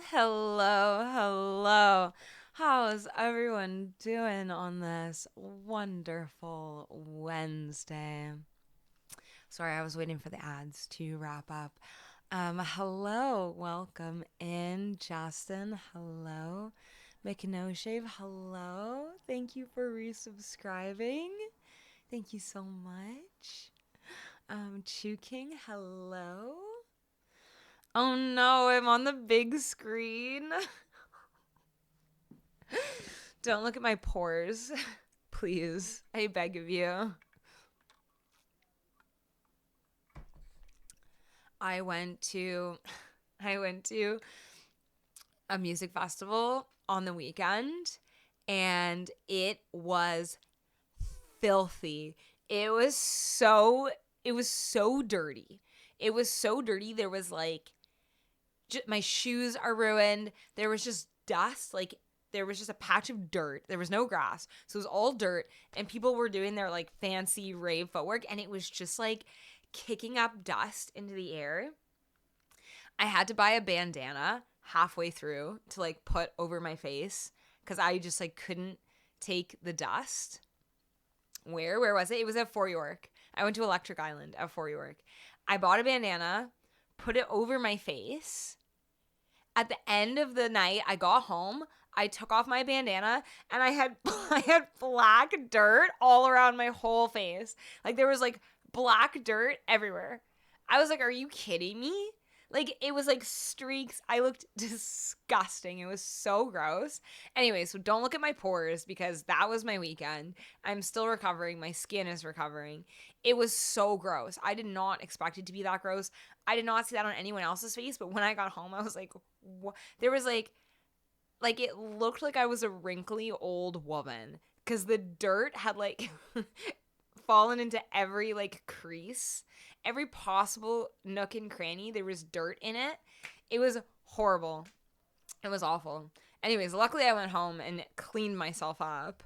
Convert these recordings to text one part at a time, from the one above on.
Hello, hello. How's everyone doing on this wonderful Wednesday? Sorry, I was waiting for the ads to wrap up. Hello, welcome in, Justin. Hello, Make No Shave. Hello, thank you for resubscribing. Thank you so much. Chew King. Hello. Oh no, I'm on the big screen. Don't look at my pores. Please. I beg of you. I went to I went to a music festival on the weekend and it was filthy. It was so dirty. It was so dirty. There was like my shoes are ruined. There was just dust. Like there was just a patch of dirt. There was no grass. So it was all dirt and people were doing their like fancy rave footwork and it was just like kicking up dust into the air. I had to buy a bandana halfway through to like put over my face cuz I just like couldn't take the dust. Where was it? It was at Fort York. I went to Electric Island at Fort York. I bought a bandana, put it over my face. At the end of the night, I got home. I took off my bandana and I had I had black dirt all around my whole face. Like there was like black dirt everywhere. I was like, "Are you kidding me?" Like it was like streaks. I looked disgusting. It was so gross. Anyway, so don't look at my pores because that was my weekend. I'm still recovering. My skin is recovering. It was so gross. I did not expect it to be that gross. I did not see that on anyone else's face, but when I got home, I was like, what? There was like it looked like I was a wrinkly old woman because the dirt had like fallen into every like crease, every possible nook and cranny. There was dirt in it. It was horrible. It was awful. Anyways, luckily I went home and cleaned myself up.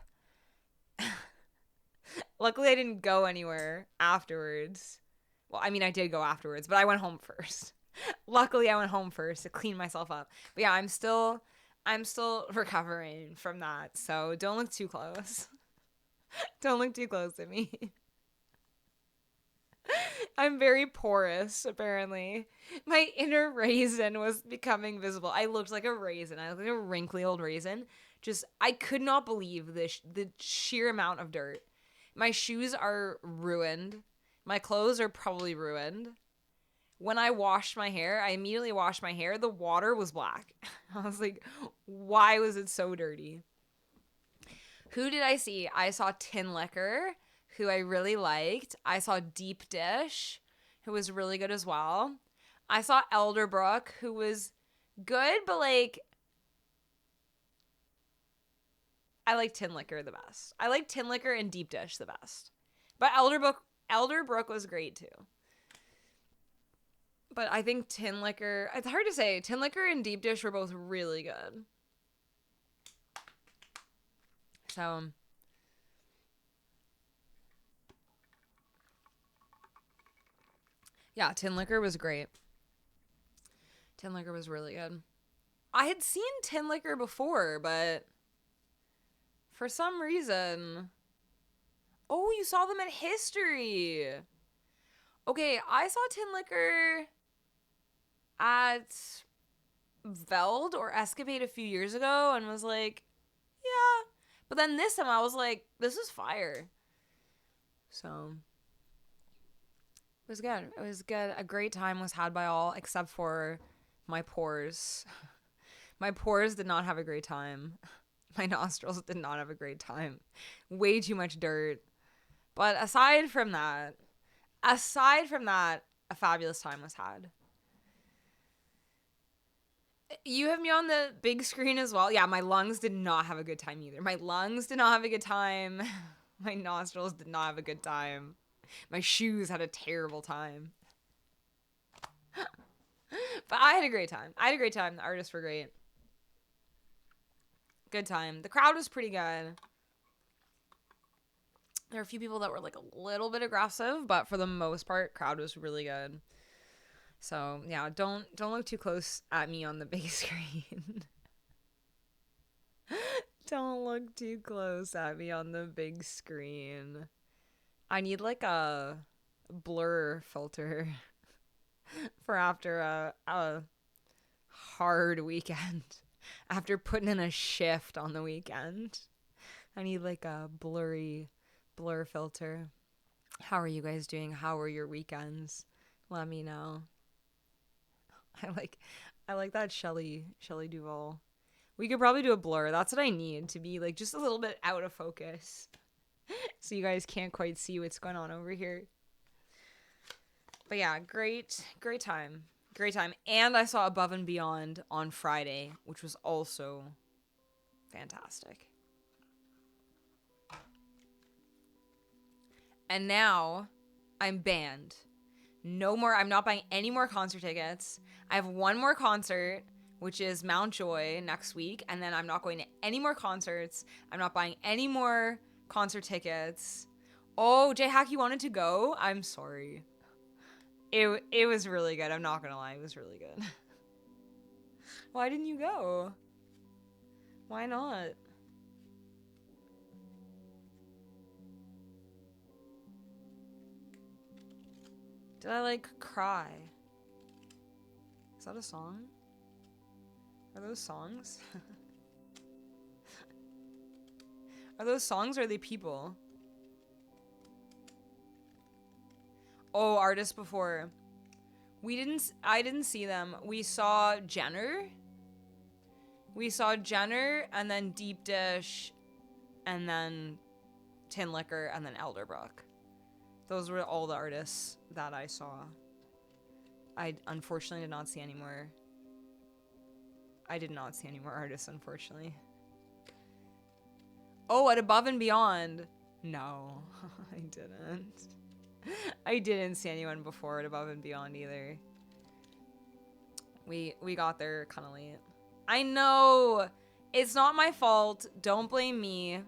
Luckily I didn't go anywhere afterwards. Well, I mean I did go afterwards, but I went home first. Luckily I went home first to clean myself up. But yeah, I'm still recovering from that. So don't look too close. Don't look too close at me. I'm very porous, apparently. My inner raisin was becoming visible. I looked like a raisin. I looked like a wrinkly old raisin. Just, I could not believe the sheer amount of dirt. My shoes are ruined. My clothes are probably ruined. When I washed my hair, I immediately washed my hair. The water was black. I was like, why was it so dirty? Who did I see? I saw Tin Liquor, who I really liked. I saw Deep Dish, who was really good as well. I saw Elderbrook, who was good, but like I like Tin Liquor the best. I like Tin Liquor and Deep Dish the best. But Elderbrook was great too. But I think Tin Liquor, it's hard to say. Tin Liquor and Deep Dish were both really good. So yeah, Tin Liquor was great. Tin Liquor was really good. I had seen Tin Liquor before, but for some reason. Oh, you saw them at History. Okay, I saw Tin Liquor at Veld or Escapade a few years ago and was like, yeah. But then this time I was like, this is fire. So it was good. It was good. A great time was had by all except for my pores. My pores did not have a great time. My nostrils did not have a great time. Way too much dirt. But aside from that, a fabulous time was had. You have me on the big screen as well. Yeah, my lungs did not have a good time either. My lungs did not have a good time. My nostrils did not have a good time. My shoes had a terrible time. But I had a great time. I had a great time. The artists were great. Good time. The crowd was pretty good. There were a few people that were like a little bit aggressive, but for the most part, crowd was really good. So yeah, don't look too close at me on the big screen. Don't look too close at me on the big screen. I need like a blur filter for after a hard weekend. After putting in a shift on the weekend. I need like a blur filter. How are you guys doing? How are your weekends? Let me know. I like that Shelley Duvall. We could probably do a blur. That's what I need to be like just a little bit out of focus. So you guys can't quite see what's going on over here. But yeah, great time. Great time. And I saw Above and Beyond on Friday, which was also fantastic. And now I'm banned. No more. I'm not buying any more concert tickets. I have one more concert, which is Mount Joy next week. And then I'm not going to any more concerts. I'm not buying any more concert tickets. Oh, J-Hack, you wanted to go? I'm sorry. It was really good. I'm not going to lie. It was really good. Why didn't you go? Why not? Did I like cry? Is that a song? Are those songs? Are those songs or are they people? Oh, artists before. I didn't see them. We saw Jenner. We saw Jenner and then Deep Dish and then Tin Liquor and then Elderbrook. Those were all the artists that I saw. I unfortunately did not see any more. I did not see any more artists, unfortunately. Oh, at Above and Beyond. No, I didn't. I didn't see anyone before at Above and Beyond either. We got there kind of late. I know. It's not my fault. Don't blame me.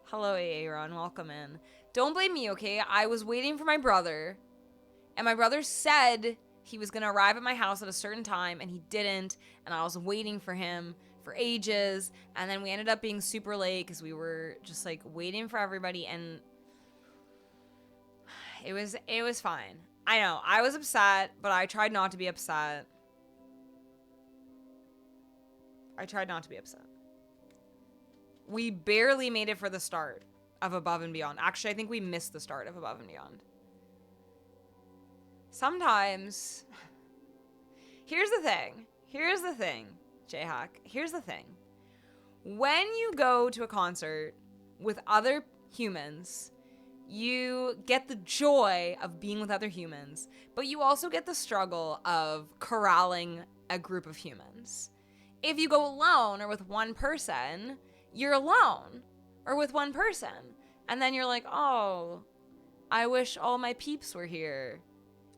Hello, Aaron. Welcome in. Don't blame me, okay? I was waiting for my brother, and my brother said he was going to arrive at my house at a certain time, and he didn't, and I was waiting for him for ages, and then we ended up being super late because we were just, like, waiting for everybody, and it was fine. I know. I was upset, but I tried not to be upset. We barely made it for the start of Above and Beyond. Actually, I think we missed the start of Above and Beyond. Sometimes, here's the thing, J-Hack. Here's the thing. When you go to a concert with other humans, you get the joy of being with other humans, but you also get the struggle of corralling a group of humans. If you go alone or with one person, you're alone or with one person. And then you're like, oh, I wish all my peeps were here.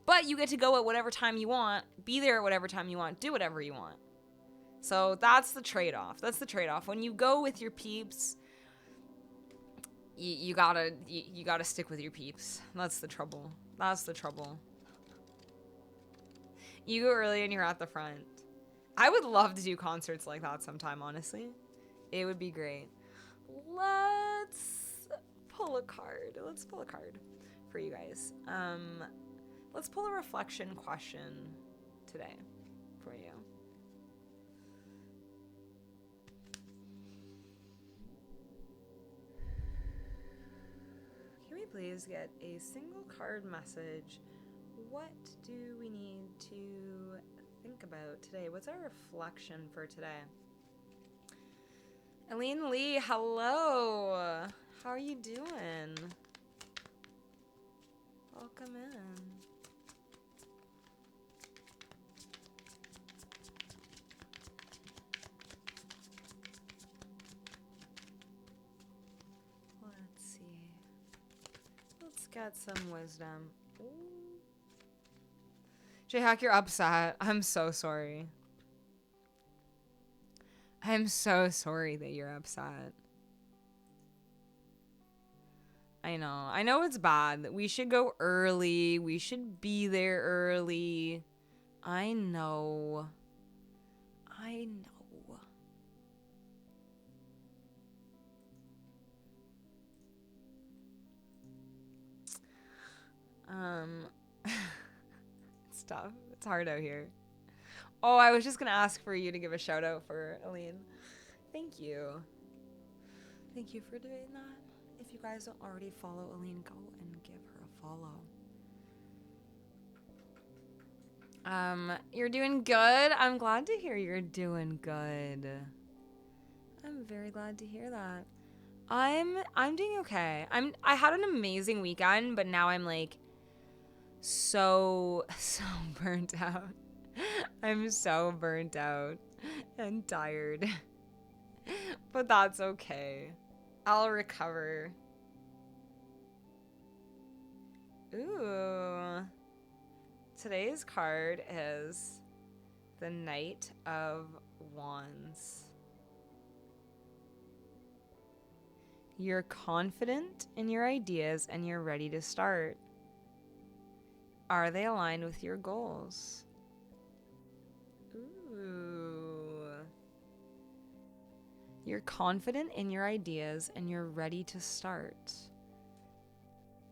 But you get to go at whatever time you want, be there at whatever time you want, do whatever you want. So that's the trade-off. When you go with your peeps, you gotta stick with your peeps. That's the trouble. You go early and you're at the front. I would love to do concerts like that sometime, honestly. It would be great. Let's pull a card for you guys. Let's pull a reflection question today for you. Can we please get a single card message? What do we need to think about today? What's our reflection for today? Aline Lee, hello. How are you doing? Welcome in. Let's see. Let's get some wisdom. Ooh. J-Hack, you're upset. I'm so sorry. I'm so sorry that you're upset. I know it's bad. We should go early. We should be there early. I know. I know. It's tough. It's hard out here. Oh, I was just gonna ask for you to give a shout out for Aline. Thank you. Thank you for doing that. If you guys don't already follow Aline, go and give her a follow. You're doing good. I'm glad to hear you're doing good. I'm very glad to hear that. I'm doing okay. I had an amazing weekend, but now I'm like so burnt out. I'm so burnt out and tired. But that's okay. I'll recover. Ooh. Today's card is the Knight of Wands. You're confident in your ideas and you're ready to start. Are they aligned with your goals? Ooh. You're confident in your ideas and you're ready to start.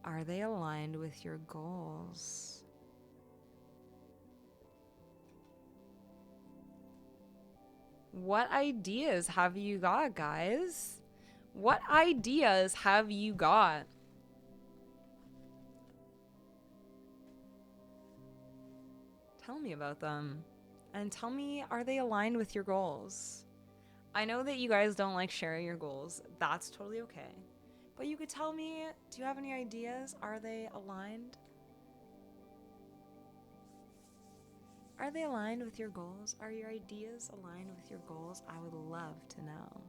Are they aligned with your goals? What ideas have you got, guys? What ideas have you got? Tell me about them. And tell me, are they aligned with your goals? I know that you guys don't like sharing your goals. That's totally okay. But you could tell me, do you have any ideas? Are they aligned? Are they aligned with your goals? Are your ideas aligned with your goals? I would love to know.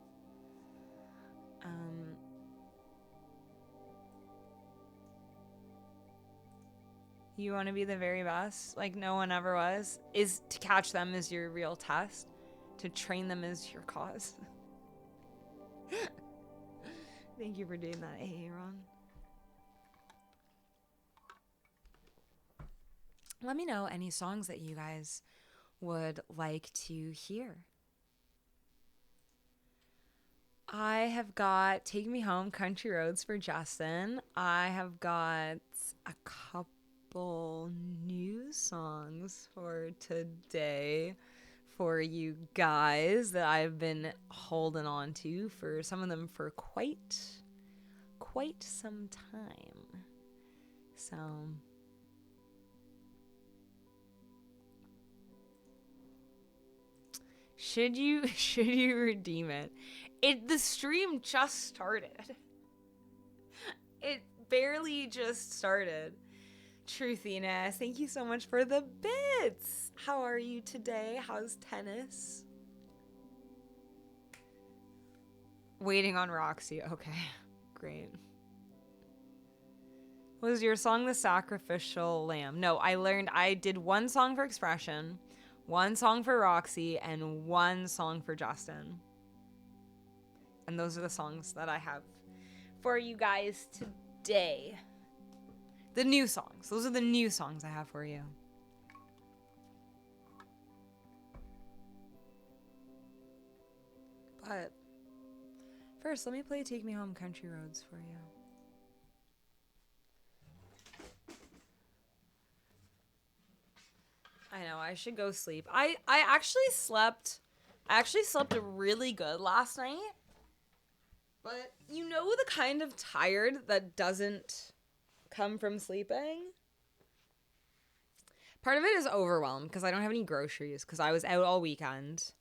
You want to be the very best, like no one ever was? Is to catch them is your real test? To train them is your cause? Thank you for doing that, Aaron. Let me know any songs that you guys would like to hear. I have got Take Me Home, Country Roads for Justin. I have got a couple new songs for today for you guys that I've been holding on to, for some of them for quite some time. So should you redeem it? The stream just started. It barely just started. Truthiness, thank you so much for the bits. How are you today? How's tennis? Waiting on Roxy. Okay, great. Was your song The Sacrificial Lamb? No, I did one song for Expression, one song for Roxy, and one song for Justin. And those are the songs that I have for you guys today. The new songs. Those are the new songs I have for you. But first, let me play Take Me Home, Country Roads for you. I know, I should go sleep. I actually slept really good last night. But you know the kind of tired that doesn't come from sleeping? Part of it is overwhelmed because I don't have any groceries because I was out all weekend.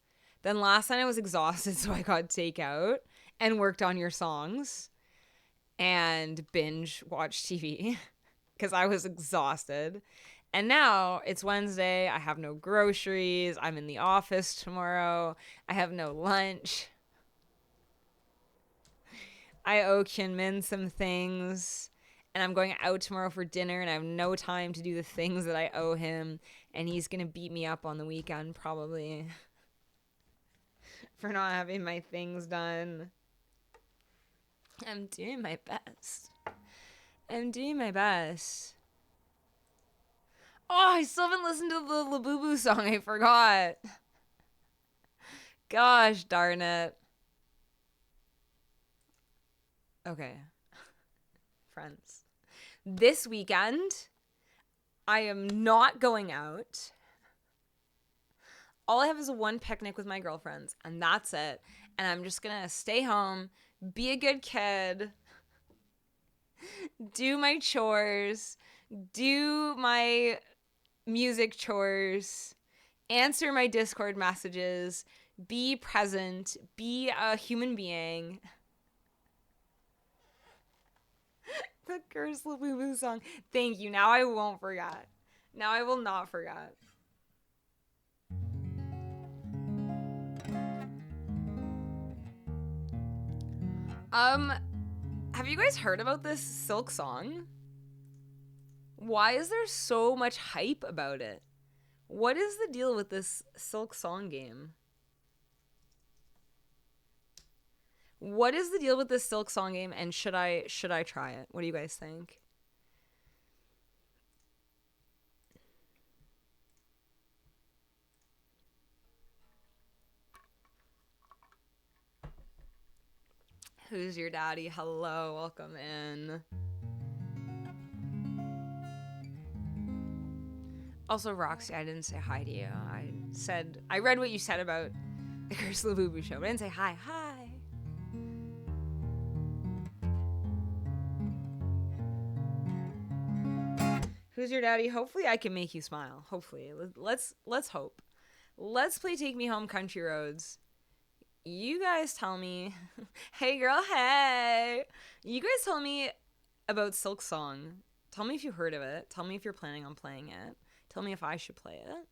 Then last night I was exhausted, so I got takeout and worked on your songs and binge watched TV because I was exhausted. And now it's Wednesday. I have no groceries. I'm in the office tomorrow. I have no lunch. I owe Min some things. And I'm going out tomorrow for dinner, and I have no time to do the things that I owe him. And he's going to beat me up on the weekend, probably, for not having my things done. I'm doing my best. Oh, I still haven't listened to the Labubu song. I forgot. Gosh darn it. Okay. Friends. This weekend, I am not going out. All I have is one picnic with my girlfriends, and that's it. And I'm just gonna stay home, be a good kid, do my chores, do my music chores, answer my Discord messages, be present, be a human being. The Curse Labubu song. Thank you. Now I won't forget. Now I will not forget. Have you guys heard about this Silk song? Why is there so much hype about it? What is the deal with this Silk song game? What is the deal with this Silk song game, and should I try it? What do you guys think? Who's your daddy? Hello, welcome in. Also, Roxy, I didn't say hi to you. I read what you said about the Curse Labubu show, but I didn't say hi. Hi. Who's your daddy? Hopefully I can make you smile. Hopefully. Let's hope. Let's play Take Me Home Country Roads. You guys tell me. Hey girl, hey. You guys tell me about Silk Song. Tell me if you heard of it. Tell me if you're planning on playing it. Tell me if I should play it.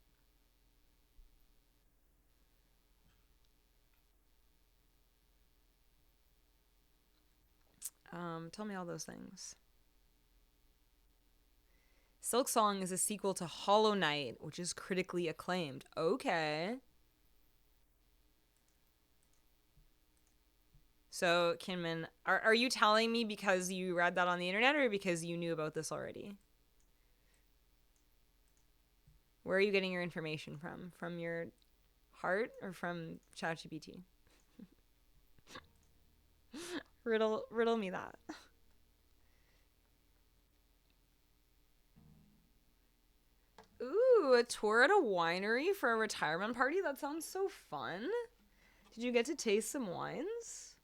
Tell me all those things. Silk Song is a sequel to Hollow Knight, which is critically acclaimed. Okay. So, Kinman, are you telling me because you read that on the internet or because you knew about this already? Where are you getting your information from? From your heart or from ChatGPT? riddle me that. Ooh, a tour at a winery for a retirement party? That sounds so fun. Did you get to taste some wines?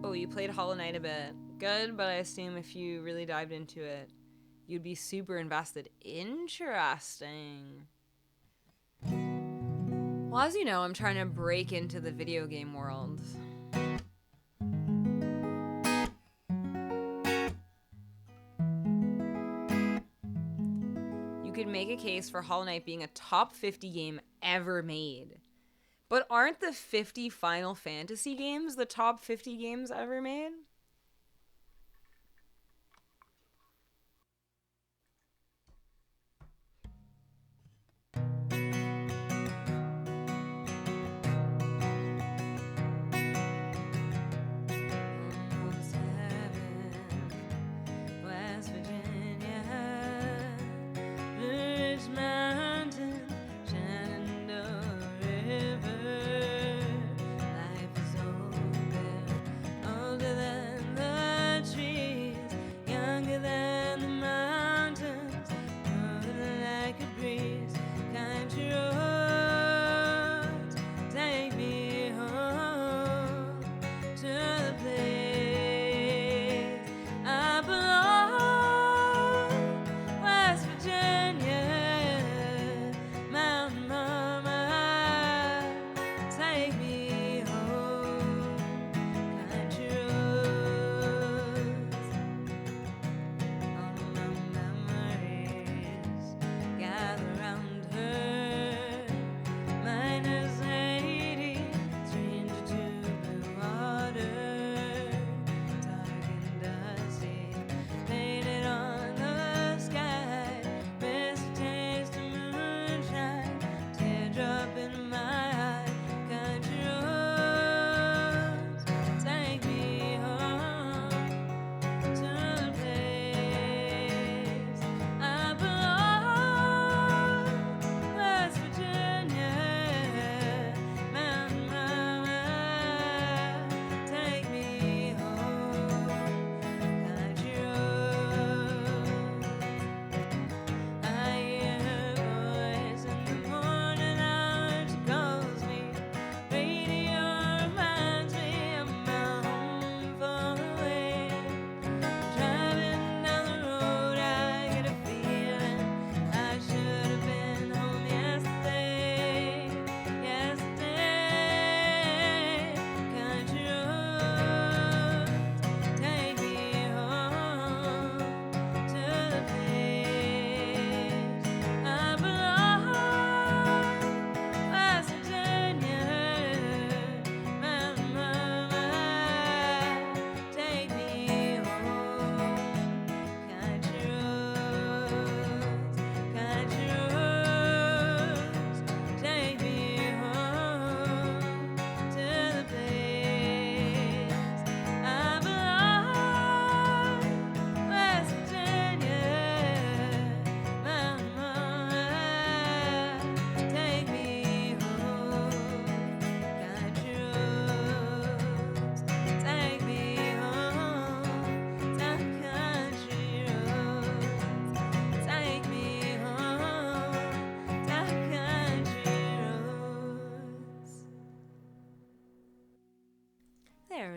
Oh, you played Hollow Knight a bit. Good, but I assume if you really dived into it, you'd be super invested. Interesting. Well, as you know, I'm trying to break into the video game world. You could make a case for Hollow Knight being a top 50 game ever made. But aren't the 50 Final Fantasy games the top 50 games ever made? Older than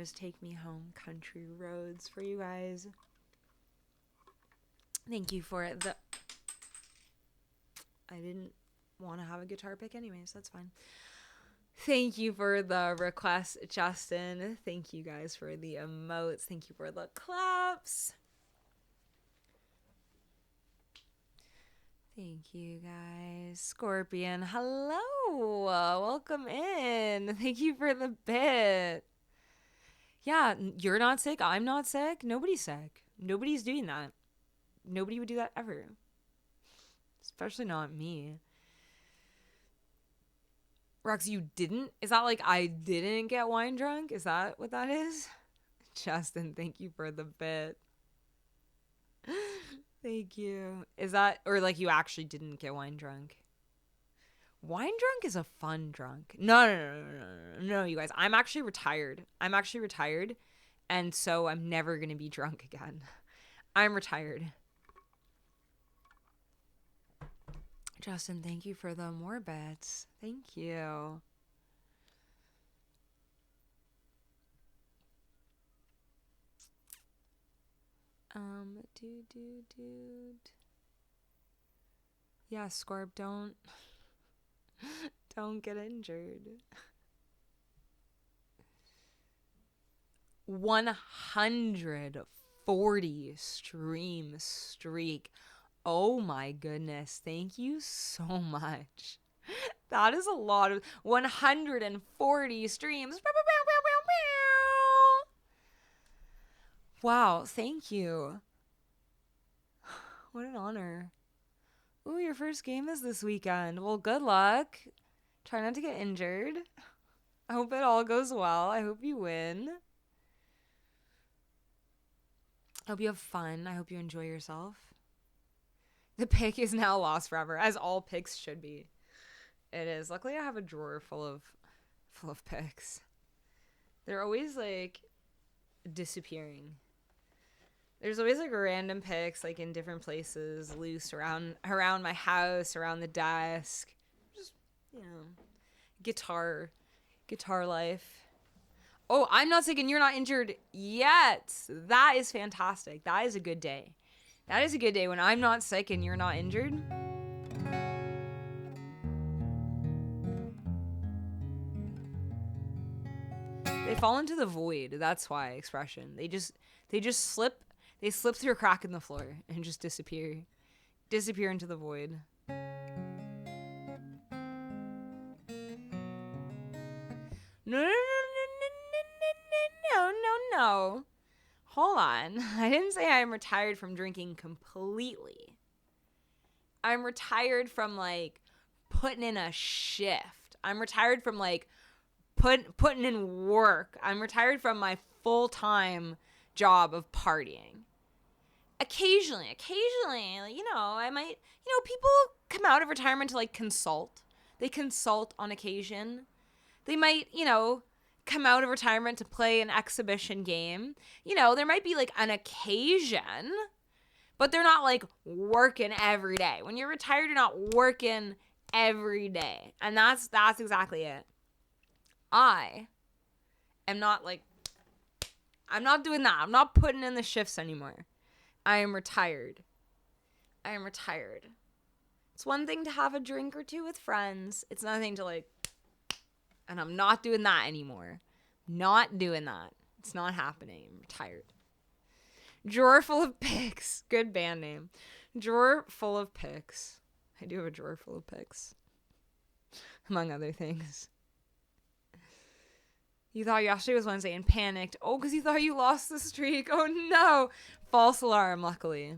just take me home country roads for you guys. Thank you for the... I didn't want to have a guitar pick anyways. That's fine. Thank you for the request, Justin. Thank you guys for the emotes. Thank you for the claps. Thank you guys. Scorpion, hello. Welcome in. Thank you for the bit. Yeah, you're not sick. I'm not sick. Nobody's sick. Nobody's doing that. Nobody would do that ever. Especially not me. Roxy, you didn't? Is that like I didn't get wine drunk? Is that what that is? Justin, thank you for the bit. Thank you. Is that, or like you actually didn't get wine drunk? Wine drunk is a fun drunk. No, you guys. I'm actually retired. And so I'm never going to be drunk again. I'm retired. Justin, thank you for the more bets. Thank you. Dude. Yeah, Scorp, don't get injured. 140 stream streak. Oh my goodness. Thank you so much. That is a lot of 140 streams. Wow, thank you. What an honor. Ooh, your first game is this weekend. Well, good luck. Try not to get injured. I hope it all goes well. I hope you win. I hope you have fun. I hope you enjoy yourself. The pick is now lost forever, as all picks should be. It is. Luckily, I have a drawer full of picks. They're always like disappearing. There's always like random picks like in different places, loose around my house, around the desk. Just, you know, guitar life. Oh, I'm not sick and you're not injured yet. That is fantastic. That is a good day. That is a good day when I'm not sick and you're not injured. They fall into the void. That's why expression. They just slip. They slip through a crack in the floor and just disappear into the void. No. Hold on. I didn't say I'm retired from drinking completely. I'm retired from like putting in a shift. I'm retired from like putting in work. I'm retired from my full-time job of partying. Occasionally, you know, I might, you know, people come out of retirement to like consult. They consult on occasion. They might, you know, come out of retirement to play an exhibition game. You know, there might be like an occasion, but they're not like working every day. When you're retired, you're not working every day. And that's exactly it. I am not like, I'm not doing that. I'm not putting in the shifts anymore. I am retired. It's one thing to have a drink or two with friends. It's another thing to like, and I'm not doing that anymore. Not doing that. It's not happening. I'm retired. Drawer full of picks. Good band name. Drawer full of picks. I do have a drawer full of picks. Among other things. You thought yesterday was Wednesday and panicked. Oh, because you thought you lost the streak. Oh, no. False alarm, luckily.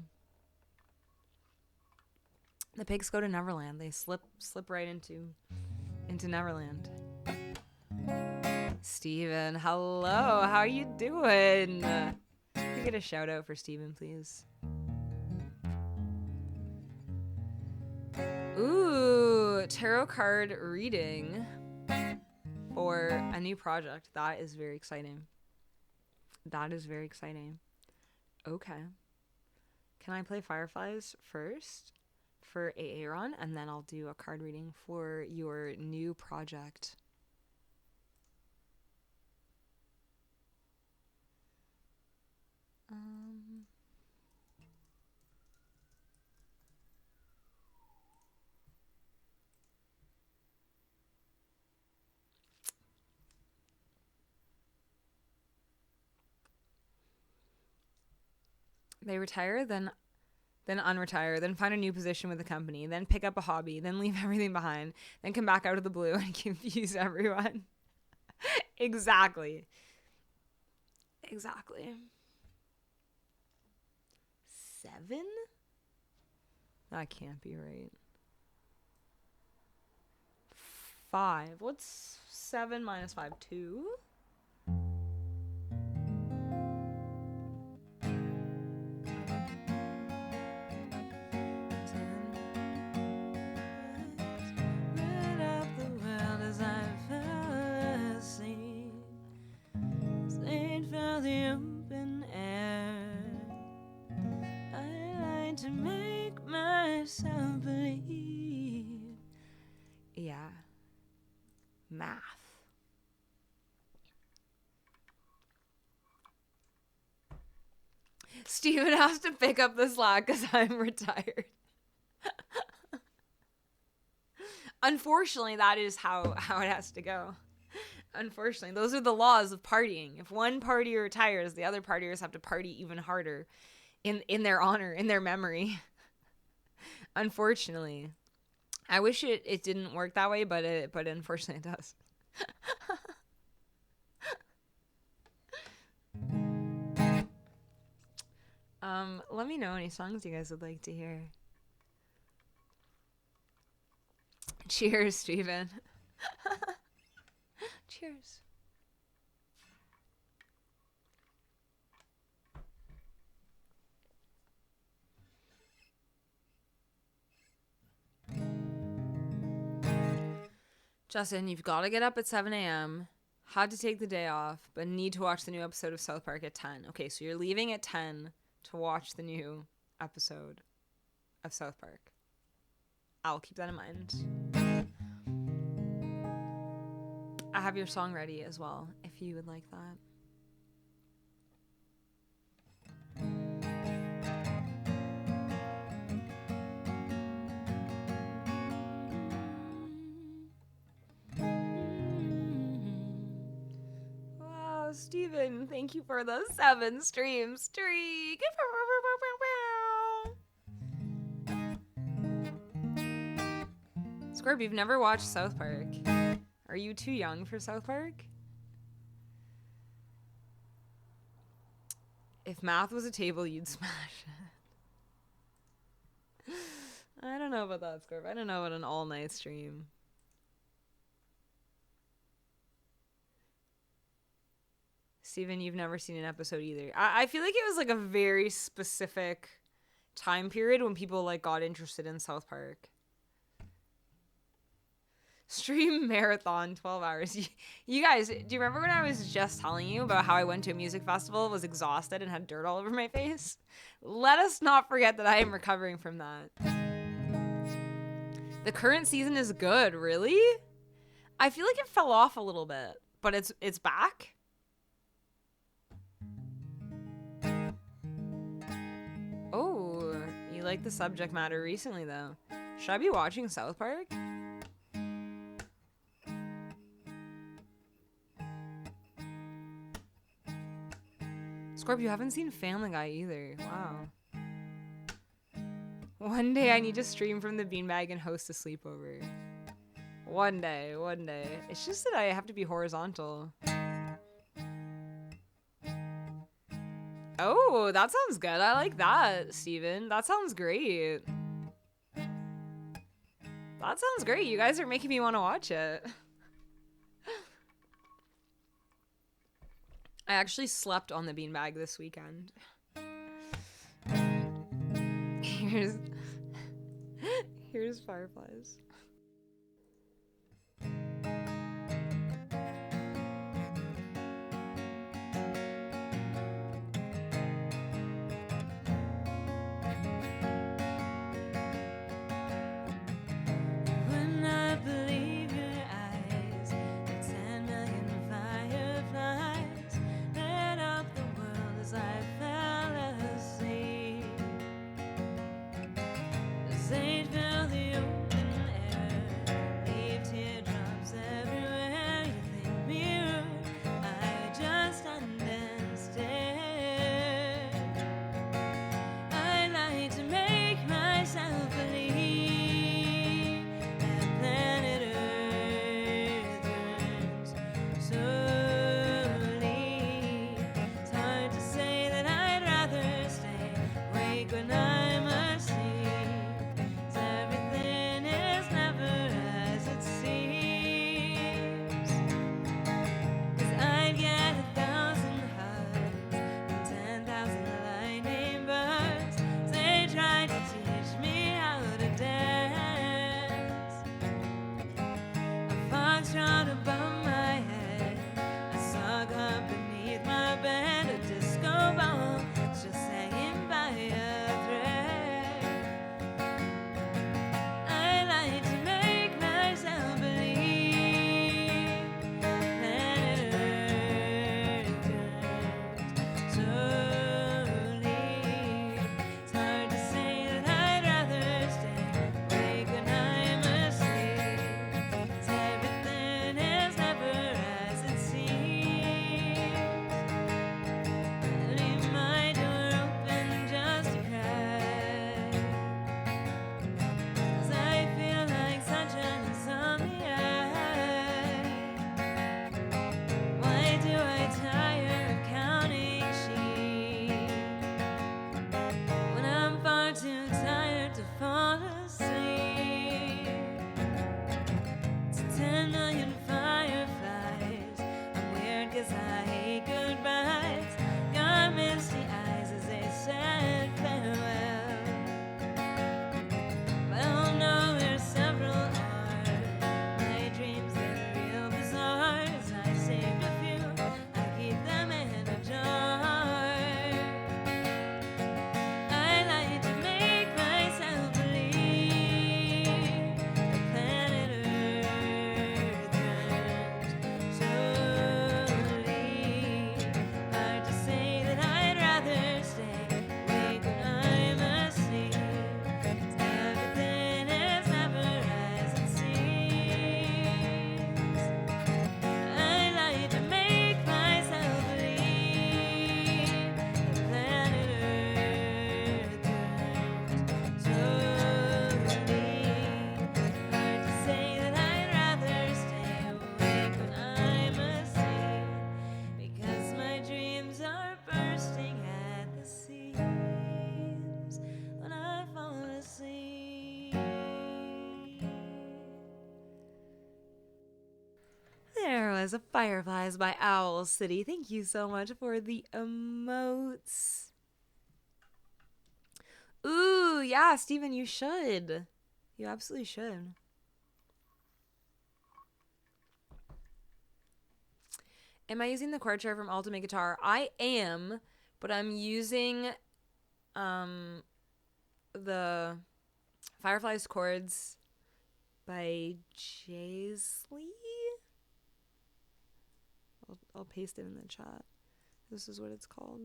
The pigs go to Neverland. They slip right into Neverland. Steven, hello. How you doing? Can we get a shout out for Steven, please? Ooh, tarot card reading for a new project. That is very exciting. Okay. Can I play Fireflies first for Aaron, and then I'll do a card reading for your new project? They retire, then unretire, then find a new position with the company, then pick up a hobby, then leave everything behind, then come back out of the blue and confuse everyone. Exactly. 7? That can't be right. 5. What's 7 minus 5? 2? To make myself believe. Yeah. Math. Steven has to pick up the slack because I'm retired. Unfortunately, that is how it has to go. Unfortunately, those are the laws of partying. If one partier retires, the other partiers have to party even harder in their honor, in their memory. Unfortunately. I wish it didn't work that way, but unfortunately it does. Let me know any songs you guys would like to hear. Cheers, Steven. Cheers. Justin, you've got to get up at 7 a.m. Had to take the day off, but need to watch the new episode of South Park at 10. Okay, so you're leaving at 10 to watch the new episode of South Park. I'll keep that in mind. I have your song ready as well, if you would like that. Wow, Steven, thank you for the 7 stream streak. Scorp, you've never watched South Park. Are you too young for South Park? If math was a table, you'd smash it. I don't know about that, Scorp. I don't know about an all-night stream. Steven, you've never seen an episode either. I feel like it was like a very specific time period when people like got interested in South Park. Stream marathon, 12 hours. You guys, do you remember when I was just telling you about how I went to a music festival, was exhausted, and had dirt all over my face? Let us not forget that I am recovering from that. The current season is good, really? I feel like it fell off a little bit, but it's back. Oh, you like the subject matter recently, though. Should I be watching South Park? Scorp, you haven't seen Family Guy either. Wow. One day I need to stream from the beanbag and host a sleepover. One day. It's just that I have to be horizontal. Oh, that sounds good. I like that, Steven. That sounds great. That sounds great. You guys are making me want to watch it. I actually slept on the beanbag this weekend. Here's Fireflies. When I believe your eyes, the 10 million fireflies lit up the world as I fell asleep. The sage filled the open air. was Fireflies by Owl City. Thank you so much for the emotes. Ooh, yeah, Steven, you should. You absolutely should. Am I using the chord chart from Ultimate Guitar? I am, but I'm using the Fireflies chords by Jaisley. I'll paste it in the chat. This is what it's called.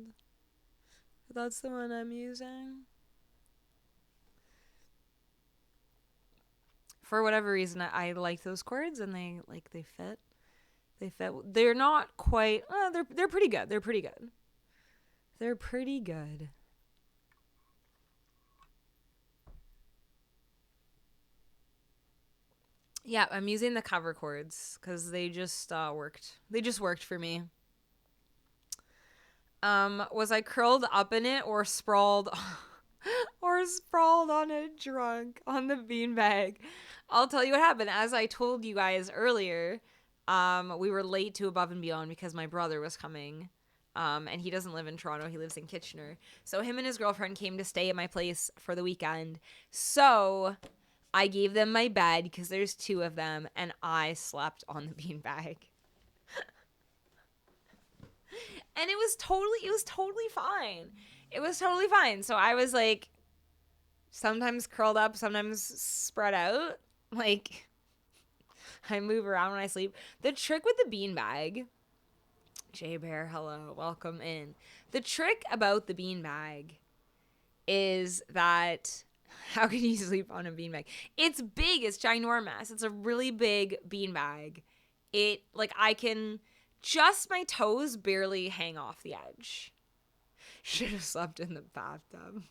That's the one I'm using. For whatever reason, I like those chords, and they fit. They fit. They're not quite. They're pretty good. They're pretty good. They're pretty good. Yeah, I'm using the cover chords because they just worked. They just worked for me. Was I curled up in it or sprawled on a drunk on the beanbag? I'll tell you what happened. As I told you guys earlier, we were late to Above and Beyond because my brother was coming. And he doesn't live in Toronto. He lives in Kitchener. So him and his girlfriend came to stay at my place for the weekend. So I gave them my bed because there's two of them, and I slept on the beanbag. And it was totally fine. It was totally fine. So I was like, sometimes curled up, sometimes spread out. Like, I move around when I sleep. The trick with the beanbag, Jay Bear, hello, welcome in. The trick about the beanbag is that, how can you sleep on a beanbag? It's big, it's ginormous. It's a really big beanbag. It, like, I can, just my toes barely hang off the edge. Should have slept in the bathtub.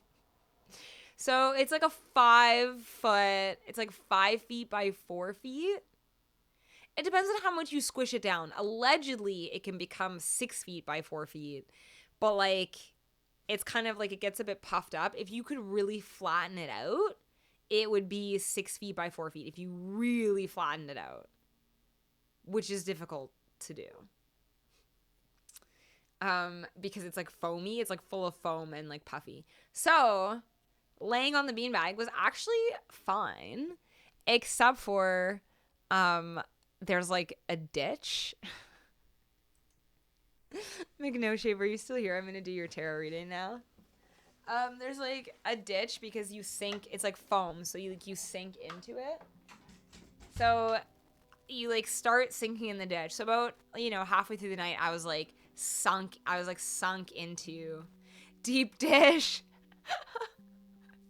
So it's like a 5 foot, it's like 5 feet by 4 feet. It depends on how much you squish it down. Allegedly, it can become 6 feet by 4 feet. But, like, it's kind of like it gets a bit puffed up. If you could really flatten it out, it would be 6 feet by 4 feet. If you really flatten it out, which is difficult to do. Because it's, like, foamy. It's, like, full of foam and, like, puffy. So, laying on the beanbag was actually fine. Except for, there's, like, a ditch. McNo Shaver, are you still here? I'm going to do your tarot reading now. There's, like, a ditch because you sink. It's, like, foam, so you sink into it. So you, like, start sinking in the ditch. So about, halfway through the night, I was, like, sunk into deep dish.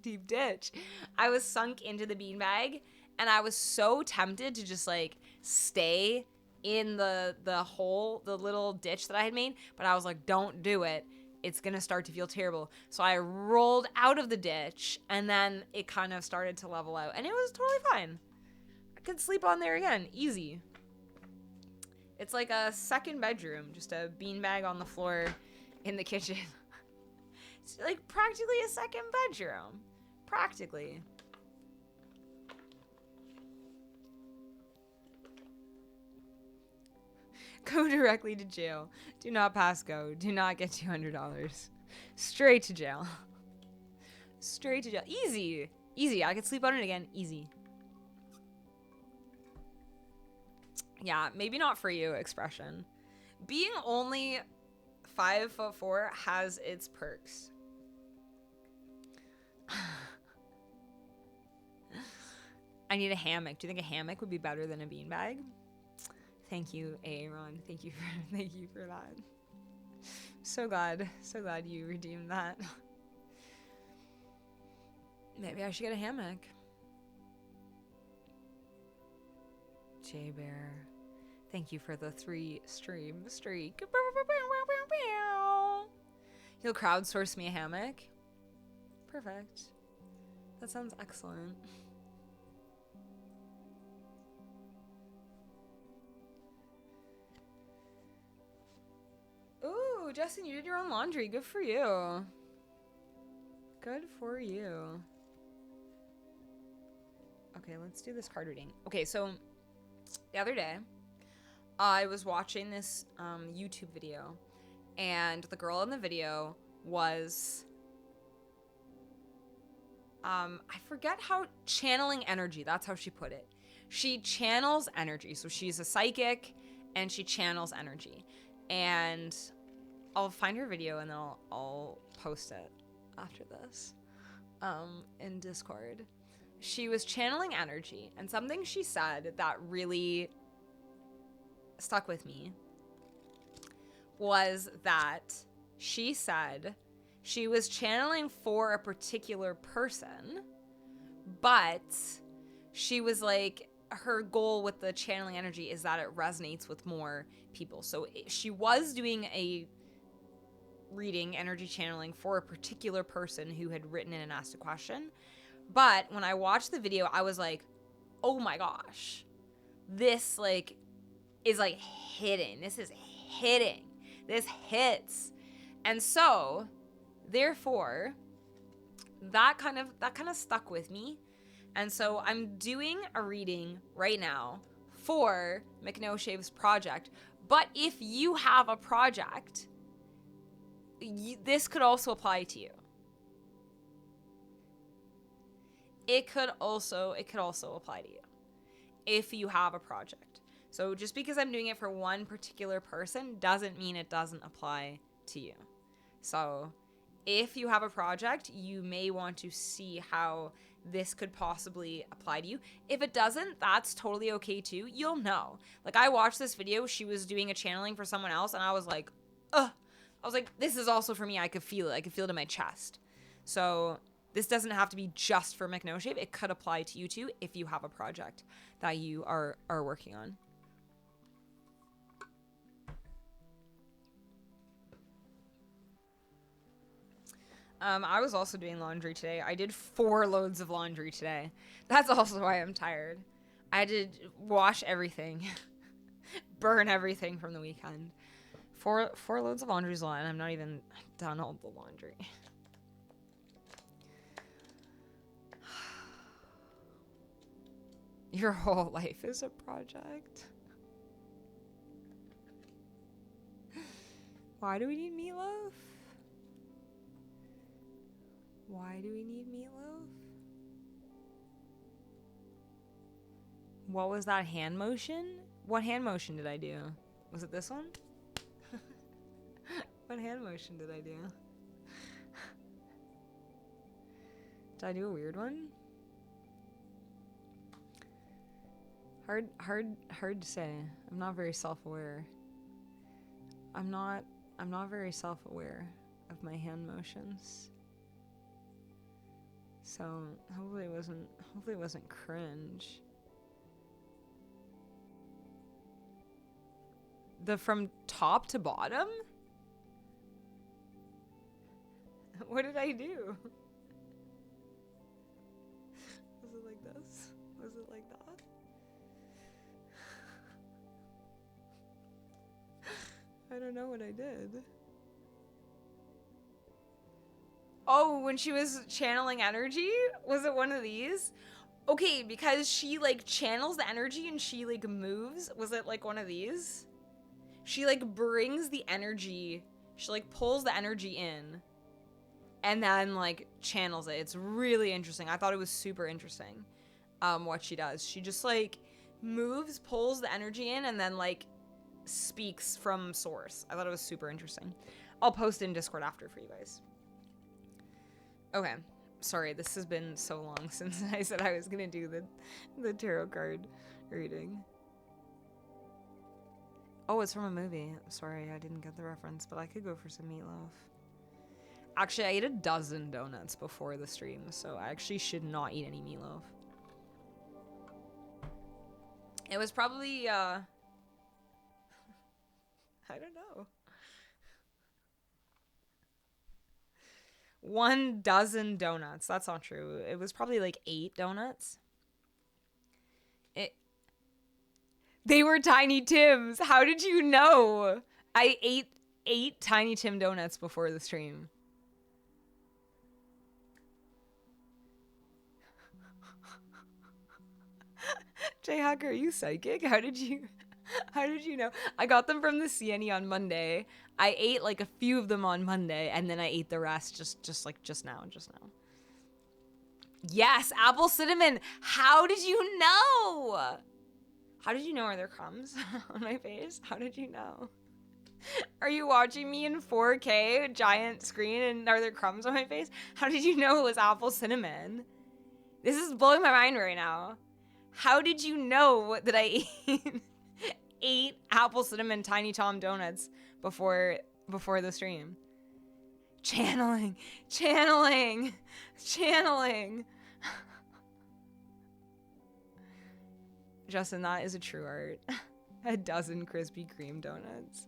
Deep ditch. I was sunk into the beanbag, and I was so tempted to just, like, stay in the hole, the little ditch that I had made, but I was like, don't do it. It's gonna start to feel terrible. So I rolled out of the ditch, and then it kind of started to level out, and it was totally fine. I could sleep on there again, easy. It's like a second bedroom, just a beanbag on the floor in the kitchen. It's like practically a second bedroom. Practically. Go directly to jail. Do not pass go. Do not get $200. Straight to jail. Straight to jail. Easy. Easy. I could sleep on it again. Easy. Yeah, maybe not for you, expression. Being only 5'4" has its perks. I need a hammock. Do you think a hammock would be better than a beanbag? Thank you, Aaron. Thank you for that. So glad you redeemed that. Maybe I should get a hammock. Jay Bear, thank you for the 3 stream streak. You'll crowdsource me a hammock? Perfect. That sounds excellent. Ooh, Justin, you did your own laundry. Good for you. Good for you. Okay, let's do this card reading. Okay, so the other day, I was watching this YouTube video, and the girl in the video was, I forget how, channeling energy. That's how she put it. She channels energy. So she's a psychic, and she channels energy. And I'll find her video, and then I'll post it after this in Discord. She was channeling energy, and something she said that really stuck with me was that she said she was channeling for a particular person, but she was like, her goal with the channeling energy is that it resonates with more people. So she was doing a reading, energy channeling, for a particular person who had written in and asked a question. But when I watched the video, I was like, oh my gosh, this like is like hitting. This is hitting. This hits. And so, therefore, that kind of stuck with me. And so I'm doing a reading right now for McNoShave's project. But if you have a project, this could also apply to you. It could also apply to you if you have a project. So just because I'm doing it for one particular person doesn't mean it doesn't apply to you. So if you have a project, you may want to see how this could possibly apply to you. If it doesn't, that's totally okay too. You'll know. Like, I watched this video, she was doing a channeling for someone else, and I was like, ugh. I was like, this is also for me. I could feel it. I could feel it in my chest. So this doesn't have to be just for McNoShave. It could apply to you too if you have a project that you are working on. I was also doing laundry today. I did 4 loads of laundry today. That's also why I'm tired. I had to wash everything, burn everything from the weekend. 4 loads of laundry is a lot, and I'm not even done all the laundry. Your whole life is a project. Why do we need meatloaf? Why do we need meatloaf? What was that hand motion? What hand motion did I do? Was it this one? What hand motion did I do? Did I do a weird one? Hard to say. I'm not very self-aware. I'm not very self-aware of my hand motions. So hopefully it wasn't cringe. The from top to bottom? What did I do? Was it like this? Was it like that? I don't know what I did. Oh, when she was channeling energy? Was it one of these? Okay, because she like channels the energy and she like moves. Was it like one of these? She like brings the energy, she like pulls the energy in and then like channels it. It's really interesting. I thought it was super interesting what she does. She just like moves, pulls the energy in, and then like speaks from source. I thought it was super interesting. I'll post it in Discord after for you guys. Okay, sorry, this has been so long since I said I was gonna do the tarot card reading. Oh, it's from a movie. Sorry, I didn't get the reference, but I could go for some meatloaf. Actually, I ate a dozen donuts before the stream, so I actually should not eat any meatloaf. It was probably, I don't know. 1 dozen donuts. That's not true. It was probably like 8 donuts. They were Tiny Tim's. How did you know? I ate 8 Tiny Tim donuts before the stream. Jay Hacker, are you psychic? How did you... How did you know? I got them from the CNE on Monday. I ate like a few of them on Monday, and then I ate the rest just now. Yes, apple cinnamon. How did you know? How did you know? Are there crumbs on my face? How did you know? Are you watching me in 4K, giant screen, and are there crumbs on my face? How did you know it was apple cinnamon? This is blowing my mind right now. How did you know that I ate apple cinnamon Tiny Tom donuts before the stream? Channeling. Justin, that is a true art. A dozen Krispy Kreme donuts.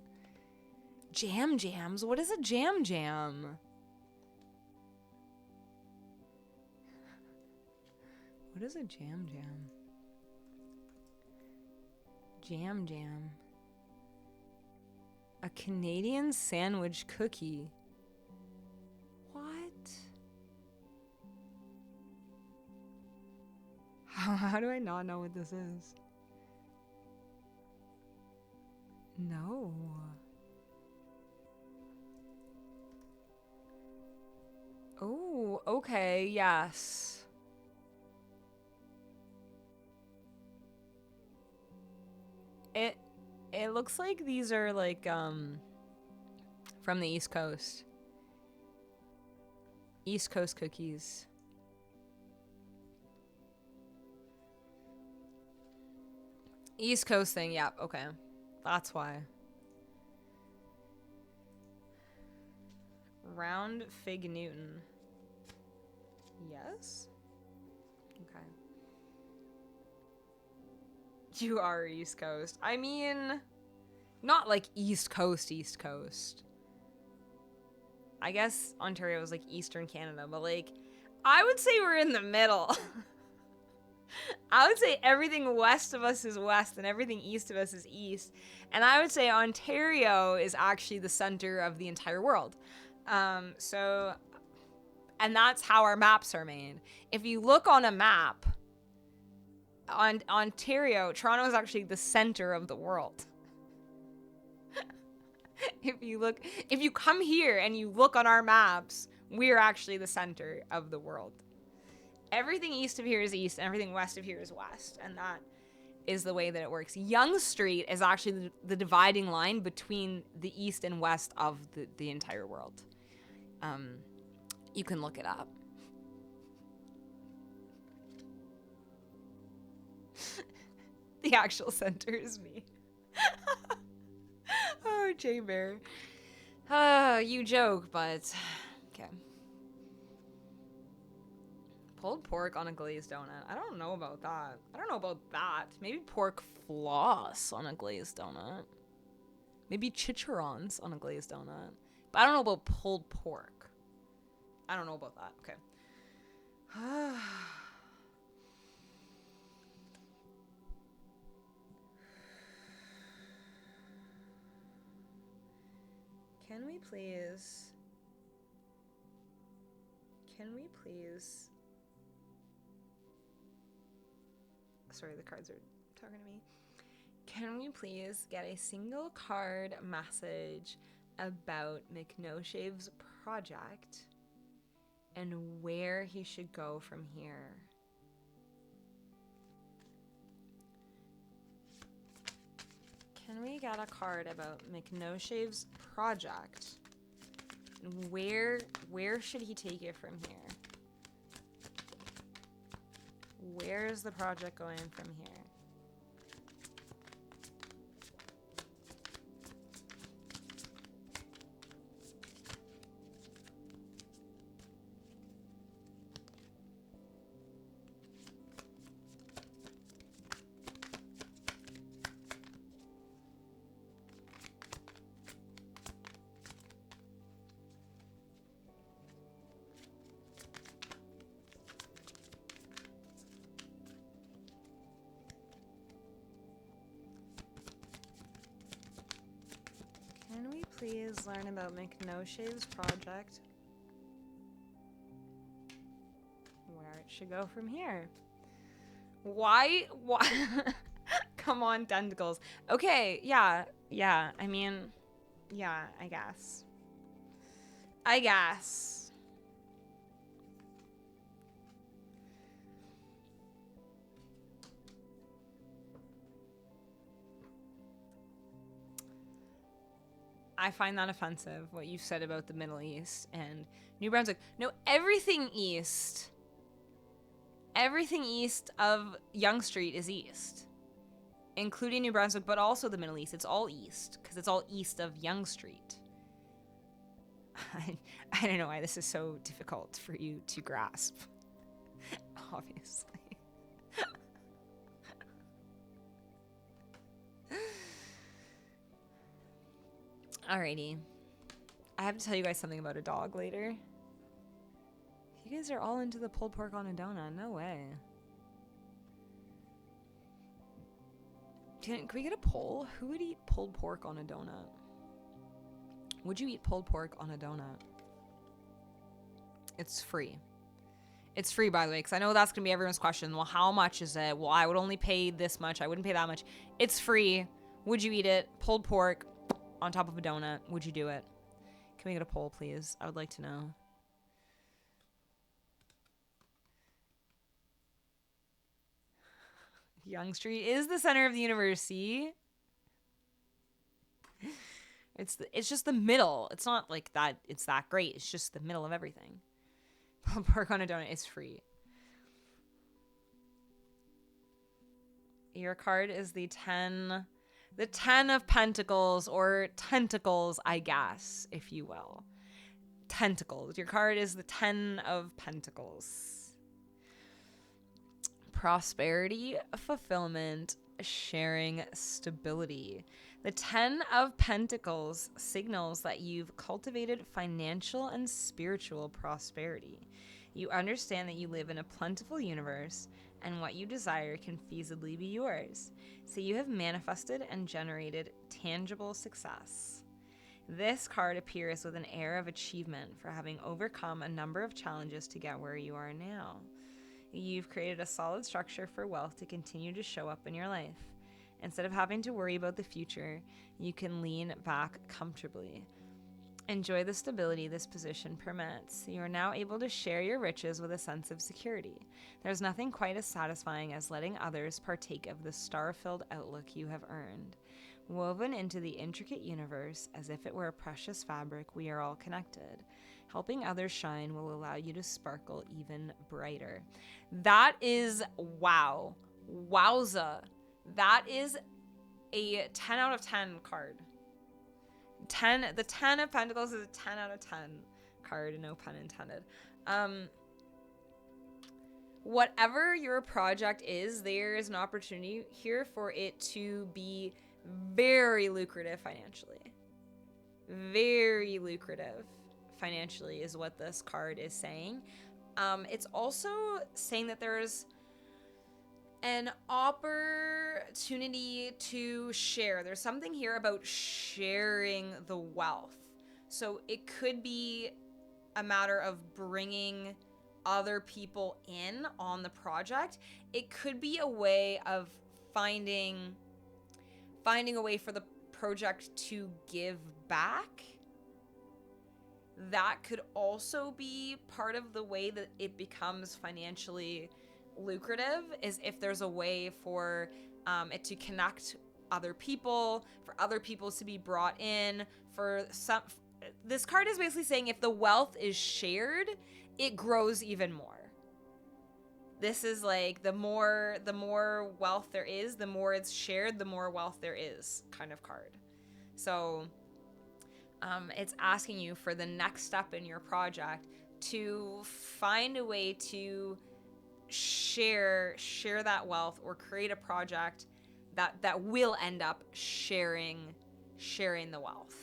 Jam jams? What is a jam jam? What is a jam jam? Jam jam. A Canadian sandwich cookie. What? How do I not know what this is? No. Oh, okay, yes. It looks like these are like from the East Coast. East Coast cookies. East Coast thing, yep, okay. That's why. Round Fig Newton. Yes? Okay. You are East Coast. I mean, not like East Coast. I guess Ontario is like Eastern Canada, but like, I would say we're in the middle. I would say everything west of us is west and everything east of us is east. And I would say Ontario is actually the center of the entire world. And that's how our maps are made. If you look on a map, on Ontario, Toronto is actually the center of the world. If you come here and you look on our maps, we're actually the center of the world. Everything east of here is east, and everything west of here is west, and that is the way that it works. Yonge Street is actually the dividing line between the east and west of the entire world. You can look it up. The actual center is me. Oh, Jay Bear. You joke, but okay. Pulled pork on a glazed donut. I don't know about that. Maybe pork floss on a glazed donut. Maybe chicharrons on a glazed donut. But I don't know about pulled pork. I don't know about that. Okay. Can we please... Sorry, the cards are talking to me. Can we please get a single card message about McNoshave's project and where he should go from here? Can we get a card about McNoshave's project? Where should he take it from here? Where's the project going from here? Can we please learn about McNoshave's project? Where it should go from here? Why? Come on, tentacles. Okay, yeah. I mean, yeah, I guess. I find that offensive, what you said about the Middle East and New Brunswick. No, everything east of Yonge Street is east, including New Brunswick, but also the Middle East. It's all east because it's all east of Yonge Street. I don't know why this is so difficult for you to grasp, obviously. Alrighty. I have to tell you guys something about a dog later. You guys are all into the pulled pork on a donut. No way. Can we get a poll? Who would eat pulled pork on a donut? Would you eat pulled pork on a donut? It's free. It's free, by the way, because I know that's going to be everyone's question. Well, how much is it? Well, I would only pay this much. I wouldn't pay that much. It's free. Would you eat it? Pulled pork on top of a donut. Would you do it? Can we get a poll, please? I would like to know. Yonge Street is the center of the universe, see? It's just the middle. It's not like that. It's that great. It's just the middle of everything. Pulled pork on a donut is free. Your card is the 10 of pentacles, or tentacles, I guess, if you will. Tentacles. Your card is the 10 of pentacles. Prosperity, fulfillment, sharing, stability. The 10 of Pentacles signals that you've cultivated financial and spiritual prosperity. You understand that you live in a plentiful universe and what you desire can feasibly be yours. So you have manifested and generated tangible success. This card appears with an air of achievement for having overcome a number of challenges to get where you are now. You've created a solid structure for wealth to continue to show up in your life. Instead of having to worry about the future, you can lean back comfortably. Enjoy the stability this position permits. You are now able to share your riches with a sense of security. There's nothing quite as satisfying as letting others partake of the star-filled outlook you have earned. Woven into the intricate universe as if it were a precious fabric, we are all connected. Helping others shine will allow you to sparkle even brighter. That is wow. Wowza. That is a 10 out of 10 card. The 10 of Pentacles is a 10 out of 10 card, no pun intended. Whatever your project is, there is an opportunity here for it to be very lucrative financially. Very lucrative financially is what this card is saying. It's also saying that there's an opportunity to share. There's something here about sharing the wealth. So it could be a matter of bringing other people in on the project. It could be a way of finding a way for the project to give back. That could also be part of the way that it becomes financially lucrative, is if there's a way for it to connect other people, for other people to be brought in, this card is basically saying if the wealth is shared, it grows even more. This is like the more wealth there is, the more it's shared, the more wealth there is kind of card. So it's asking you for the next step in your project to find a way to share that wealth, or create a project that will end up sharing the wealth.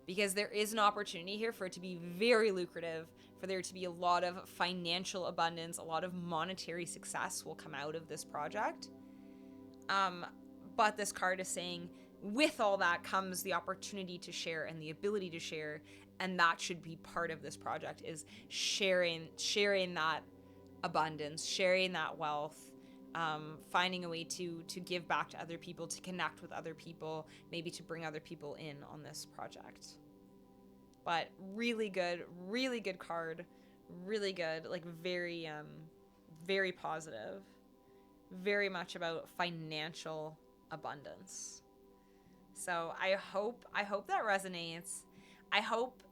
Because there is an opportunity here for it to be very lucrative, for there to be a lot of financial abundance, a lot of monetary success will come out of this project. But this card is saying with all that comes the opportunity to share and the ability to share, and that should be part of this project, is sharing that abundance, sharing that wealth, finding a way to give back to other people, to connect with other people, maybe to bring other people in on this project. But really good card, really good, like very very positive, very much about financial abundance. So I hope that resonates. I hope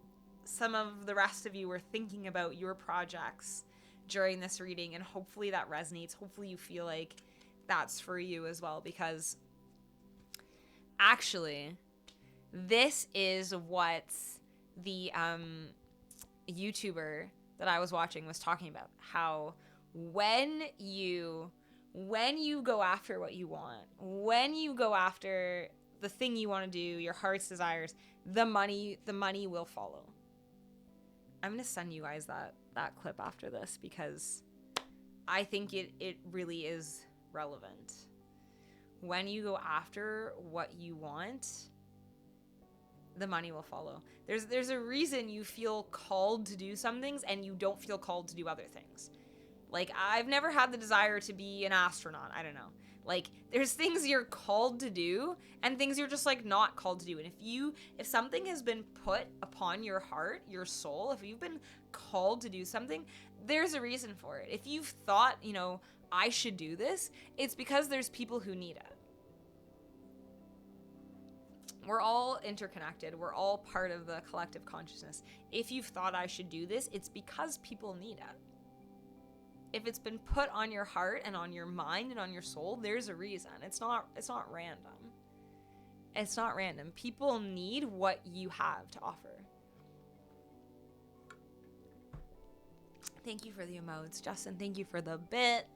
some of the rest of you are thinking about your projects during this reading, and hopefully that resonates. Hopefully you feel like that's for you as well, because actually this is what the YouTuber that I was watching was talking about, how when you go after what you want, when you go after the thing you want to do, your heart's desires, the money will follow. I'm going to send you guys that clip after this, because I think it really is relevant. When you go after what you want, the money will follow. There's a reason you feel called to do some things and you don't feel called to do other things. Like, I've never had the desire to be an astronaut. I don't know. Like, there's things you're called to do and things you're just, like, not called to do. And if something has been put upon your heart, your soul, if you've been called to do something, there's a reason for it. If you've thought, you know, I should do this, it's because there's people who need it. We're all interconnected. We're all part of the collective consciousness. If you've thought I should do this, it's because people need it. If it's been put on your heart and on your mind and on your soul, there's a reason. It's not random. It's not random. People need what you have to offer. Thank you for the emotes, Justin. Thank you for the bit.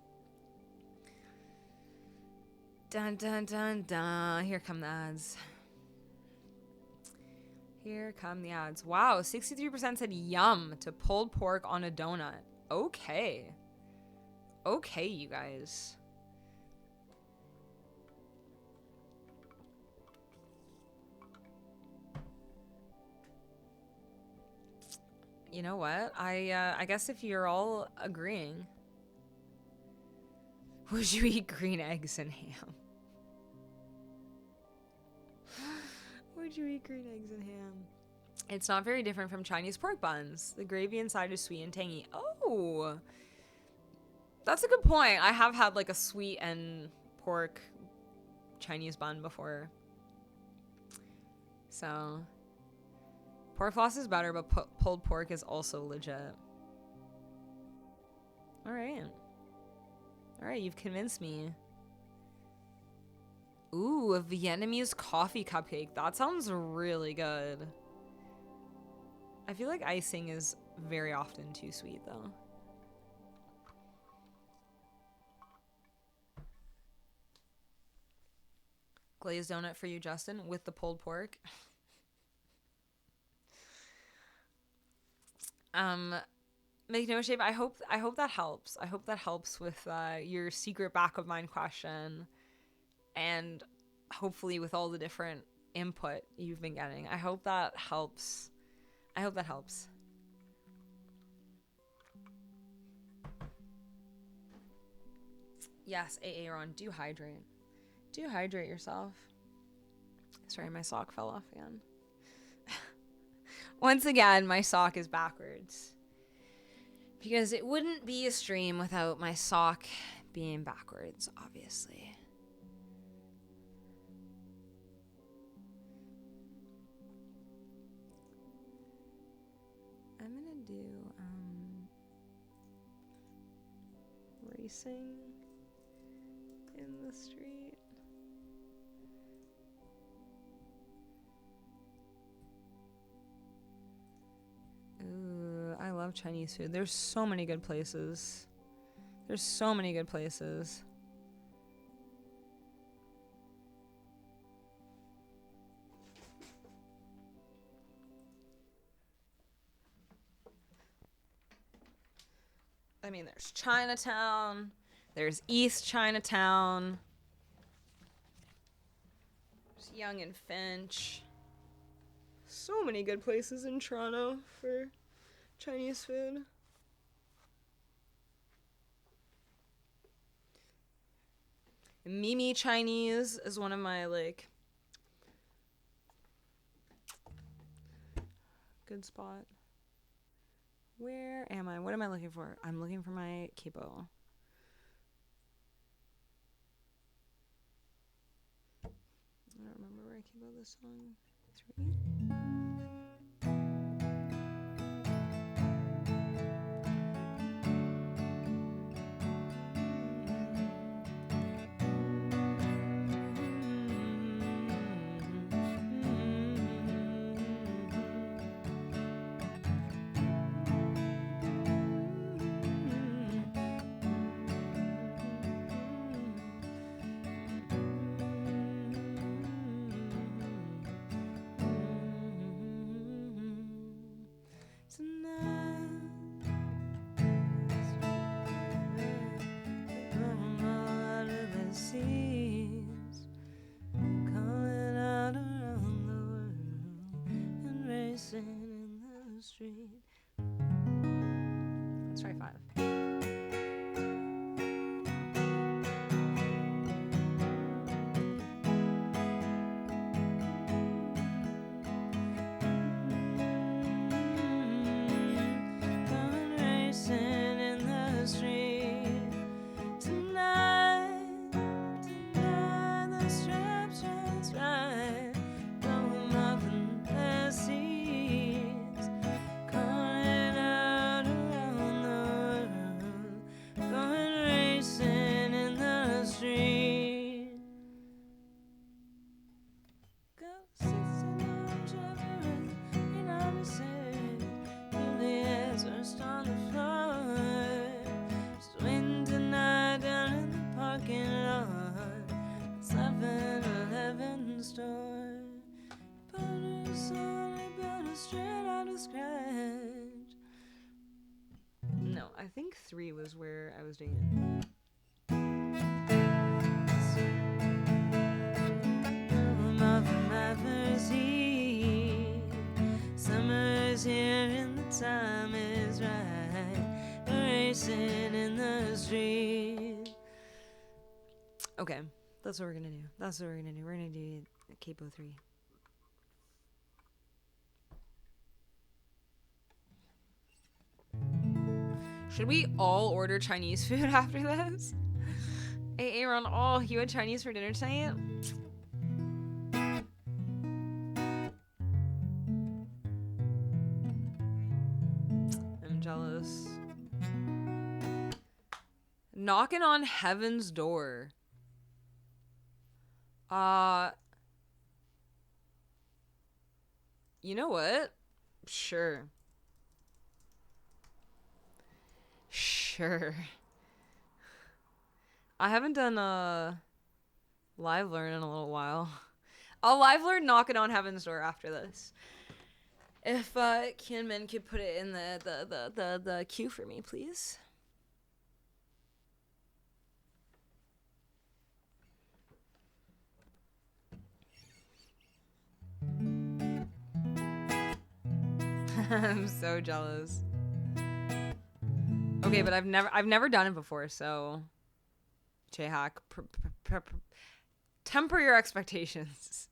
Dun dun dun dun. Here come the ads. Here come the ads. Wow, 63% said yum to pulled pork on a donut. Okay. Okay, you guys. You know what? I guess if you're all agreeing, would you eat green eggs and ham? Would you eat green eggs and ham? It's not very different from Chinese pork buns. The gravy inside is sweet and tangy. Oh, that's a good point. I have had like a sweet and pork Chinese bun before. So, pork floss is better, but pulled pork is also legit. All right. All right, you've convinced me. Ooh, a Vietnamese coffee cupcake. That sounds really good. I feel like icing is very often too sweet, though. Glazed donut for you, Justin, with the pulled pork. Make no shape. I hope that helps. I hope that helps with your secret back of mind question, and hopefully with all the different input you've been getting. I hope that helps. I hope that helps. Yes, Aaron, do hydrate. Do hydrate yourself. Sorry, my sock fell off again. Once again, my sock is backwards. Because it wouldn't be a stream without my sock being backwards, obviously. I'm gonna do racing in the street. Ooh, I love Chinese food. There's so many good places. There's so many good places. I mean, there's Chinatown. There's East Chinatown. There's Yonge and Finch. So many good places in Toronto for Chinese food. Mimi Chinese is one of my, like, good spot. Where am I? What am I looking for? I'm looking for my capo. I don't remember where I capoed this song. 3. Let's try 5. No, I think 3 was where I was doing it. Summer's here and the time is right. Racing in the street. Okay, that's what we're gonna do. We're gonna do capo 3. Should we all order Chinese food after this? Hey, Aaron, you had Chinese for dinner tonight? I'm jealous. Knocking on heaven's door. You know what? Sure. I haven't done a live learn in a little while. I'll live learn knocking on heaven's door after this. If Kianmin could put it in the queue for me, please. I'm so jealous. Okay, but I've never done it before, so J-Hack, temper your expectations.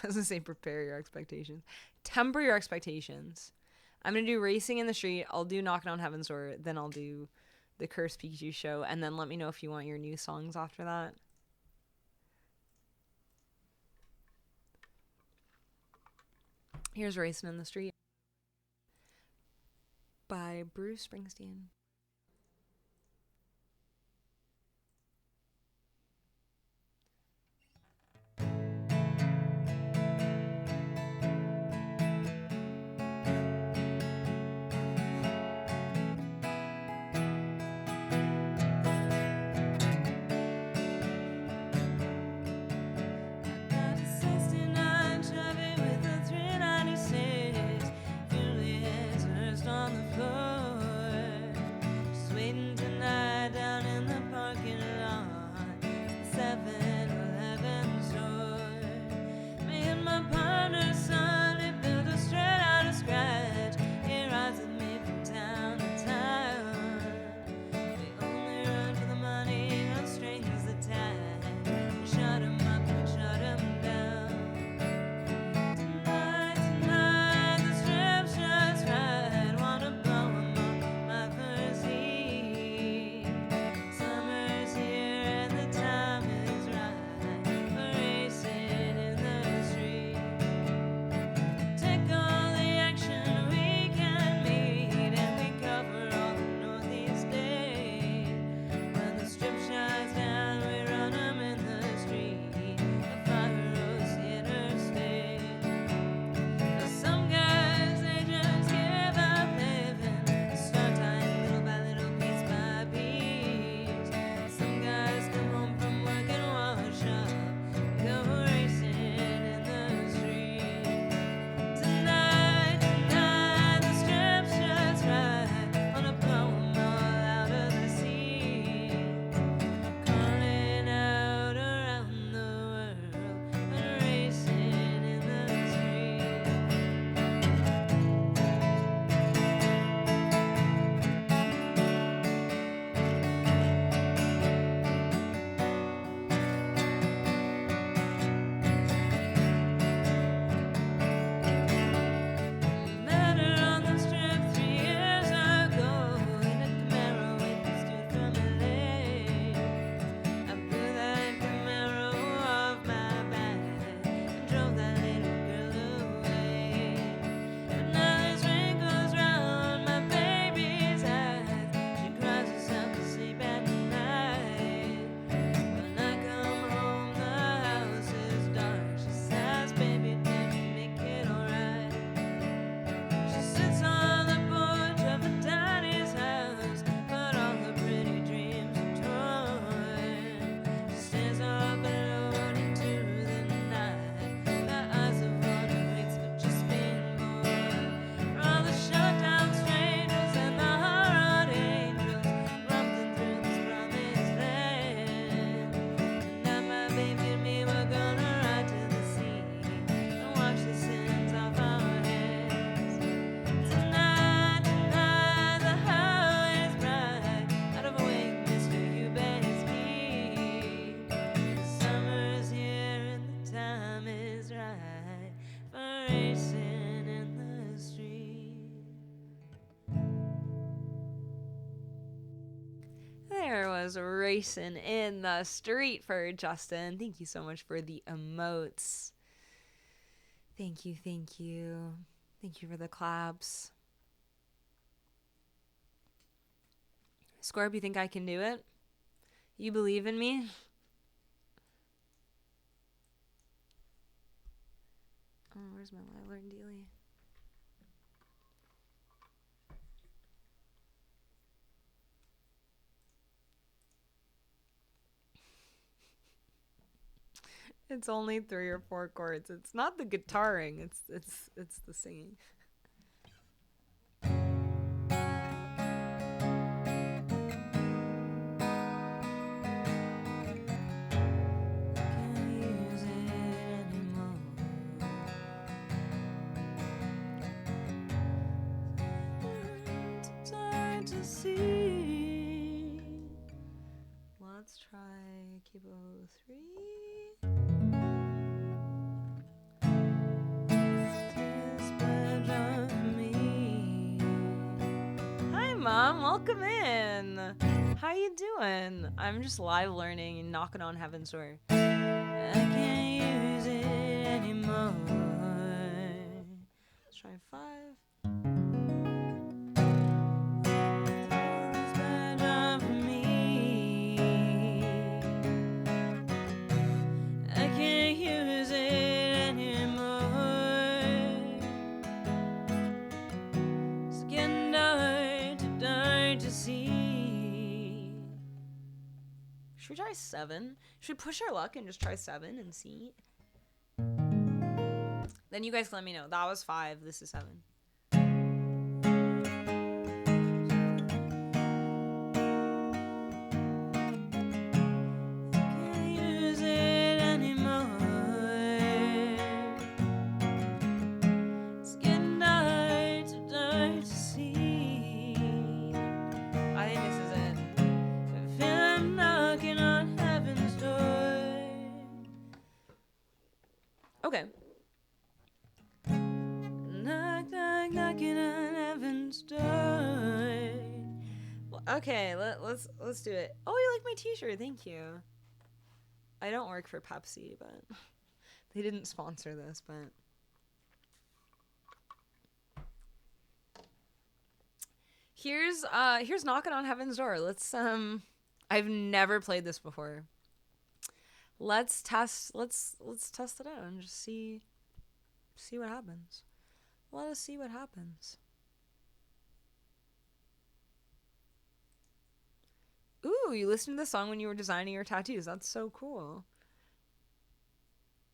I was gonna say prepare your expectations. Temper your expectations. I'm gonna do Racing in the Street. I'll do Knocking on Heaven's Door. Then I'll do the Cursed Pikachu Show, and then let me know if you want your new songs after that. Here's Racing in the Street by Bruce Springsteen. was racing in the street for Justin. Thank you so much for the emotes. Thank you, thank you. Thank you for the claps. Scorp, you think I can do it? You believe in me? Oh, where's my live learn dealie? It's only 3 or 4 chords. It's not the guitaring. It's the singing. Let's try Kibo 3. Hi, Mom. Welcome in. How you doing? I'm just live learning and knocking on heaven's door. I can't use it anymore. Let's try 5. Should we try 7? Should we push our luck and just try 7 and see? Then you guys let me know. That was 5. This is 7. Can't use it anymore. It's getting dark, too dark to see. I think this is it. I feel I'm knocking on heaven's door. Okay. Knock, knock, knocking on heaven's door. Well, okay, let's do it. Oh, you like my t-shirt. Thank you. I don't work for Pepsi, but they didn't sponsor this, but here's knocking on heaven's door. Let's I've never played this before. Let's test it out and just see what happens. Let us see what happens. Ooh, you listened to the song when you were designing your tattoos. That's so cool.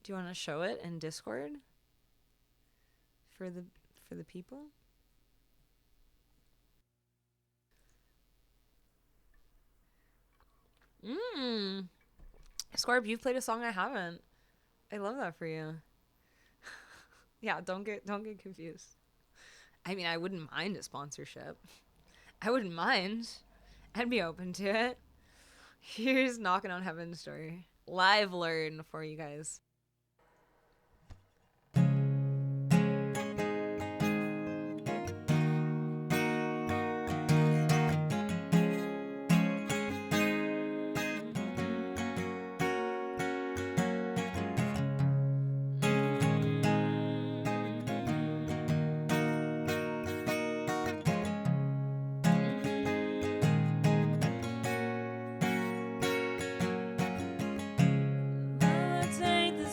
Do you want to show it in Discord for the people? Scorp, you've played a song I haven't. I love that for you. Yeah, don't get confused. I mean, I wouldn't mind a sponsorship. I wouldn't mind. I'd be open to it. Here's Knocking on Heaven's Door. Live learn for you guys. Take the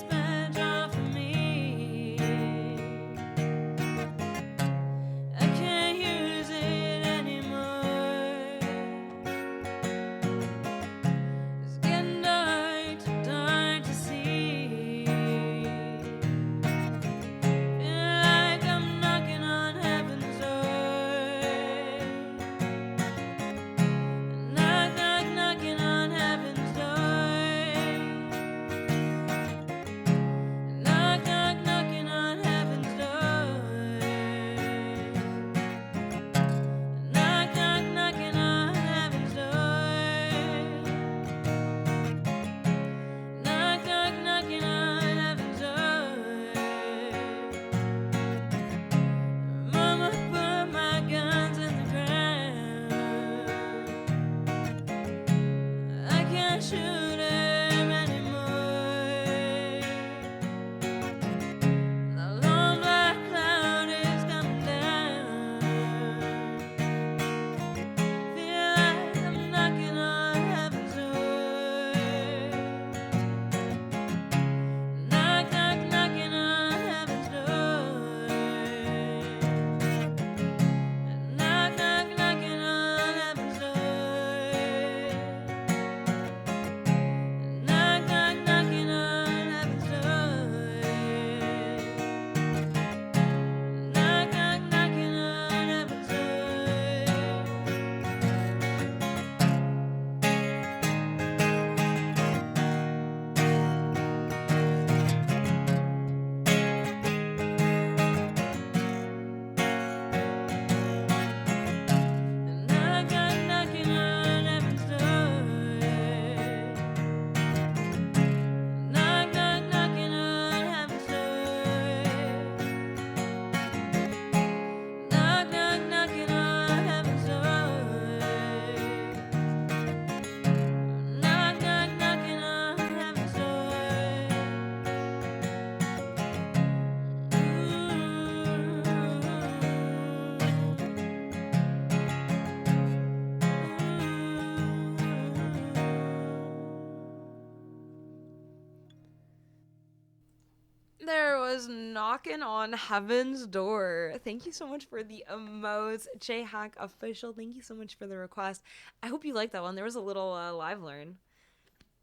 was knocking on heaven's door. Thank you so much for the emotes, JHack official. Thank you so much for the request. I hope you liked that one. There was a little live learn,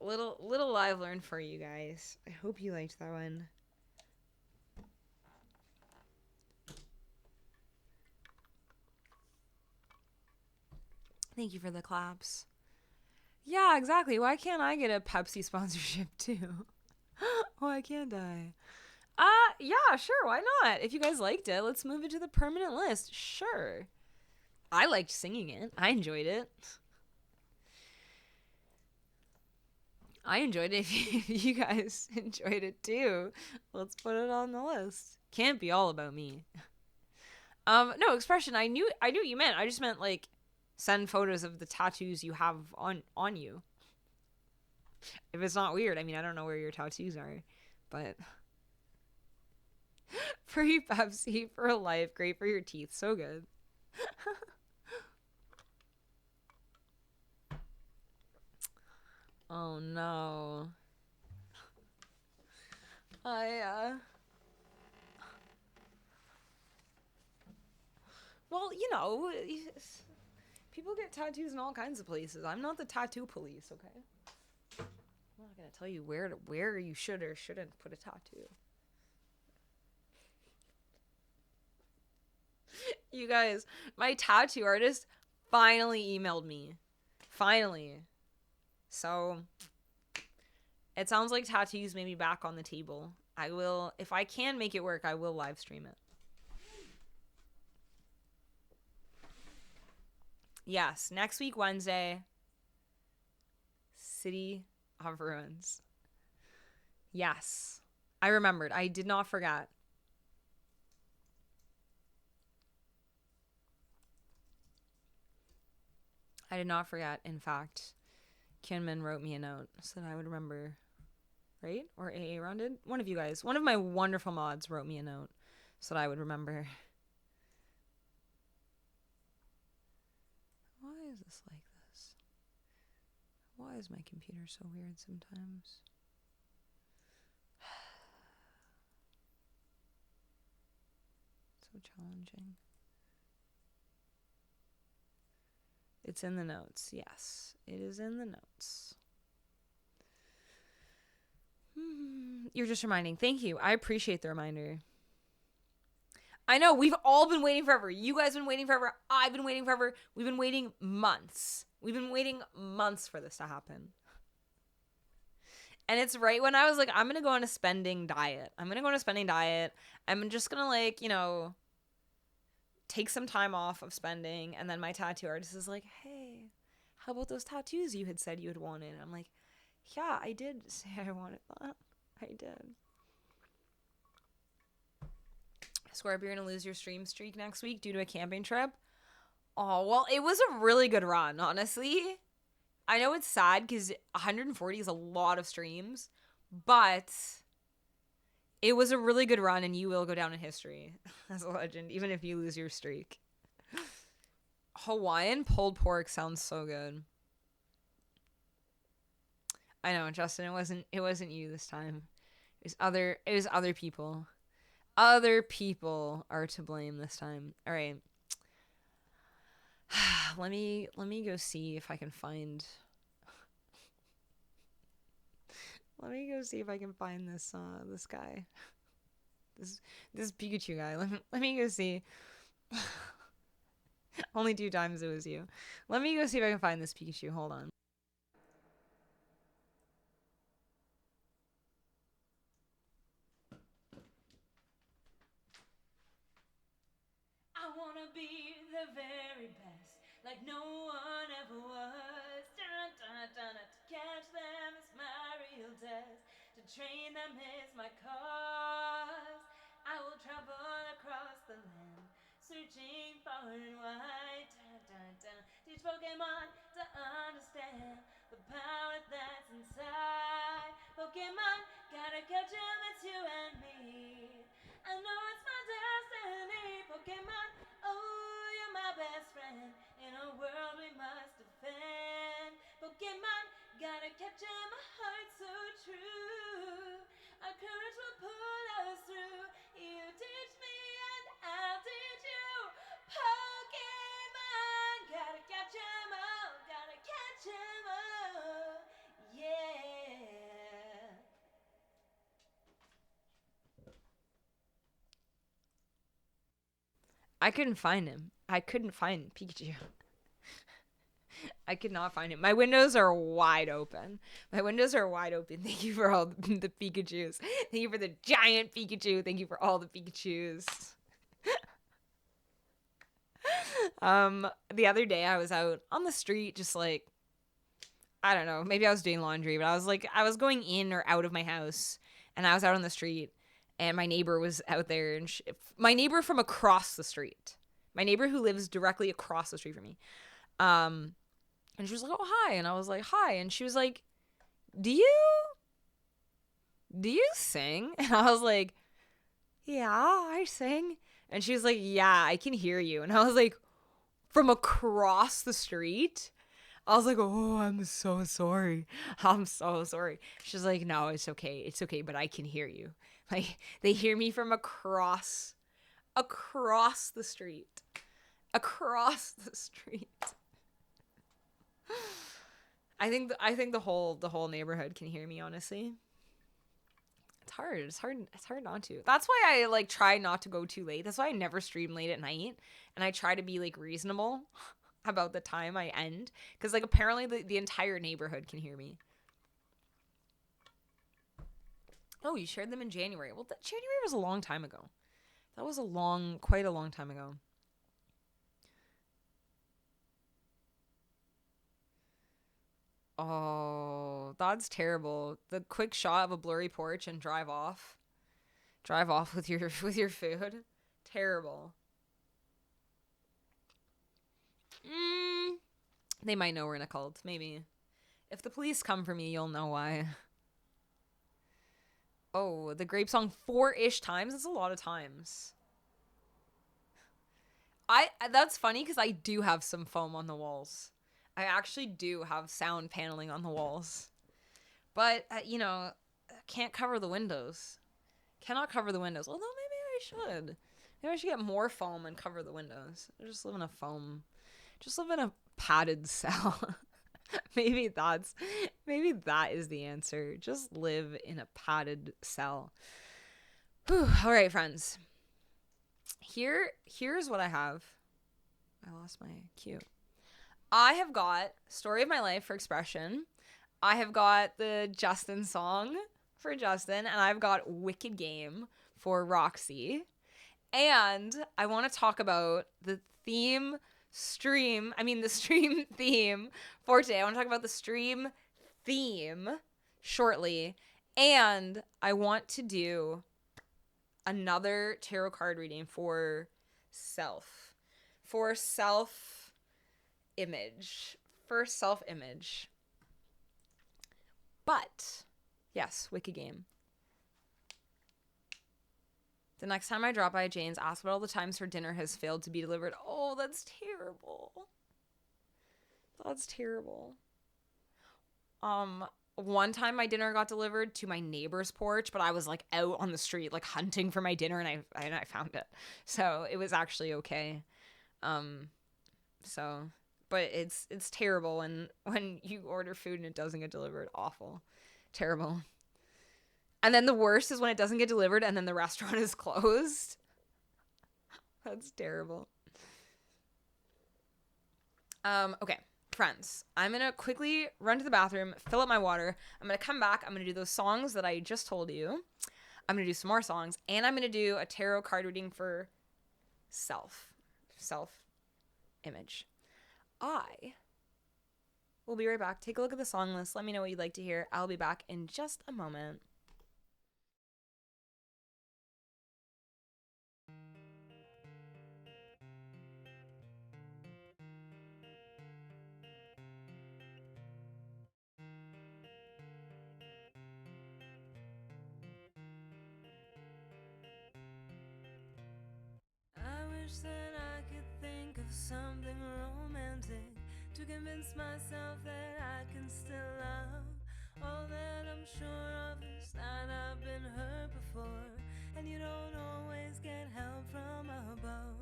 little live learn for you guys. I hope you liked that one. Thank you for the claps. Yeah, exactly. Why can't I get a Pepsi sponsorship too? Why can't I? Yeah, sure, why not? If you guys liked it, let's move it to the permanent list. Sure. I liked singing it. I enjoyed it. I enjoyed it. If you guys enjoyed it too, let's put it on the list. Can't be all about me. No, expression. I knew what you meant. I just meant like send photos of the tattoos you have on you. If it's not weird, I mean, I don't know where your tattoos are, but free Pepsi for life, great for your teeth, so good. Oh no. Well, you know, people get tattoos in all kinds of places. I'm not the tattoo police, okay? I'm not gonna tell you where you should or shouldn't put a tattoo. You guys, my tattoo artist finally emailed me. Finally. So, it sounds like tattoos may be back on the table. I will, if I can make it work, I will live stream it. Yes, next week, Wednesday, City of Ruins. Yes, I remembered. I did not forget. I did not forget. In fact, Kinman wrote me a note so that I would remember. Right? Or AA rounded? One of you guys. One of my wonderful mods wrote me a note so that I would remember. Why is this like this? Why is my computer so weird sometimes? So challenging. It's in the notes. Yes, it is in the notes. You're just reminding. Thank you. I appreciate the reminder. I know, we've all been waiting forever. You guys have been waiting forever. I've been waiting forever. We've been waiting months. We've been waiting months for this to happen. And it's right when I was like, I'm going to go on a spending diet. I'm just going to like, you know, take some time off of spending. And then my tattoo artist is like, hey, how about those tattoos you had said you had wanted? I'm like, yeah, I did say I wanted that. I did. Scorp, you're going to lose your stream streak next week due to a camping trip. Oh, well, it was a really good run, honestly. I know it's sad because 140 is a lot of streams, but it was a really good run and you will go down in history as a legend, even if you lose your streak. Hawaiian pulled pork sounds so good. I know, Justin, it wasn't you this time. It was other people. Other people are to blame this time. All right. Let me go see if I can find Let me go see if I can find this guy. This Pikachu guy. Let me go see. Only 2 times it was you. Let me go see if I can find this Pikachu. Hold on. I wanna be the very best, like no one ever was. Dun, dun, dun, dun. To catch them is my real test. To train them is my cause. I will travel across the land, searching far and wide. Dun, dun, dun. Teach Pokemon to understand the power that's inside. Pokemon, gotta catch 'em, it's you and me. I know it's my destiny. Pokemon, oh, you're my best friend. In a world we must defend. Pokemon, gotta catch 'em, a heart so true. Our courage will pull us through. I couldn't find him. I couldn't find Pikachu. I could not find him. My windows are wide open. My windows are wide open. Thank you for all the Pikachus. Thank you for the giant Pikachu. Thank you for all the Pikachus. The other day I was out on the street just like, I don't know, maybe I was doing laundry, but I was going in or out of my house and I was out on the street and my neighbor was out there and my neighbor from across the street. My neighbor who lives directly across the street from me. And she was like, "Oh, hi." And I was like, "Hi." And she was like, do you sing?" And I was like, "Yeah, I sing." And she was like, "Yeah, I can hear you." And I was like, from across the street? I was like, "Oh, I'm so sorry. I'm so sorry." She's like, "No, it's okay. It's okay, but I can hear you." Like, they hear me from across the street. Across the street. I think the whole neighborhood can hear me, honestly. It's hard not to. That's why I like try not to go too late. That's why I never stream late at night, and I try to be like reasonable about the time I end, because like apparently the entire neighborhood can hear me. Oh, you shared them in January. Well, January was a long time ago. That was quite a long time ago. Oh, that's terrible. The quick shot of a blurry porch and drive off. Drive off with your food. Terrible. They might know we're in a cult, maybe. If the police come for me, you'll know why. Oh, the grape song 4-ish times? That's a lot of times. That's funny because I do have some foam on the walls. I actually do have sound paneling on the walls. But, can't cover the windows. Cannot cover the windows. Although maybe I should. Maybe I should get more foam and cover the windows. I just live in a foam. Just live in a padded cell. Maybe that is the answer. Just live in a padded cell. Whew. All right, friends. Here's what I have. I lost my cue. I have got Story of My Life for Expression. I have got the Justin song for Justin, and I've got Wicked Game for Roxy. And I want to talk about the stream theme for today. I want to talk about the stream theme shortly. And I want to do another tarot card reading for self image. But yes, Wicked Game. The next time I drop by Jane's, ask what all the times her dinner has failed to be delivered. Oh, that's terrible. That's terrible. One time my dinner got delivered to my neighbor's porch, but I was like out on the street like hunting for my dinner, and I found it. So it was actually okay. But it's terrible when you order food and it doesn't get delivered. Awful. Terrible. And then the worst is when it doesn't get delivered and then the restaurant is closed. That's terrible. Okay, friends. I'm going to quickly run to the bathroom, fill up my water. I'm going to come back. I'm going to do those songs that I just told you. I'm going to do some more songs. And I'm going to do a tarot card reading for self-image. I will be right back. Take a look at the song list. Let me know what you'd like to hear. I'll be back in just a moment. That I could think of something romantic to convince myself that I can still love. All that I'm sure of is that I've been hurt before, and you don't always get help from above.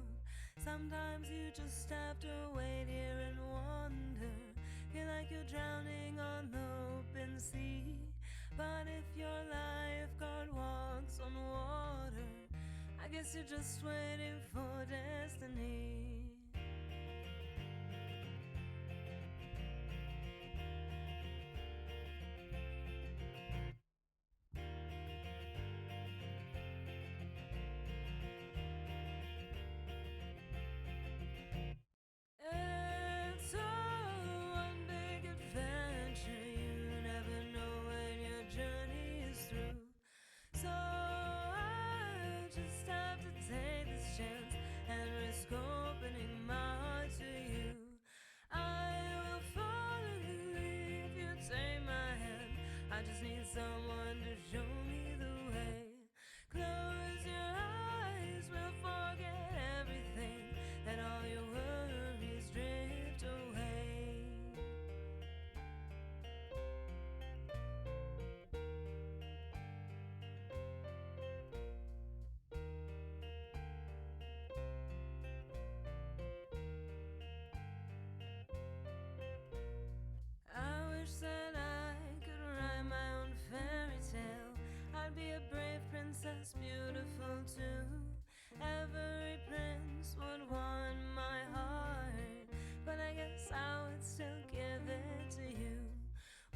Sometimes you just have to wait here and wonder, feel like you're drowning on the open sea. But if your lifeguard walks on water, I guess you're just waiting for destiny. It's all one big adventure. You never know when your journey is through. So I just have to take this chance and risk opening my heart to you. I will follow you if you take my hand. I just need someone to show me the way. Close your eyes, we'll forget everything, and all your worries drift away. I wish that I could write my own fairy tale. I'd be a brave princess, beautiful too. Every prince would want my heart, but I guess I would still give it to you.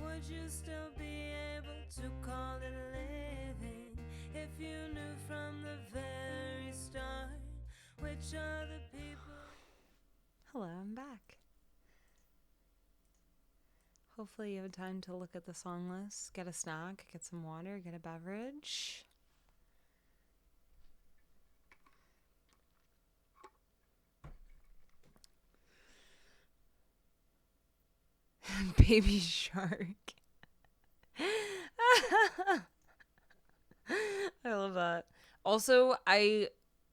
Would you still be able to call it living if you knew from the very start which are the people? Hello, I'm back. Hopefully you have time to look at the song list, get a snack, get some water, get a beverage. Baby shark. I love that. Also, I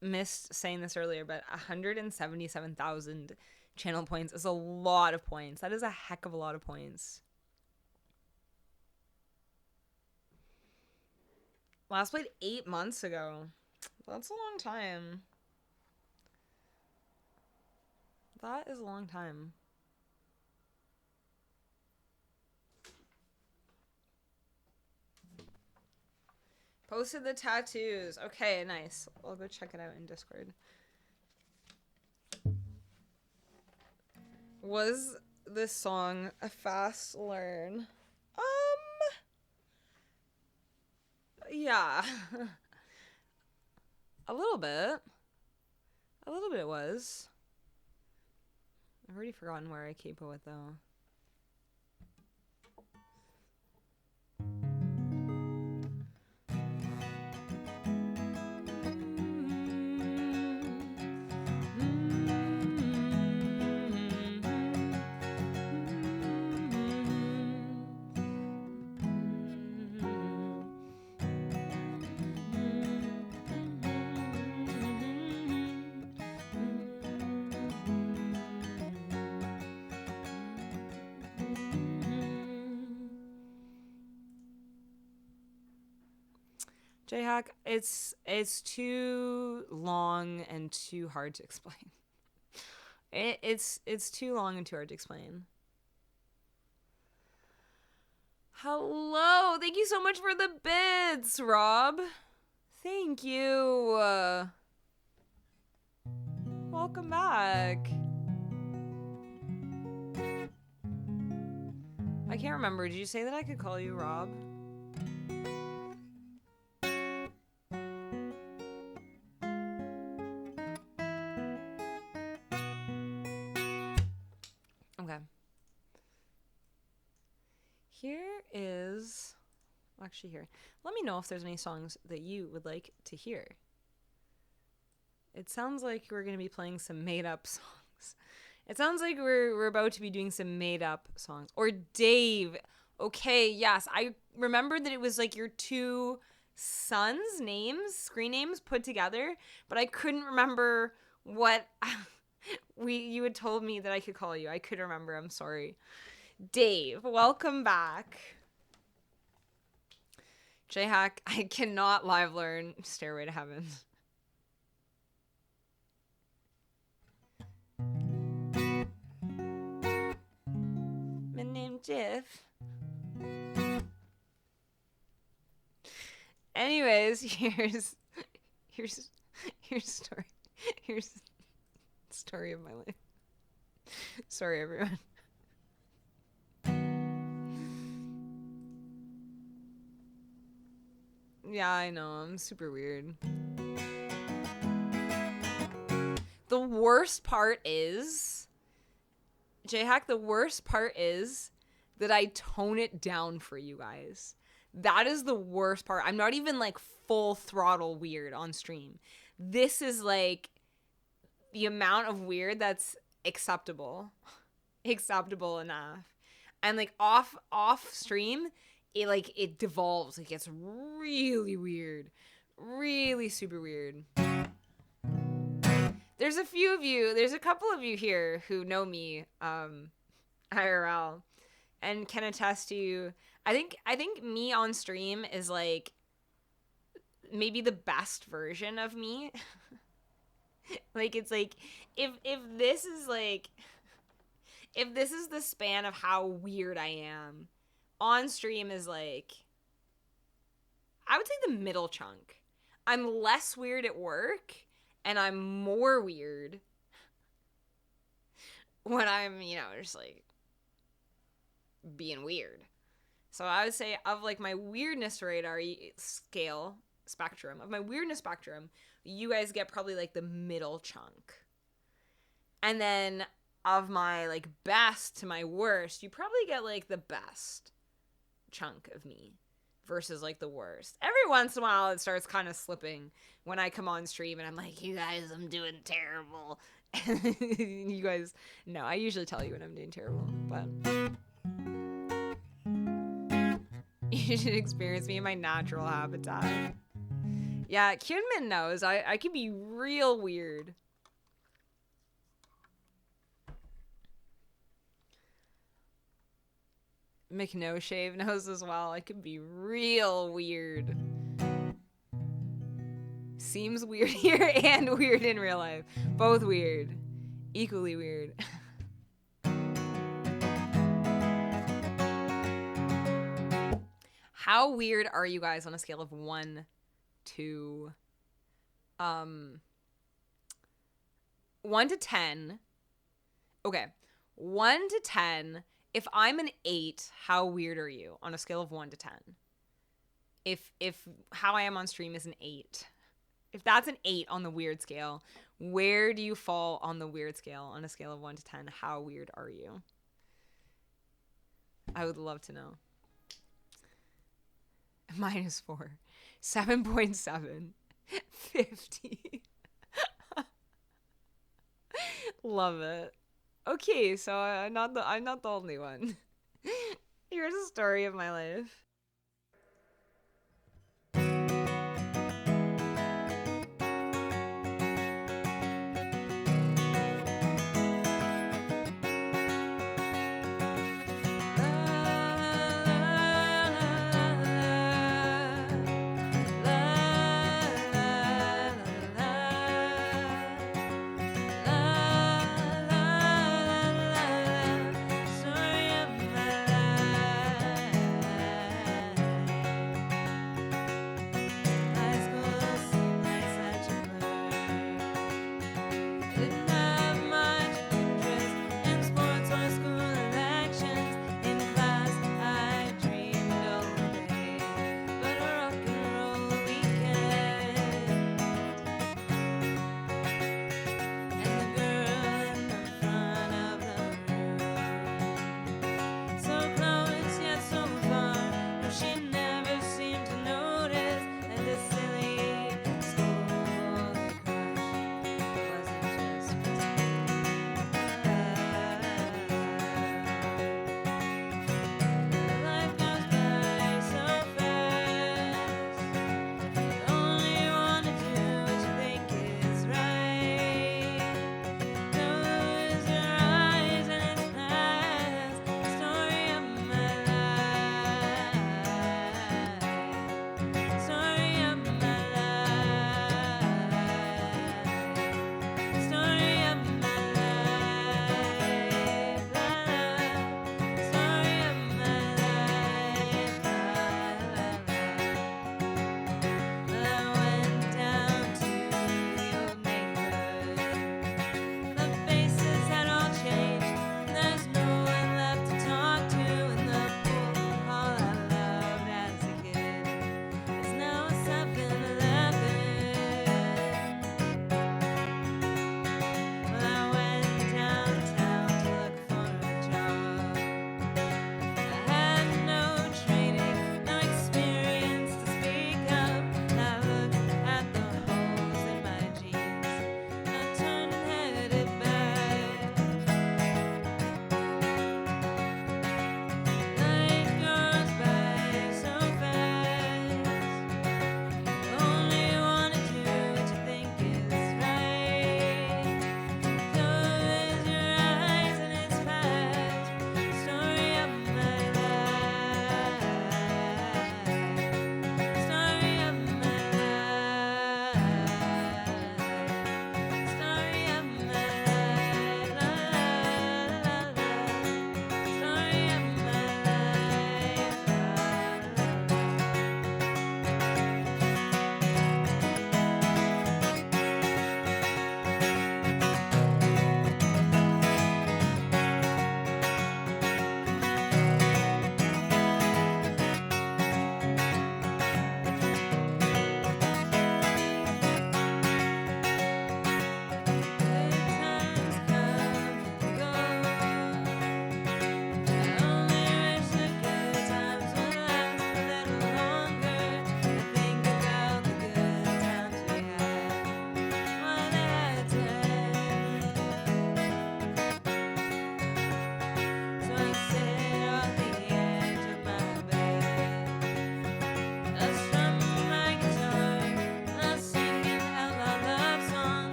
missed saying this earlier, but 177,000 channel points is a lot of points. That is a heck of a lot of points. Last played 8 months ago. That's a long time. That is a long time. Posted the tattoos. Okay, nice. I'll go check it out in Discord. Was this song a fast learn? Yeah. A little bit. A little bit it was. I've already forgotten where I capo it though. J-Hack, it's too long and too hard to explain. It's too long and too hard to explain. Hello, thank you so much for the bits, Rob. Thank you. Welcome back. I can't remember. Did you say that I could call you Rob? Okay. Here is... Actually, here. Let me know if there's any songs that you would like to hear. It sounds like we're going to be playing some made-up songs. It sounds like we're about to be doing some made-up songs. Or Dave. Okay, yes. I remember that it was like your two sons' names, screen names put together, but I couldn't remember what you had told me that I could call you. I could remember. I'm sorry. Dave, welcome back. J-Hack, I cannot live learn Stairway to Heaven. My name's Jeff. Anyways, here's Here's story. Here's story of my life. Sorry, everyone. Yeah, I know. I'm super weird. The worst part is, J-Hack, the worst part is that I tone it down for you guys. That is the worst part. I'm not even like full throttle weird on stream. This is like the amount of weird that's acceptable. Acceptable enough. And like off stream, it devolves. It gets really weird. Really super weird. There's a few of you, there's a couple of you here who know me IRL and can attest to, I think me on stream is like maybe the best version of me. Like it's like if this is like if this is the span of how weird I am, on stream is like, I would say the middle chunk. I'm less weird at work and I'm more weird when I'm, just like being weird. So I would say of like my weirdness radar spectrum, you guys get probably like the middle chunk. And then of my like best to my worst, you probably get like the best chunk of me versus like the worst. Every once in a while it starts kind of slipping when I come on stream and I'm like, you guys, I'm doing terrible. You guys, no, I usually tell you when I'm doing terrible, but you should experience me in my natural habitat. Yeah, Kyunmin knows I can be real weird. McNoshave knows as well. I can be real weird. Seems weird here and weird in real life. Both weird. Equally weird. How weird are you guys on a scale of 1 to 1 to 10? Okay. 1 to 10. If I'm an 8, how weird are you on a scale of 1 to 10? If how I am on stream is an 8. If that's an 8 on the weird scale, where do you fall on the weird scale on a scale of 1 to 10? How weird are you? I would love to know. -4. 7.7. 50. Love it. Okay, so I'm not the only one. Here's a story of my life.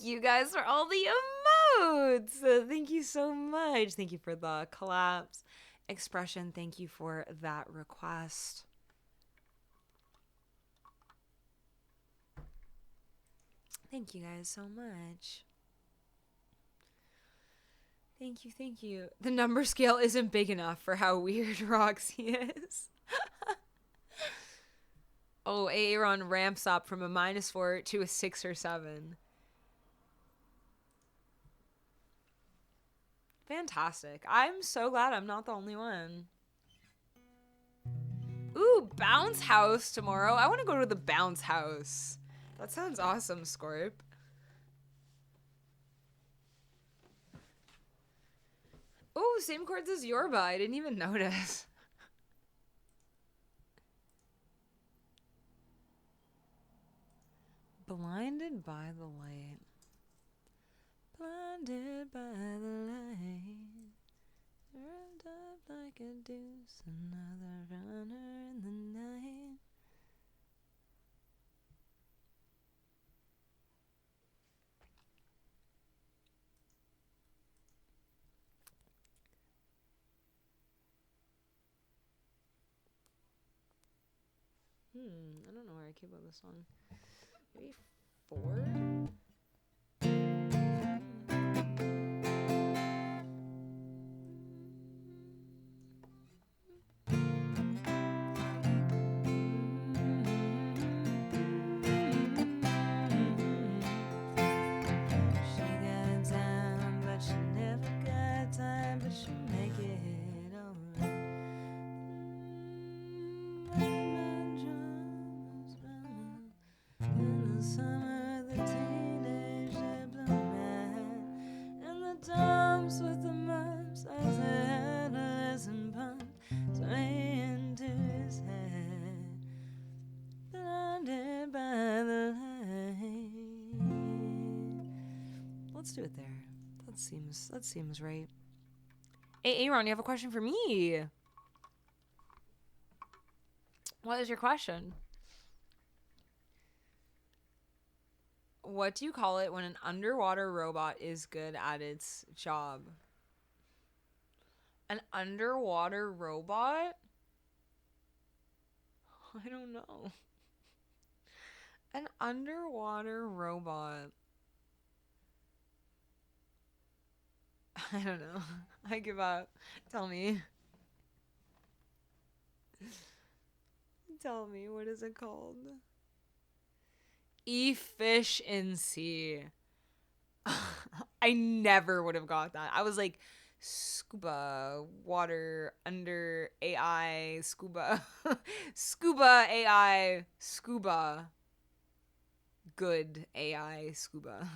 you guys for all the emotes. Thank you so much. Thank you for the collapse. Expression, thank you for that request. Thank you guys so much. Thank you, thank you. The number scale isn't big enough for how weird Roxy is. Oh, Aaron ramps up from a -4 to a 6 or 7. Fantastic. I'm so glad I'm not the only one. Ooh, bounce house tomorrow. I want to go to the bounce house. That sounds awesome, Scorp. Ooh, same chords as Yorba. I didn't even notice. Blinded by the light. Blinded by the light. Rolled up like a deuce. Another runner in the night. I don't know where I keep up this song. Maybe 4? Let's do it there. That seems right. Hey, Aaron, you have a question for me. What is your question? What do you call it when an underwater robot is good at its job? An underwater robot? I don't know. An underwater robot. I don't know. I give up. Tell me. Tell me, what is it called? Efficiency. I never would have got that. I was like, scuba, water, under, AI, scuba. Scuba, AI, scuba. Good, AI, scuba.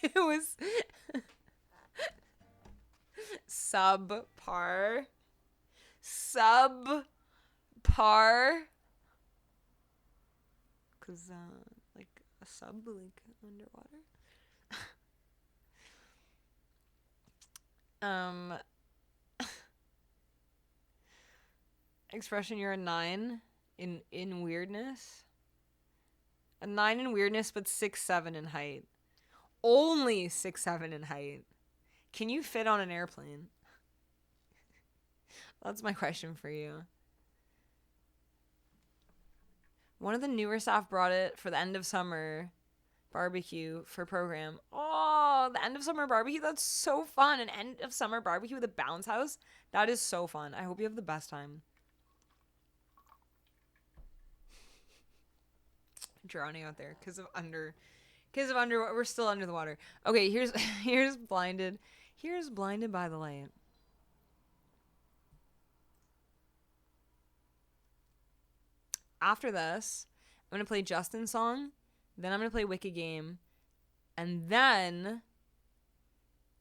It was subpar. Because, like, a sub, like, underwater. Expression, you're a 9 in weirdness. A 9 in weirdness, but 6'7" in height. Only 6'7" in height. Can you fit on an airplane? That's my question for you. One of the newer staff brought it for the end of summer barbecue for program. Oh, the end of summer barbecue. That's so fun. An end of summer barbecue with a bounce house. That is so fun. I hope you have the best time. Drowning out there because of under. We're still under the water. Okay, here's blinded. Here's blinded by the light. After this, I'm gonna play Justin's song. Then I'm gonna play Wicked Game, and then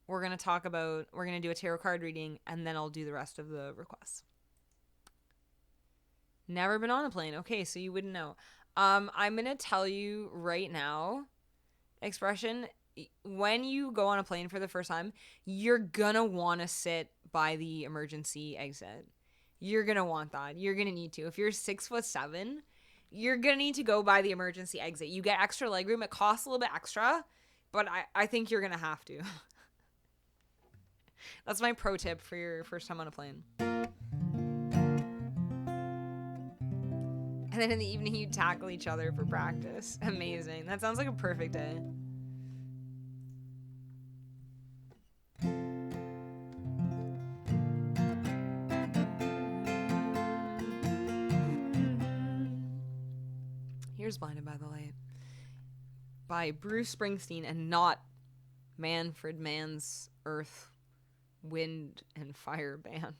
we're gonna do a tarot card reading, and then I'll do the rest of the requests. Never been on a plane. Okay, so you wouldn't know. I'm gonna tell you right now. Expression, when you go on a plane for the first time, you're gonna want to sit by the emergency exit. You're gonna want that. You're gonna need to. If you're 6'7", you're gonna need to go by the emergency exit. You get extra legroom. It costs a little bit extra, but I think you're gonna have to. That's my pro tip for your first time on a plane. And then in the evening, you tackle each other for practice. Amazing. That sounds like a perfect day. Here's Blinded by the Light by Bruce Springsteen and not Manfred Mann's Earth, Wind, and Fire band.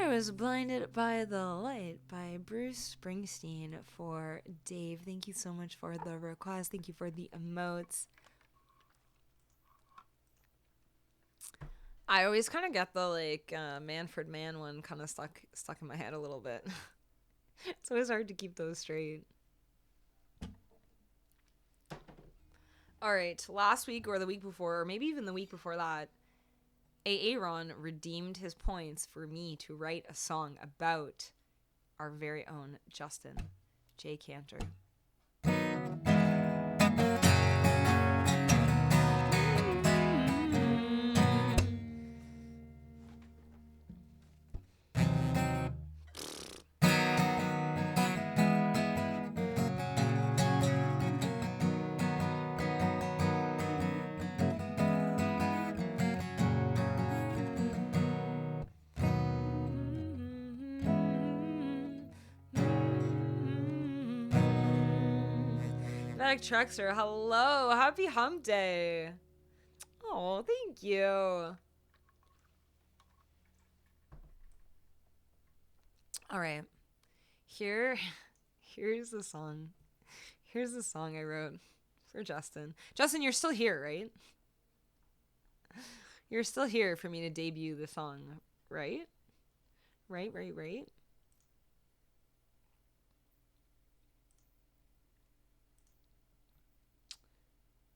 Was Blinded by the Light by Bruce Springsteen for Dave. Thank you so much for the request. Thank you for the emotes. I always kind of get the Manfred Mann one kind of stuck in my head a little bit. It's always hard to keep those straight. All right, last week or the week before, or maybe even the week before that, Aaron redeemed his points for me to write a song about our very own Justin J. Cantor. Truckster, hello, happy hump day. Oh, thank you. All right, here's the song I wrote for Justin. Justin, you're still here, right? You're still here for me to debut the song, right? Right.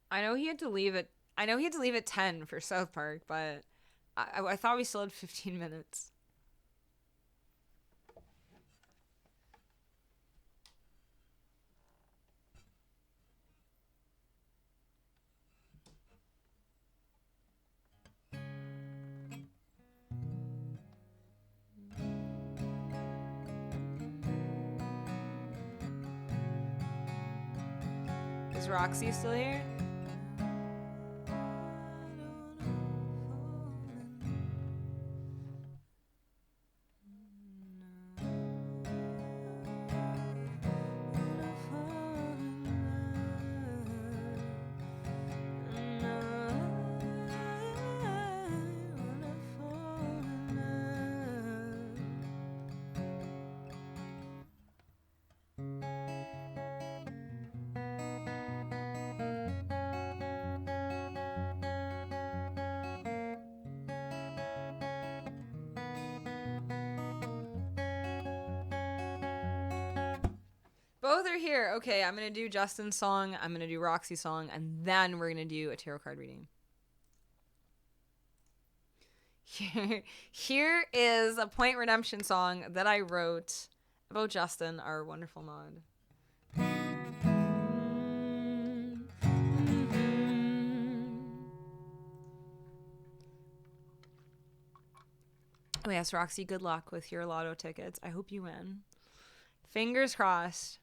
I know he had to leave at 10 for South Park, but I thought we still had 15 minutes. Is Roxy still here? Both are here. Okay, I'm going to do Justin's song, I'm going to do Roxy's song, and then we're going to do a tarot card reading. Here is a Point Redemption song that I wrote about Justin, our wonderful mod. Oh yes, Roxy, good luck with your lotto tickets. I hope you win. Fingers crossed.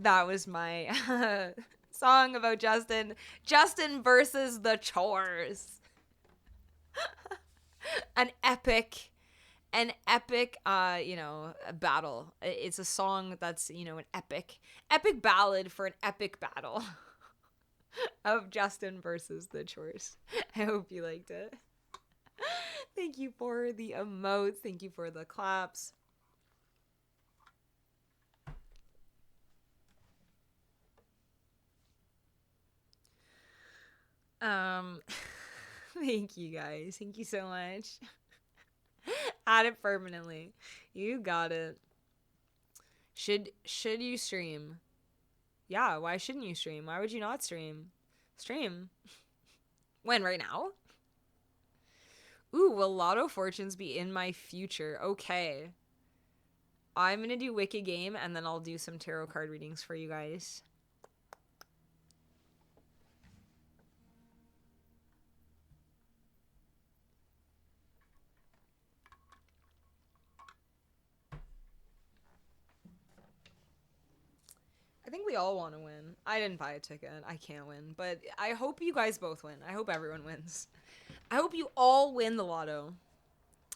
That was my song about Justin. Justin versus the chores. An epic an epic battle. It's a song that's, an epic ballad for an epic battle of Justin versus the Chores. I hope you liked it. Thank you for the emotes. Thank you for the claps. Thank you guys. Thank you so much. Add it permanently. You got it. Should you stream? Yeah, why shouldn't you stream? Why would you not stream? Stream. When, right now? Ooh, will Lotto Fortunes be in my future? Okay. I'm gonna do Wicked Game and then I'll do some tarot card readings for you guys. I think we all want to win. I didn't buy a ticket. I can't win. But I hope you guys both win. I hope everyone wins. I hope you all win the lotto.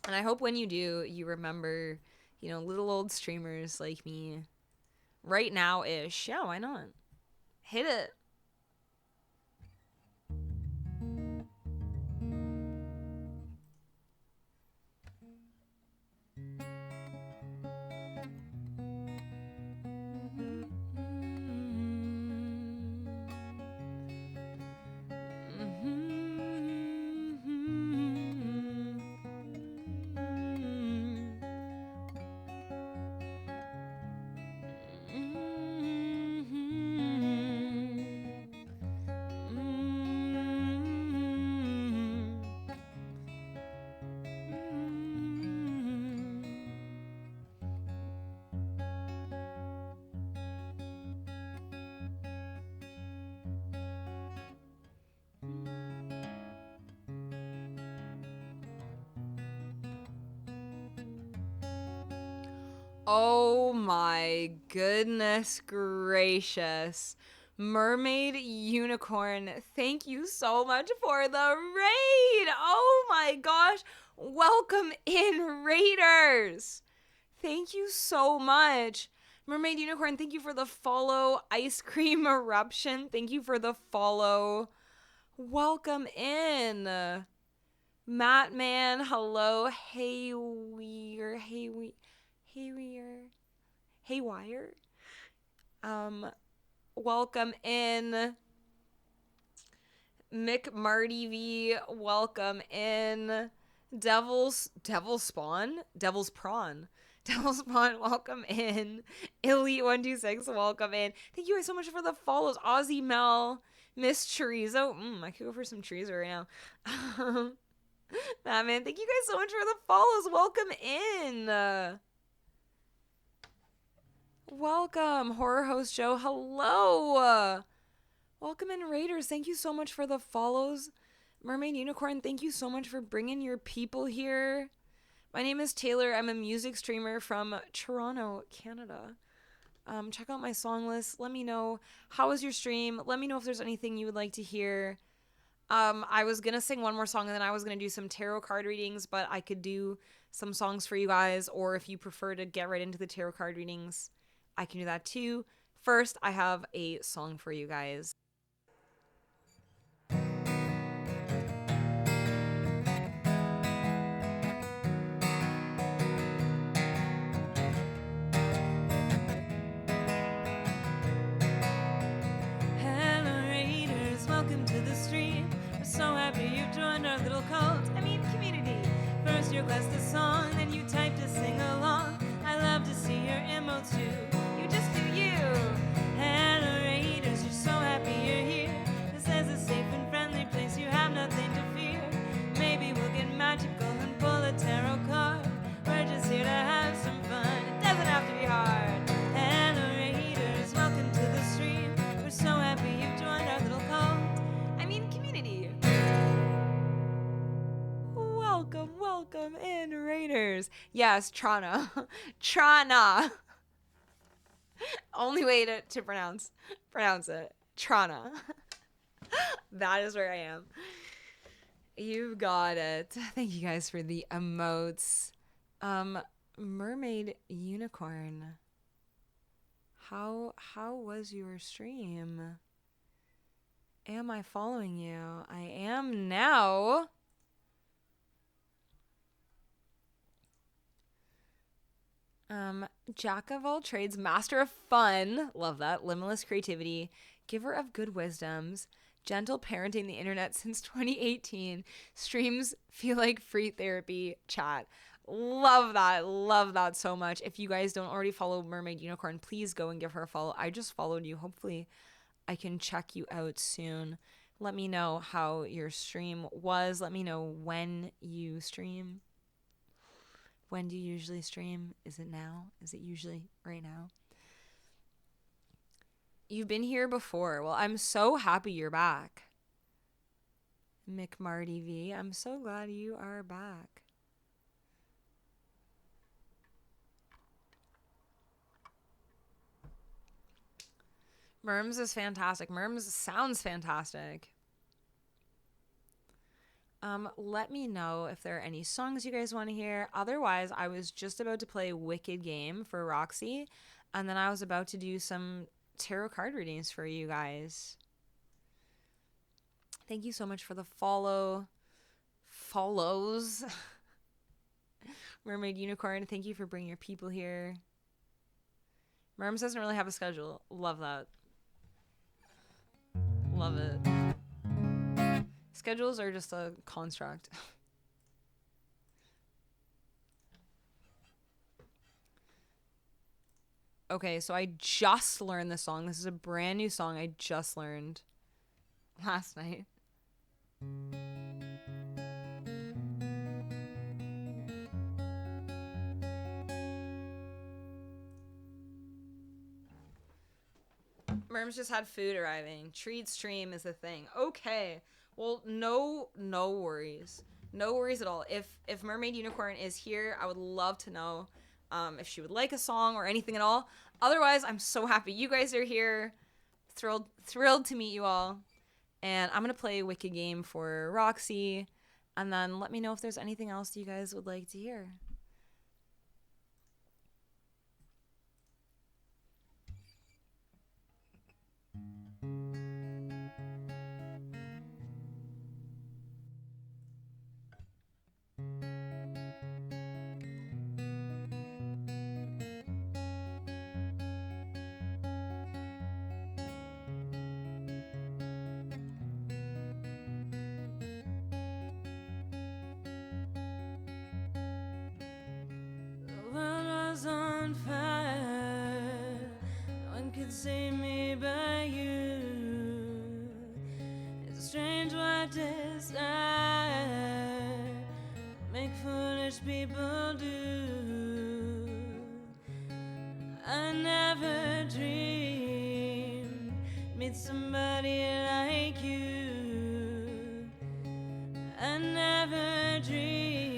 And I hope when you do, you remember, little old streamers like me. Right now-ish. Yeah, why not? Hit it. Oh my goodness gracious. Mermaid Unicorn, thank you so much for the raid. Oh my gosh. Welcome in, Raiders. Thank you so much. Mermaid Unicorn, thank you for the follow. Ice Cream Eruption, thank you for the follow. Welcome in. Mattman, hello. Haywire. Welcome in. Mick Marty V, welcome in. Devil's Prawn, welcome in. Elite126, welcome in. Thank you guys so much for the follows. Aussie Mel, Miss Chorizo. I could go for some chorizo right now. Man, thank you guys so much for the follows. Welcome in. Welcome, Horror Host Joe. Hello. Welcome in, Raiders. Thank you so much for the follows. Mermaid Unicorn, thank you so much for bringing your people here. My name is Taylor. I'm a music streamer from Toronto, Canada. Check out my song list. Let me know how was your stream. Let me know if there's anything you would like to hear. I was gonna sing one more song and then I was gonna do some tarot card readings, but I could do some songs for you guys, or if you prefer to get right into the tarot card readings, I can do that too. First, I have a song for you guys. Welcome to the stream. We're so happy you joined our little cult. Community. First you request a song, then you type to sing along. I love to see your emotes too. You just do you. Hello Raiders, you're so happy you're here. This is a safe and friendly place. You have nothing to fear. Maybe we'll get magical and pull a tarot card. We're just here to have some fun. It doesn't have to be hard. Hello Raiders, welcome to the stream. We're so happy you joined our little cult. Community. Welcome in, Raiders. Yes, Trana. Trana. Only way to pronounce it. Trana. That is where I am. You got it. Thank you guys for the emotes. Um, Mermaid Unicorn. How was your stream? Am I following you? I am now. Jack of all trades, master of fun. Love that. Limitless creativity, giver of good wisdoms, gentle parenting the internet since 2018. Streams feel like free therapy chat. Love that. Love that so much. If you guys don't already follow Mermaid Unicorn, please go and give her a follow. I just followed you. Hopefully I can check you out soon. Let me know how your stream was. Let me know when you stream. When do you usually stream? Is it now? Is it usually right now? You've been here before. Well, I'm so happy you're back. McMarty V, I'm so glad you are back. Merms is fantastic. Merms sounds fantastic. Let me know if there are any songs you guys want to hear. Otherwise, I was just about to play Wicked Game for Roxy, and then I was about to do some tarot card readings for you guys. Thank you so much for the follows. Mermaid Unicorn, thank you for bringing your people here. Merms doesn't really have a schedule. Love that. Love it. Schedules are just a construct. Okay, so I just learned this song. This is a brand new song I just learned last night. Merms just had food arriving. Treat stream is the thing. Okay. Well, no worries. No worries at all. If Mermaid Unicorn is here, I would love to know if she would like a song or anything at all. Otherwise, I'm so happy you guys are here. Thrilled to meet you all. And I'm going to play Wicked Game for Roxy. And then let me know if there's anything else you guys would like to hear. Save me by you. It's strange what desire make foolish people do. I never dreamed meet somebody like you. I never dreamed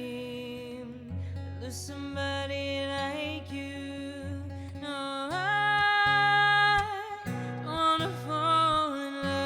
lose somebody like you. No, fall in love.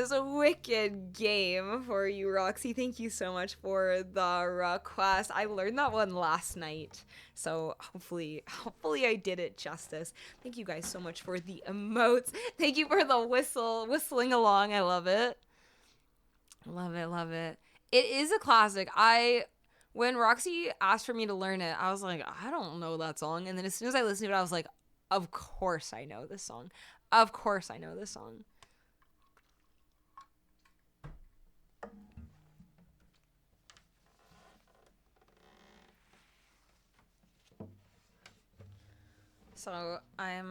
was a wicked game for you, Roxy. Thank you so much for the request. I learned that one last night, so hopefully I did it justice. Thank you guys so much for the emotes. Thank you for the whistling along. I love it. Love it. It is a classic. When Roxy asked for me to learn it, I was like, I don't know that song. And then as soon as I listened to it, I was like, of course I know this song. Of course I know this song. So I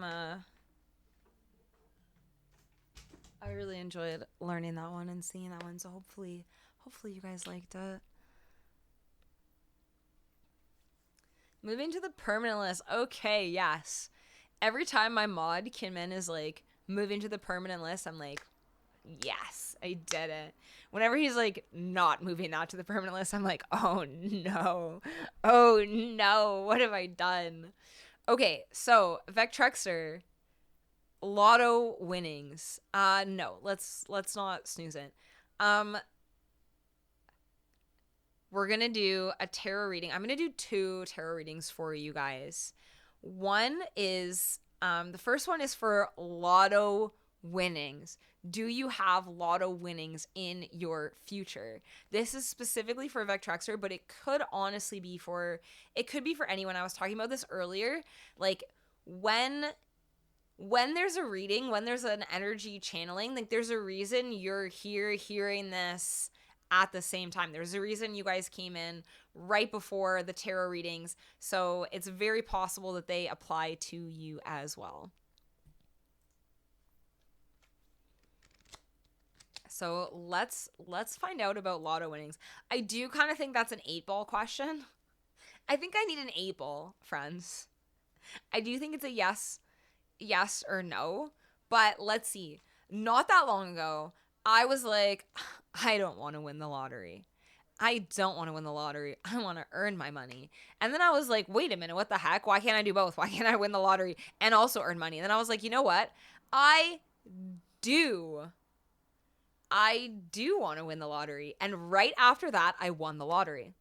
really enjoyed learning that one and singing that one. So hopefully you guys liked it. Moving to the permanent list. Okay, yes. Every time my mod Kinmen is like moving to the permanent list, I'm like, yes, I did it. Whenever he's like not moving that to the permanent list, I'm like, oh no, what have I done? Okay, so Vectrexer, Lotto winnings. No, let's not snooze it. We're gonna do a tarot reading. I'm gonna do 2 tarot readings for you guys. One is the first one is for Lotto winnings. Do you have Lotto winnings in your future? This is specifically for Vectrexer, but it could honestly be for anyone. I was talking about this earlier. Like when there's a reading, when there's an energy channeling, like there's a reason you're here hearing this at the same time. There's a reason you guys came in right before the tarot readings, so it's very possible that they apply to you as well. So let's find out about Lotto winnings. I do kind of think that's an 8-ball question. I think I need an 8-ball, friends. I do think it's a yes or no, but let's see. Not that long ago, I was like, I don't want to win the lottery. I don't want to win the lottery. I want to earn my money. And then I was like, wait a minute, what the heck? Why can't I do both? Why can't I win the lottery and also earn money? And then I was like, you know what? I do want to win the lottery. And right after that, I won the lottery.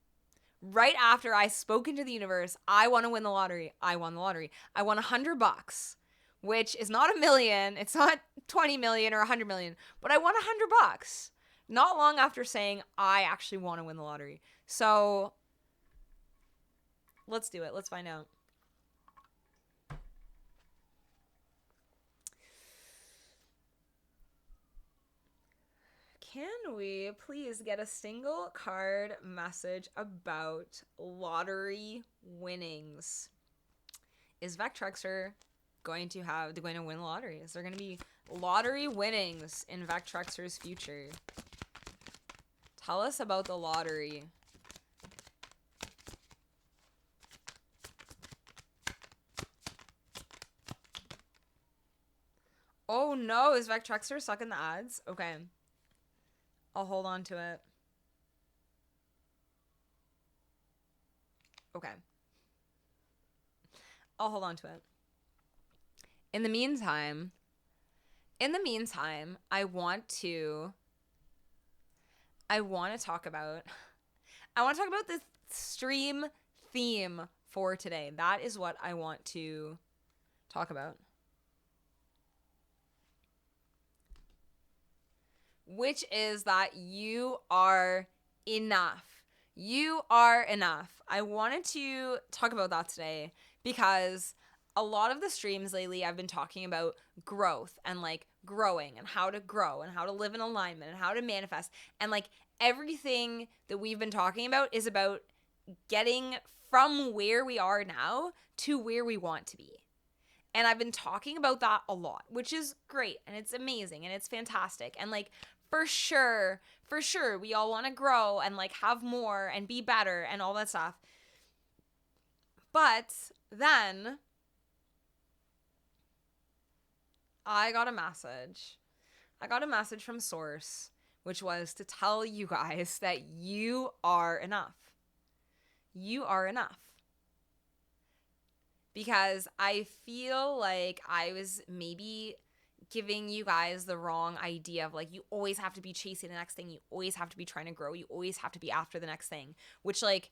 Right after I spoke into the universe, I want to win the lottery. I won the lottery. I won $100, which is not $1 million. It's not 20 million or 100 million, but I won $100. Not long after saying I actually want to win the lottery. So let's do it. Let's find out. Can we please get a single card message about lottery winnings? Is Vectrexer going to win the lottery? Is there going to be lottery winnings in Vectrexer's future? Tell us about the lottery. Oh no, is Vectrexer stuck in the ads? Okay. I'll hold on to it. Okay. I'll hold on to it. In the meantime, I want to talk about the stream theme for today. That is what I want to talk about. Which is that you are enough. You are enough. I wanted to talk about that today because a lot of the streams lately I've been talking about growth and like growing and how to grow and how to live in alignment and how to manifest. And like everything that we've been talking about is about getting from where we are now to where we want to be. And I've been talking about that a lot, which is great and it's amazing and it's fantastic. And like for sure, we all want to grow and like have more and be better and all that stuff. But then I got a message. From Source, which was to tell you guys that you are enough. You are enough. Because I feel like I was maybe giving you guys the wrong idea of like, you always have to be chasing the next thing. You always have to be trying to grow. You always have to be after the next thing, which like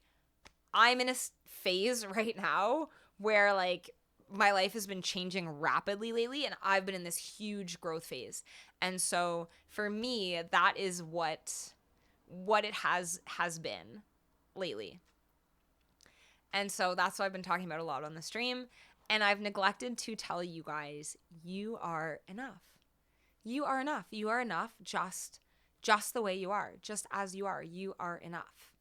I'm in a phase right now where like my life has been changing rapidly lately, and I've been in this huge growth phase. And so for me, that is what it has been lately. And so that's what I've been talking about a lot on the stream. And I've neglected to tell you guys, you are enough. You are enough. You are enough just the way you are, just as you are. You are enough.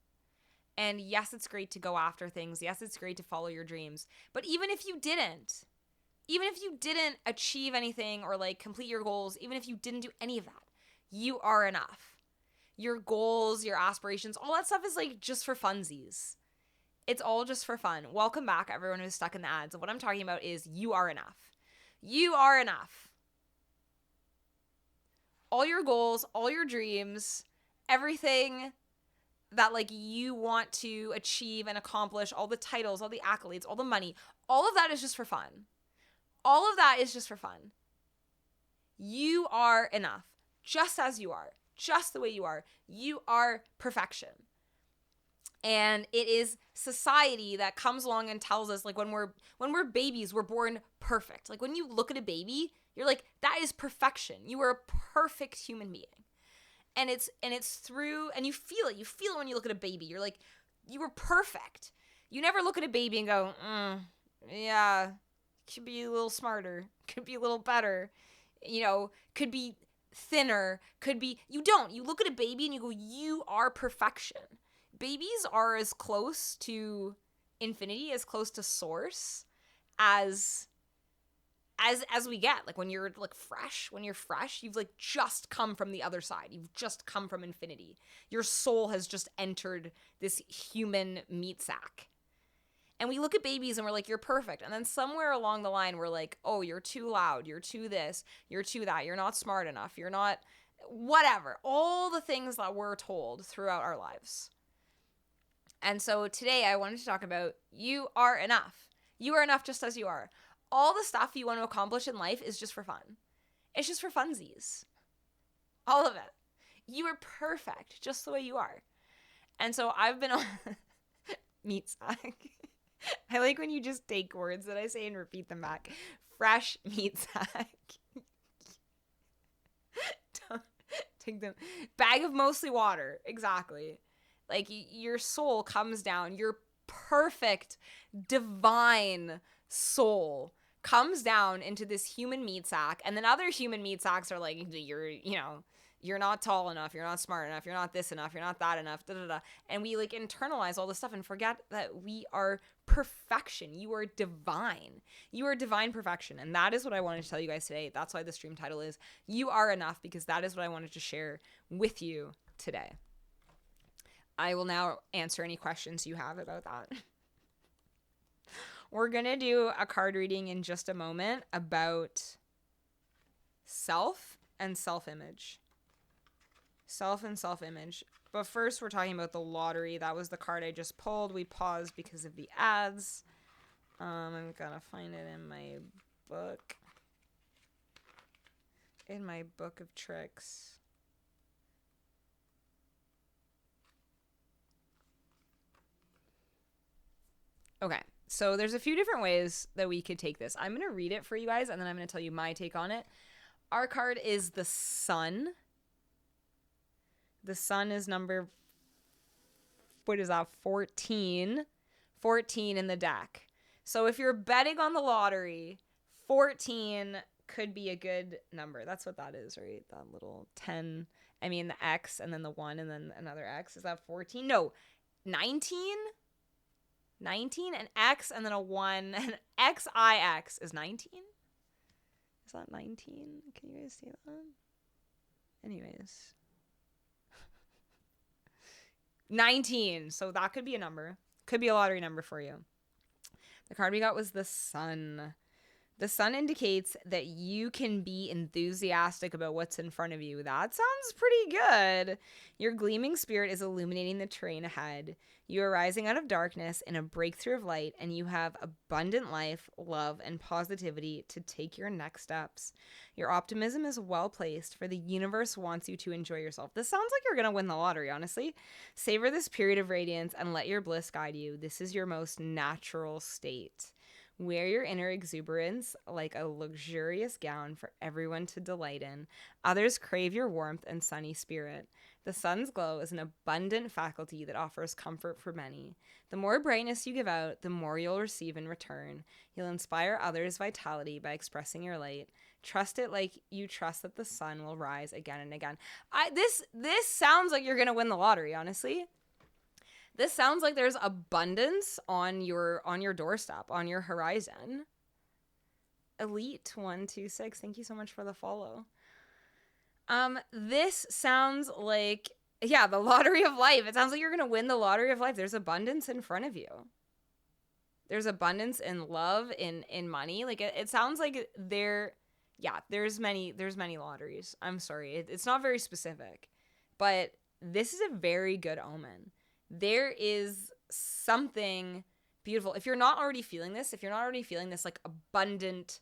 And yes, it's great to go after things. Yes, it's great to follow your dreams. But even if you didn't achieve anything or like complete your goals, even if you didn't do any of that, you are enough. Your goals, your aspirations, all that stuff is like just for funsies. It's all just for fun. Welcome back, everyone who's stuck in the ads. What I'm talking about is you are enough. You are enough. All your goals, all your dreams, everything that like you want to achieve and accomplish, all the titles, all the accolades, all the money, all of that is just for fun. All of that is just for fun. You are enough, just as you are, just the way you are. You are perfection. And it is society that comes along and tells us, like, when we're babies, we're born perfect. Like, when you look at a baby, you're like, that is perfection. You are a perfect human being. And it's through, and you feel it when you look at a baby. You're like, you were perfect. You never look at a baby and go, yeah, could be a little smarter, could be a little better, could be thinner, you don't. You look at a baby and you go, you are perfection. Babies are as close to infinity, as close to source as we get. Like when you're fresh, you've like just come from the other side. You've just come from infinity. Your soul has just entered this human meat sack. And we look at babies and we're like, you're perfect. And then somewhere along the line, we're like, oh, you're too loud. You're too this. You're too that. You're not smart enough. You're not whatever. All the things that we're told throughout our lives. And so today I wanted to talk about you are enough. You are enough just as you are. All the stuff you want to accomplish in life is just for fun. It's just for funsies. All of it. You are perfect just the way you are. And so I've been on meat sack. I like when you just take words that I say and repeat them back. Fresh meat sack. Take them. Bag of mostly water. Exactly. Like your soul comes down. Your perfect, divine soul comes down into this human meat sack. And then other human meat sacks are like, you're not tall enough. You're not smart enough. You're not this enough. You're not that enough. Da, da, da. And we like internalize all this stuff and forget that we are perfection. You are divine. You are divine perfection. And that is what I wanted to tell you guys today. That's why the stream title is You Are Enough, because that is what I wanted to share with you today. I will now answer any questions you have about that. We're going to do a card reading in just a moment about self and self-image. Self and self-image. But first, we're talking about the lottery. That was the card I just pulled. We paused because of the ads. I'm going to find it in my book. In my book of tricks. Okay, so there's a few different ways that we could take this. I'm going to read it for you guys, and then I'm going to tell you my take on it. Our card is the Sun. The Sun is number, 14? 14 in the deck. So if you're betting on the lottery, 14 could be a good number. That's what that is, right? That little 10. I mean, the X and then the 1 and then another X. Is that 14? No, 19? 19, an X and then a 1, and XIX is 19? Is that 19? Can you guys see that? Anyways. 19. So that could be a number. Could be a lottery number for you. The card we got was the Sun. The sun indicates that you can be enthusiastic about what's in front of you. That sounds pretty good. Your gleaming spirit is illuminating the terrain ahead. You are rising out of darkness in a breakthrough of light, and you have abundant life, love, and positivity to take your next steps. Your optimism is well placed, for the universe wants you to enjoy yourself. This sounds like you're going to win the lottery, honestly. Savor this period of radiance and let your bliss guide you. This is your most natural state. Wear your inner exuberance like a luxurious gown for everyone to delight in. Others crave your warmth and sunny spirit. The sun's glow is an abundant faculty that offers comfort for many. The more brightness you give out, the more you'll receive in return. You'll inspire others' vitality by expressing your light. Trust it like you trust that the sun will rise again and again. This sounds like you're going to win the lottery, honestly. This sounds like there's abundance on your doorstep, on your horizon. Elite126, thank you so much for the follow. This sounds like, yeah, the lottery of life. It sounds like you're going to win the lottery of life. There's abundance in front of you. There's abundance in love, in money. Like it sounds like there's many lotteries. I'm sorry. It's not very specific, but this is a very good omen. There is something beautiful. If you're not already feeling this like abundant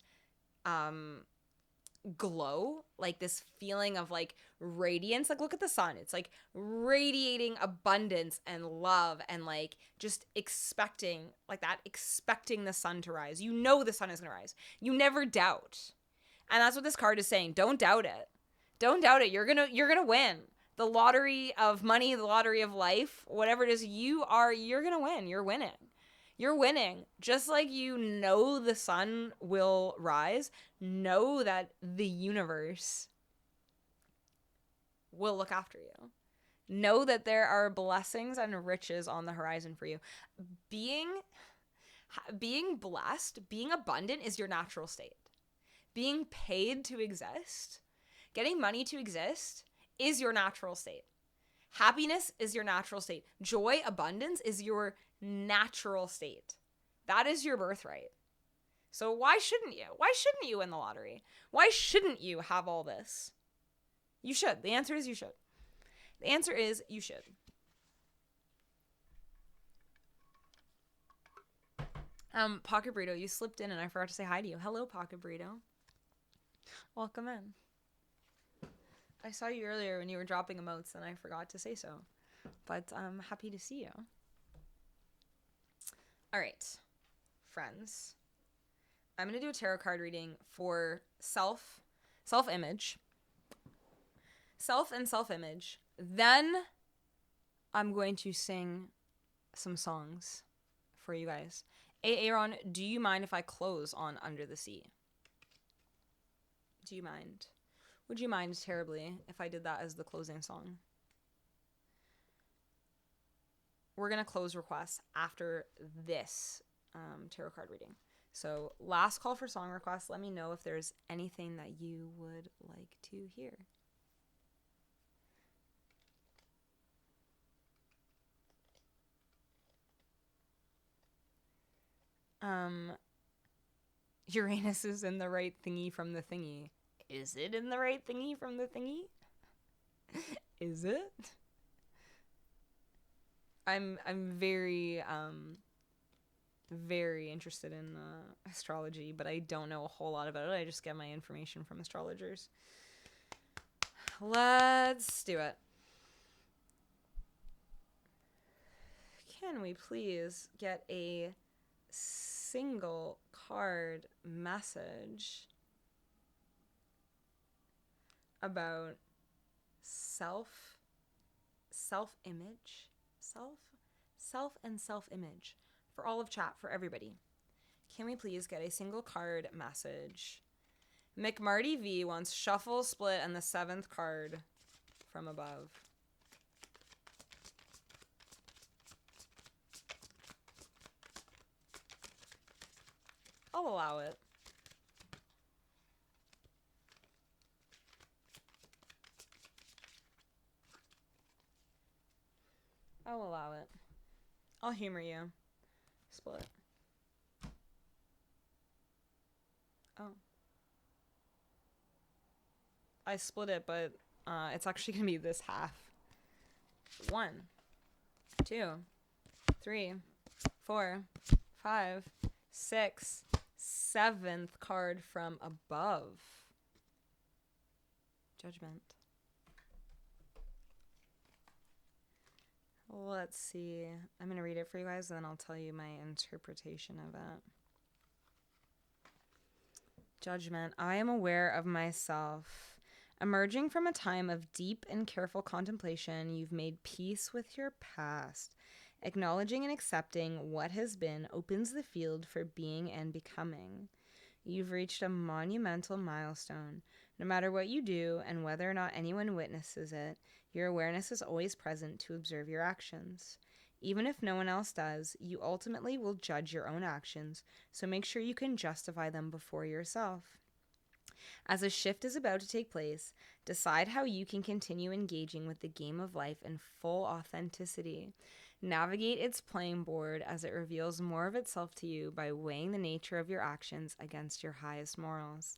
glow, like this feeling of like radiance, like look at the sun. It's like radiating abundance and love and like just expecting the sun to rise. You know the sun is going to rise. You never doubt. And that's what this card is saying. Don't doubt it. Don't doubt it. You're going to win. The lottery of money, the lottery of life, whatever it is you're going to win. You're winning. You're winning. Just like you know the sun will rise, know that the universe will look after you. Know that there are blessings and riches on the horizon for you. Being blessed, being abundant is your natural state. Being paid to exist, getting money to exist is your natural state. Happiness is your natural state. Joy, abundance is your natural state. That is your birthright. So why shouldn't you? Why shouldn't you win the lottery? Why shouldn't you have all this? You should. The answer is you should. The answer is you should. Pocket Burrito, you slipped in and I forgot to say hi to you. Hello, Pocket Burrito. Welcome in. I saw you earlier when you were dropping emotes and I forgot to say so. But I'm happy to see you. All right, friends. I'm going to do a tarot card reading for self-image. Self and self-image. Then I'm going to sing some songs for you guys. Aaron, do you mind if I close on Under the Sea? Do you mind? Would you mind terribly if I did that as the closing song? We're going to close requests after this tarot card reading. So last call for song requests. Let me know if there's anything that you would like to hear. Uranus is in the right thingy from the thingy. Is it in the right thingy from the thingy? Is it? I'm very very interested in astrology, but I don't know a whole lot about it. I just get my information from astrologers. Let's do it. Can we please get a single card message about self-image, self and self-image for all of chat, for everybody? Can we please get a single card message? McMarty V wants shuffle, split, and the 7th card from above. I'll allow it. I'll allow it. I'll humor you. Split. Oh. I split it, but it's actually going to be this half. 1, 2, 3, 4, 5, 6, 7th card from above. Judgment. Let's see. I'm going to read it for you guys, and then I'll tell you my interpretation of it. Judgment. I am aware of myself. Emerging from a time of deep and careful contemplation, you've made peace with your past. Acknowledging and accepting what has been opens the field for being and becoming. You've reached a monumental milestone. No matter what you do and whether or not anyone witnesses it, your awareness is always present to observe your actions. Even if no one else does, you ultimately will judge your own actions, so make sure you can justify them before yourself. As a shift is about to take place, decide how you can continue engaging with the game of life in full authenticity. Navigate its playing board as it reveals more of itself to you by weighing the nature of your actions against your highest morals.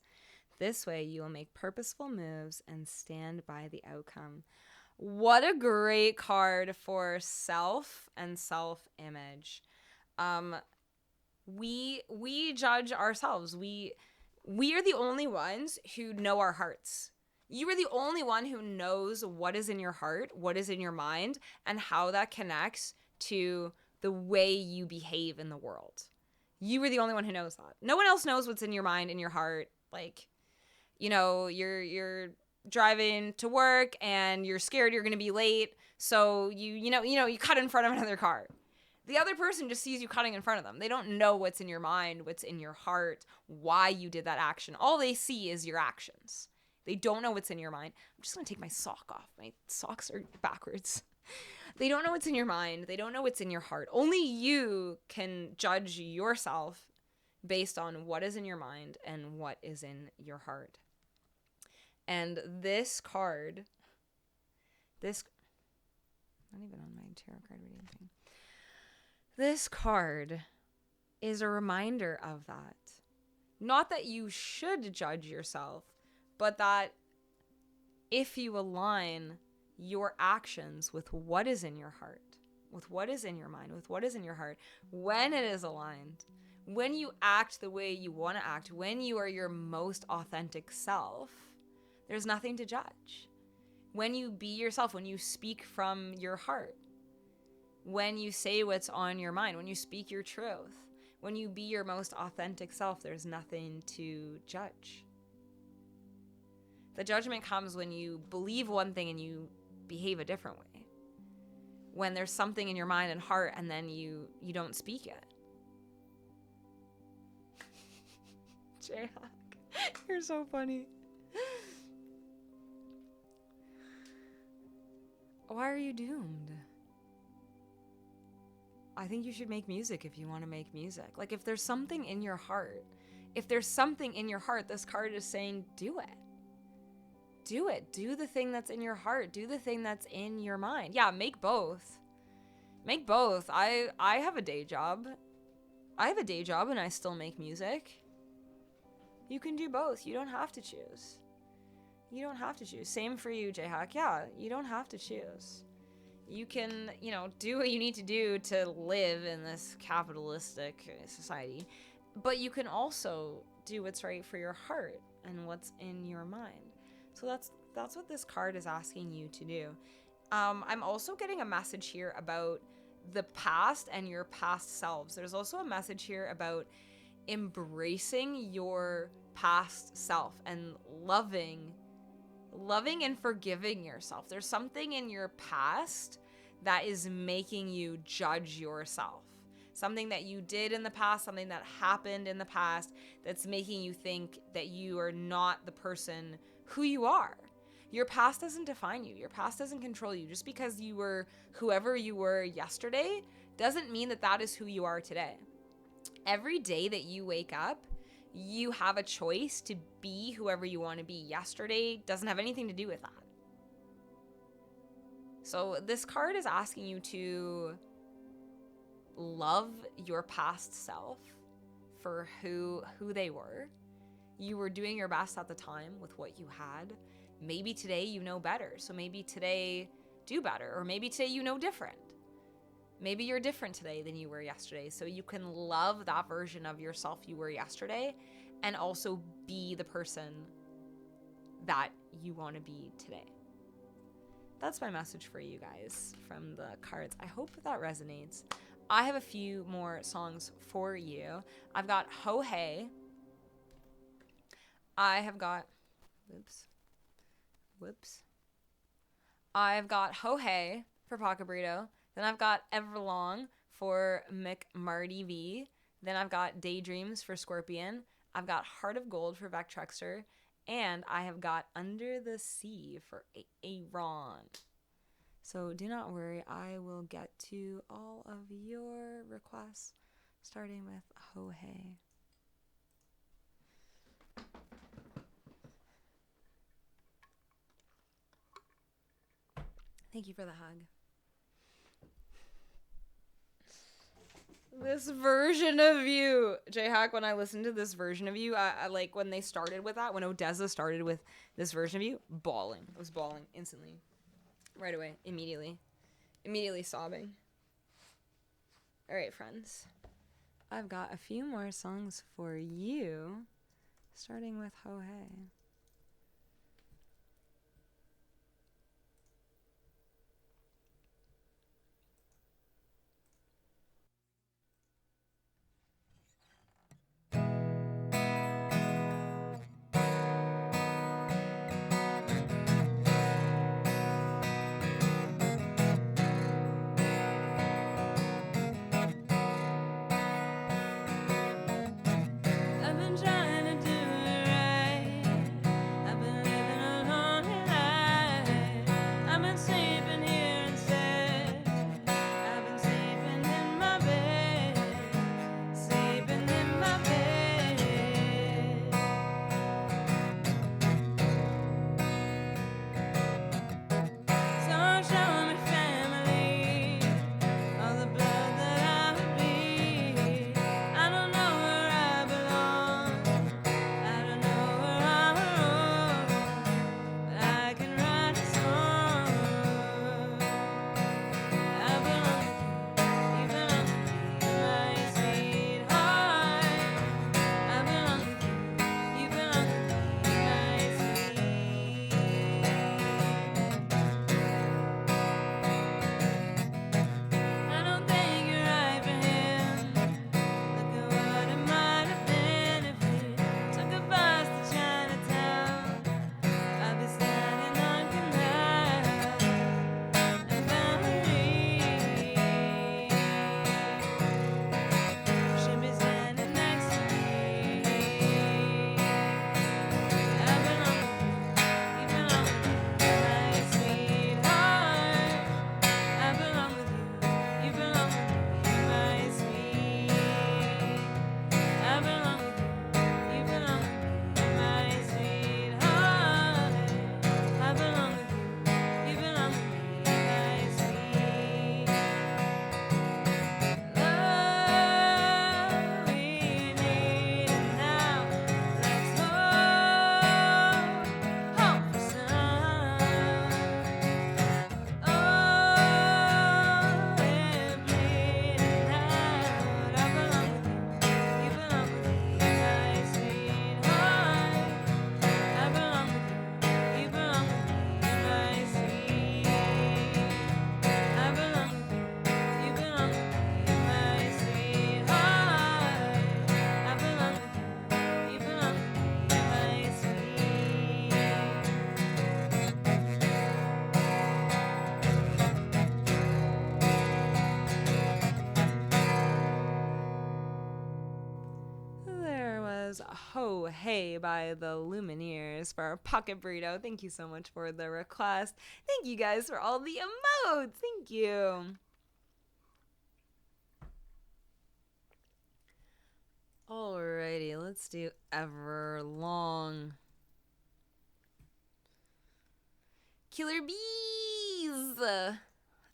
This way, you will make purposeful moves and stand by the outcome. What a great card for self and self-image. We judge ourselves. We are the only ones who know our hearts. You are the only one who knows what is in your heart, what is in your mind, and how that connects to the way you behave in the world. You are the only one who knows that. No one else knows what's in your mind and your heart. Like, you know, you're driving to work and you're scared you're going to be late, so you cut in front of another car. The other person just sees you cutting in front of them. They don't know what's in your mind, what's in your heart, why you did that action. All they see is your actions. They don't know what's in your mind. I'm just going to take my sock off. My socks are backwards. They don't know what's in your mind. They don't know what's in your heart. Only you can judge yourself based on what is in your mind and what is in your heart. And this card, not even on my tarot card reading thing. This card is a reminder of that. Not that you should judge yourself, but that if you align your actions with what is in your heart, with what is in your mind, with what is in your heart, when it is aligned, when you act the way you want to act, when you are your most authentic self, there's nothing to judge. When you be yourself, when you speak from your heart, when you say what's on your mind, when you speak your truth, when you be your most authentic self, there's nothing to judge. The judgment comes when you believe one thing and you behave a different way. When there's something in your mind and heart and then you don't speak it. Jayhawk, you're so funny. Why are you doomed? I think you should make music if you want to make music. Like, if there's something in your heart, this card is saying, do it. Do it. Do the thing that's in your heart. Do the thing that's in your mind. Yeah, make both. Make both. I have a day job. And I still make music. You can do both. You don't have to choose. Same for you, Jayhawk. Yeah, you don't have to choose. You can, do what you need to do to live in this capitalistic society. But you can also do what's right for your heart and what's in your mind. So that's what this card is asking you to do. I'm also getting a message here about the past and your past selves. There's also a message here about embracing your past self and loving and forgiving yourself. There's something in your past that is making you judge yourself. Something that you did in the past, something that happened in the past that's making you think that you are not the person who you are. Your past doesn't define you. Your past doesn't control you. Just because you were whoever you were yesterday doesn't mean that that is who you are today. Every day that you wake up, you have a choice to be whoever you want to be. Yesterday doesn't have anything to do with that. So this card is asking you to love your past self for who they were. you were doing your best at the time with what you had. Maybe today you know better. So maybe today do better, or maybe today you know different. Maybe you're different today than you were yesterday. So you can love that version of yourself you were yesterday and also be the person that you want to be today. That's my message for you guys from the cards. I hope that resonates. I have a few more songs for you. I've got Ho Hey. I have got, I've got Ho Hey for Pocket Burrito. Then I've got Everlong for McMarty V. Then I've got Daydreams for Scorpion. I've got Heart of Gold for Vectrexter. And I have got Under the Sea for Aaron. So do not worry, I will get to all of your requests, starting with Ho Hey. Thank you for the hug. This version of you, J-Hack, when I listened to this version of you, I like when they started with that, when Odessa started with this version of you, bawling. I was bawling instantly. Right away. Immediately sobbing. All right, friends. I've got a few more songs for you, starting with Ho Hey. I've been trying to do it right. I've been living a lonely life. I've been sleeping here instead. I've been sleeping in my bed. Sleeping in my bed. So show me family, all the blood that I would bleed. I don't know where I belong. I don't know where I belong, but I can write a song. I belong with you, you belong with me, my sweetheart. I belong with you, you belong with me, my sweet. I don't think you're right for him. Look at what it might have been if we took a bus to Chinatown. I'd be standing on Canal and Valerie. She'd be standing next to me. I belong with you, you belong with me, my sweetheart. I belong with you, you belong with me, my sweet. I belong with you, you belong with me, my sweetheart. I belong with you, you belong with me, my sweet. Love we need it now. Let's hope for some. Oh, we're bleeding out. I belong with you, you belong with me, my sweetheart. I belong with you, you belong with me, my sweet. I belong with you, you belong with me, my sweetheart. I belong with you, you belong with me, my sweet. There was Ho Hey by the Lumineers for our Pocket Burrito. Thank you so much for the request. Thank you guys for all the emotes. Thank you. Alrighty, let's do Everlong. Killer Bees!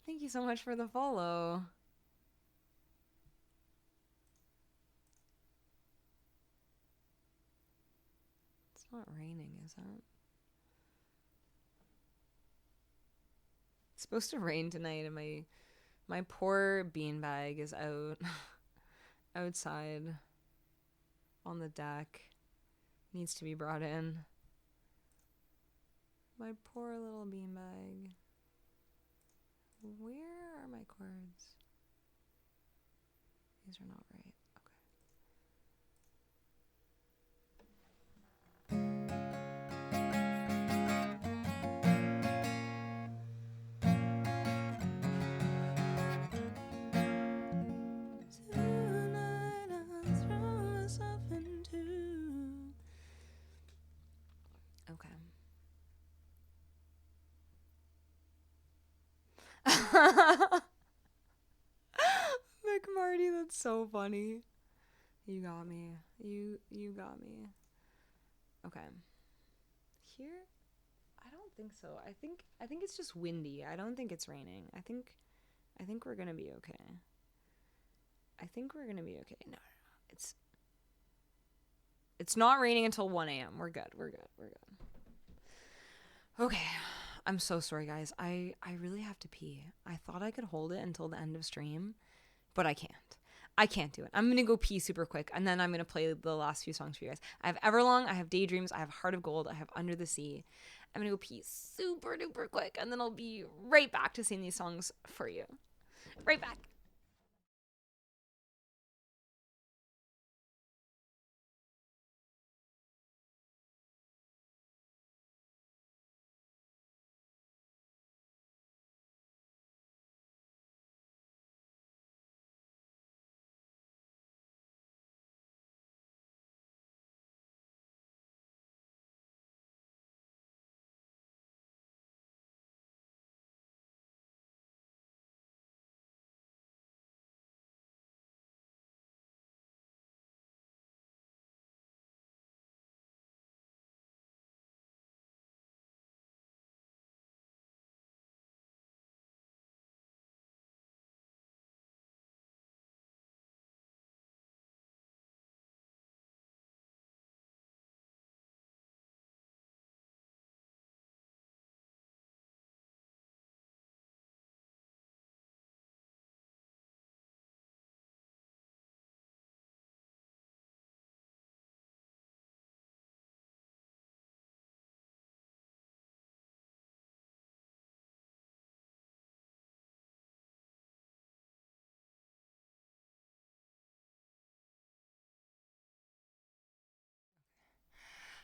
Thank you so much for the follow. not raining, is it? It's supposed to rain tonight, and my poor beanbag is out outside on the deck. Needs to be brought in. My poor little beanbag. Where are my cords? These are not right. Okay. McMarty, that's so funny. You got me. You got me. Okay. Here, I don't think so. I think it's just windy. I don't think it's raining. I think we're gonna be okay. I think we're gonna be okay. No. It's not raining until 1 a.m. We're good. Okay. I'm so sorry, guys. I really have to pee. I thought I could hold it until the end of stream, but I can't. I can't do it. I'm going to go pee super quick, and then I'm going to play the last few songs for you guys. I have Everlong, I have Daydreams, I have Heart of Gold, I have Under the Sea. I'm going to go pee super duper quick, and then I'll be right back to sing these songs for you. Right back.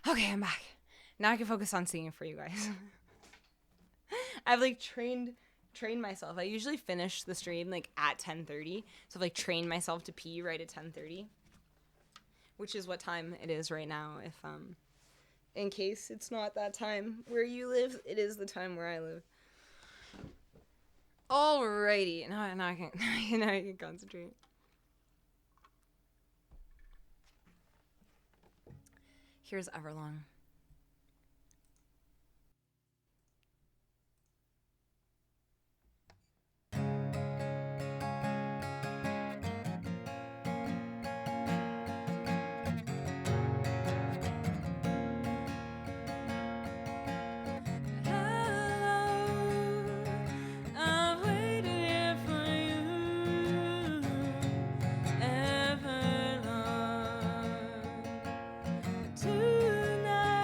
Okay, I'm back. Now I can focus on singing for you guys. I've like trained myself. I usually finish the stream like at 10:30, so I've like trained myself to pee right at 10:30, which is what time it is right now. If in case it's not that time where you live, it is the time where I live. Alrighty, now I can now I can concentrate. Here's Everlong. Tonight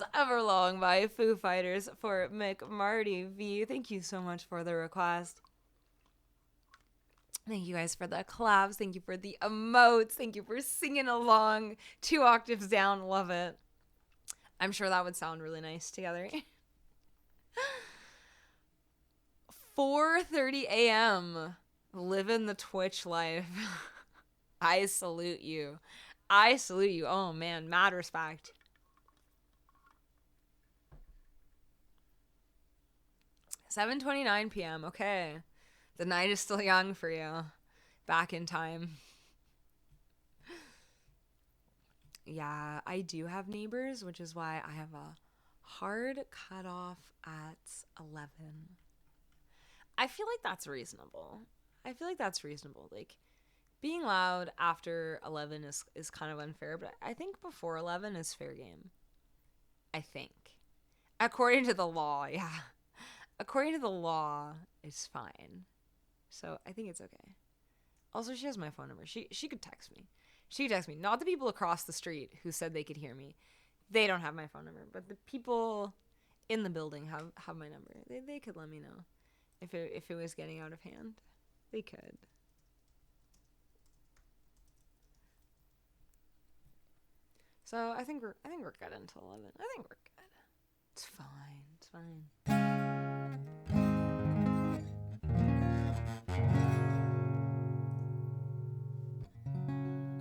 was Everlong by Foo Fighters for McMarty V. Thank you so much for the request. Thank you guys for the claps. Thank you for the emotes. Thank you for singing along 2 octaves down. Love it. I'm sure that would sound really nice together. 4:30 a.m. Living the Twitch life. I salute you. I salute you. Oh man, mad respect. 7:29 p.m. Okay. The night is still young for you. Back in time. Yeah, I do have neighbors, which is why I have a hard cutoff at 11. I feel like that's reasonable. Like, being loud after 11 is kind of unfair, but I think before 11 is fair game. I think. According to the law, yeah. According to the law, it's fine. So I think it's okay. Also, she has my phone number. She could text me. She could text me. Not the people across the street who said they could hear me. They don't have my phone number. But the people in the building have my number. They could let me know if it was getting out of hand. They could. So I think we're good until 11. I think we're good. It's fine. It's fine.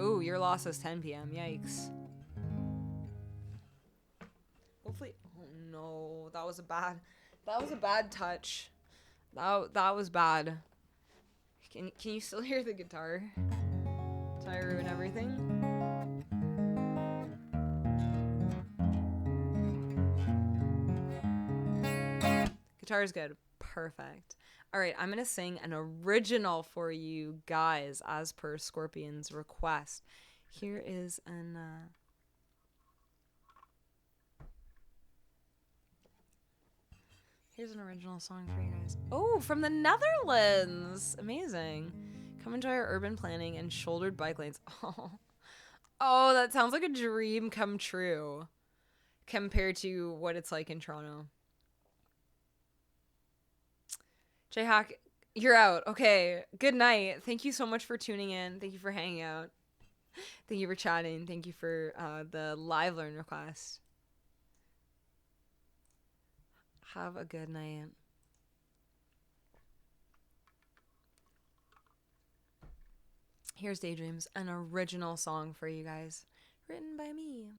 Ooh, your loss is 10 p.m. Yikes. Hopefully. Oh no, that was a bad touch. That was bad. Can you still hear the guitar? Did I ruin everything? Guitar's good. Perfect. All right, I'm going to sing an original for you guys as per Scorpion's request. Here is here's an original song for you guys. Oh, from the Netherlands. Amazing. Come enjoy our urban planning and shouldered bike lanes. Oh, that sounds like a dream come true compared to what it's like in Toronto. J-Hack, you're out. Okay, good night. Thank you so much for tuning in. Thank you for hanging out. Thank you for chatting. Thank you for the live learn request. Have a good night. Here's Daydreams, an original song for you guys, written by me.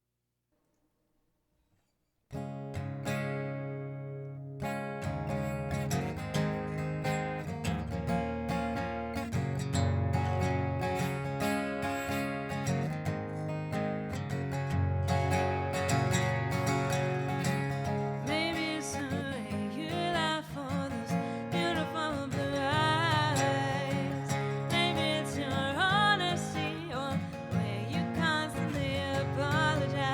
Apologize.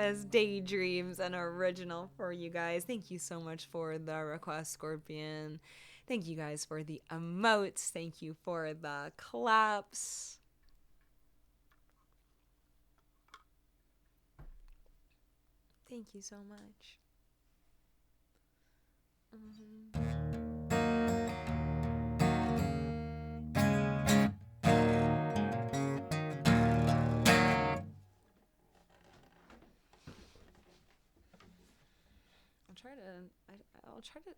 says Daydreams, an original for you guys. Thank you so much for the request, Scorpion. Thank you guys for the emotes. Thank you for the claps. Thank you so much. I'll try to.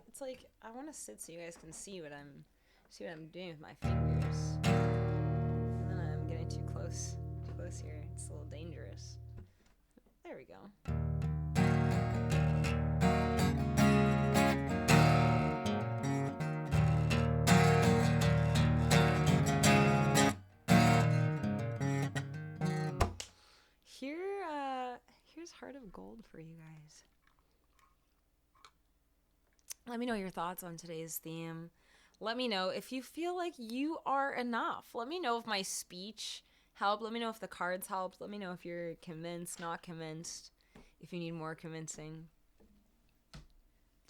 It's like I want to sit so you guys can see what I'm doing with my fingers. And then I'm getting too close here. It's a little dangerous. There we go. Here's Heart of Gold for you guys. Let me know your thoughts on today's theme. Let me know if you feel like you are enough. Let me know if my speech helped. Let me know if the cards helped. Let me know if you're convinced, not convinced, if you need more convincing.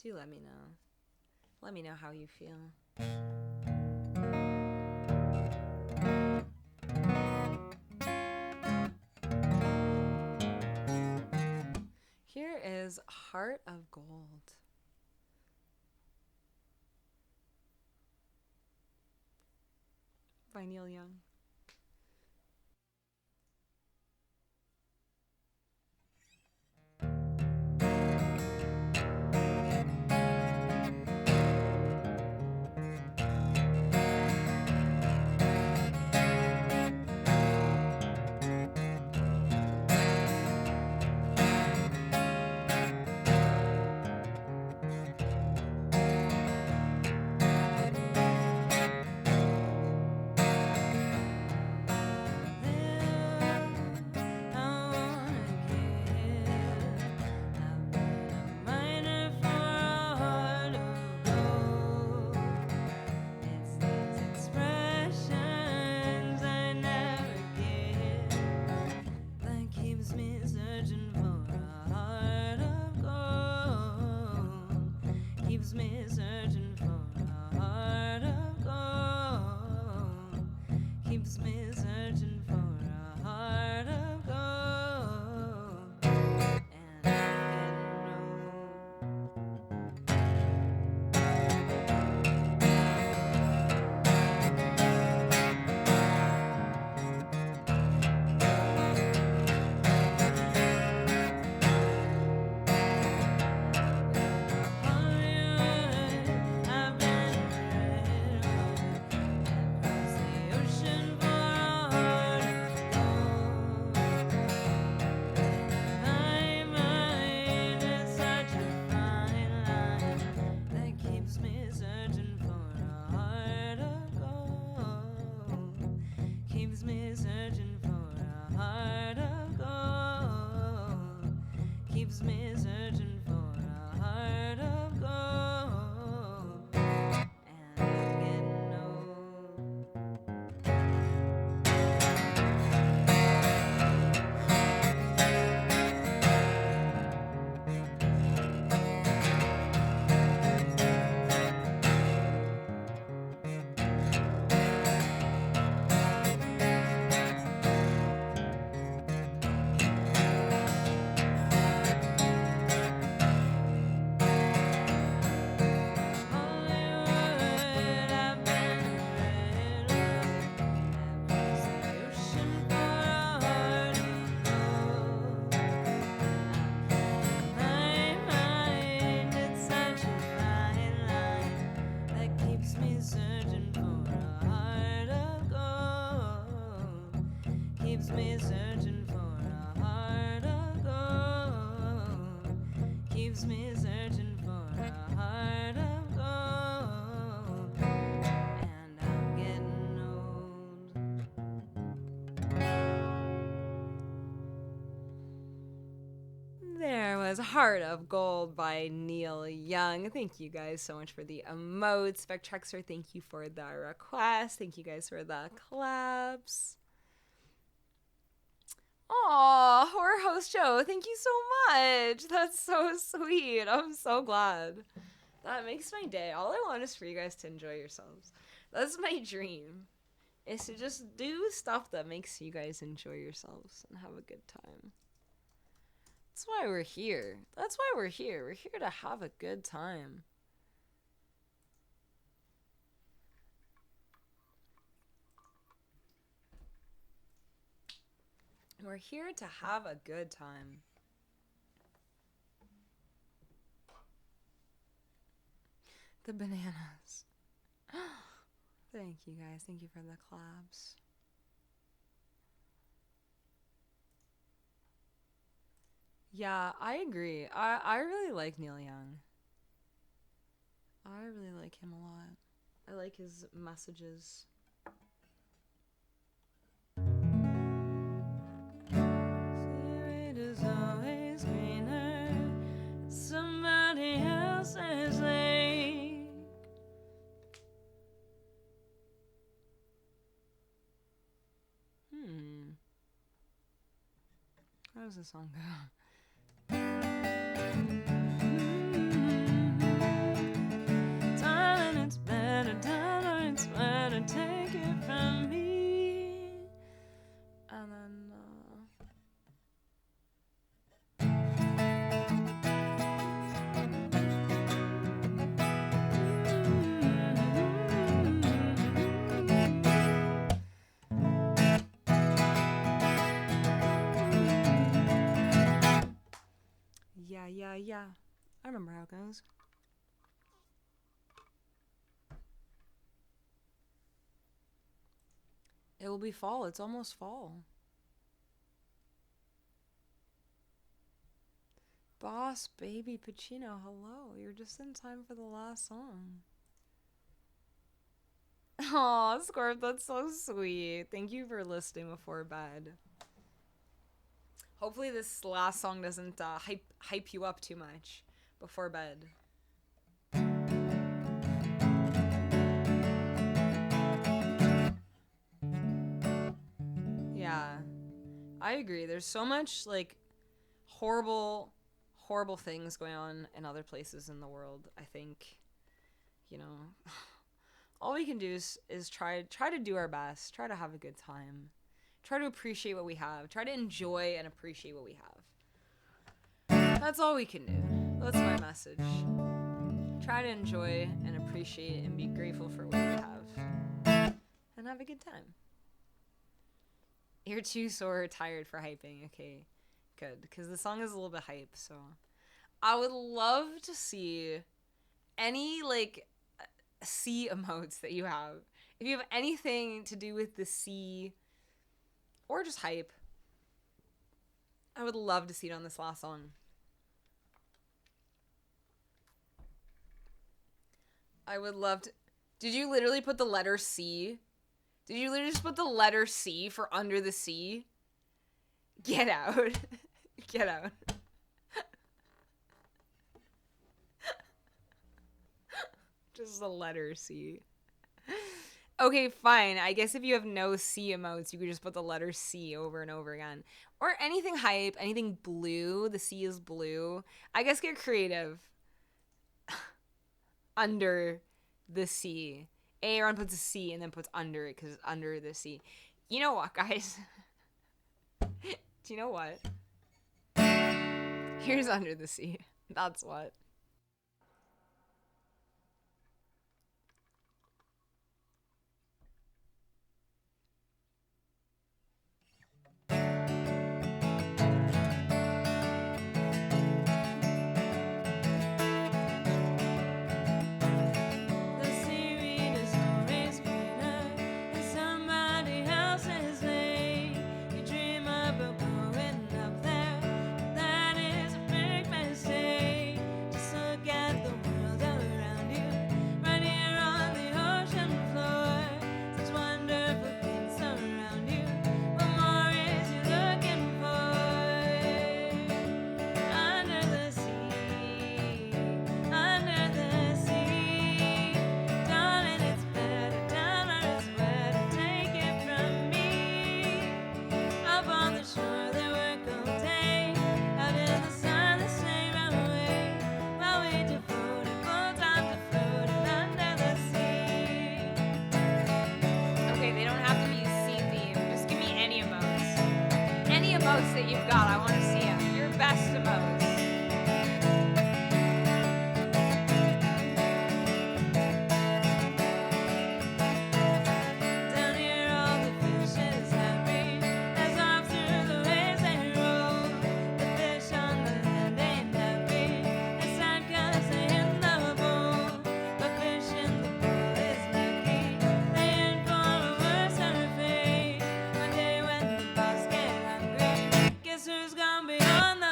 Do let me know. Let me know how you feel. Here is Heart of Gold. By Neil Young. Heart of Gold by Neil Young. Thank you guys so much for the emotes. Spectrexer, thank you for the request. Thank you guys for the claps. Aw, Horror host Joe. Thank you so much. That's so sweet. I'm so glad. That makes my day. All I want is for you guys to enjoy yourselves. That's my dream. Is to just do stuff that makes you guys enjoy yourselves and have a good time. That's why we're here. That's why we're here. We're here to have a good time. We're here to have a good time. The bananas. Thank you guys. Thank you for the claps. Yeah, I agree. I really like Neil Young. I really like him a lot. I like his messages. Seaweed is always greener at somebody else's lake. How does this song go? Darling, it's better done or it's better take it from me. And then, yeah. I remember how it goes. It will be fall. It's almost fall. Boss Baby Pacino, hello. You're just in time for the last song. Aw, Scorp, that's so sweet. Thank you for listening before bed. Hopefully this last song doesn't hype you up too much before bed. Yeah, I agree. There's so much like horrible things going on in other places in the world. I think, all we can do is try to do our best, try to have a good time, try to appreciate what we have, try to enjoy and appreciate what we have. That's all we can do. That's my message. Try to enjoy and appreciate and be grateful for what we have and have a good time. You're too sore or tired for hyping. Okay, good. Because the song is a little bit hype, so. I would love to see any, sea emotes that you have. If you have anything to do with the sea or just hype, I would love to see it on this last song. I would love to. Did you literally put the letter C? Did you literally just put the letter C for under the sea? Get out. Get out. Just the letter C. Okay, fine. I guess if you have no C emotes, you could just put the letter C over and over again. Or anything hype, anything blue. The C is blue. I guess get creative. Under the sea. Aaron puts a C and then puts under it because it's under the sea. You know what, guys? Do you know what? Here's under the sea. That's what. Just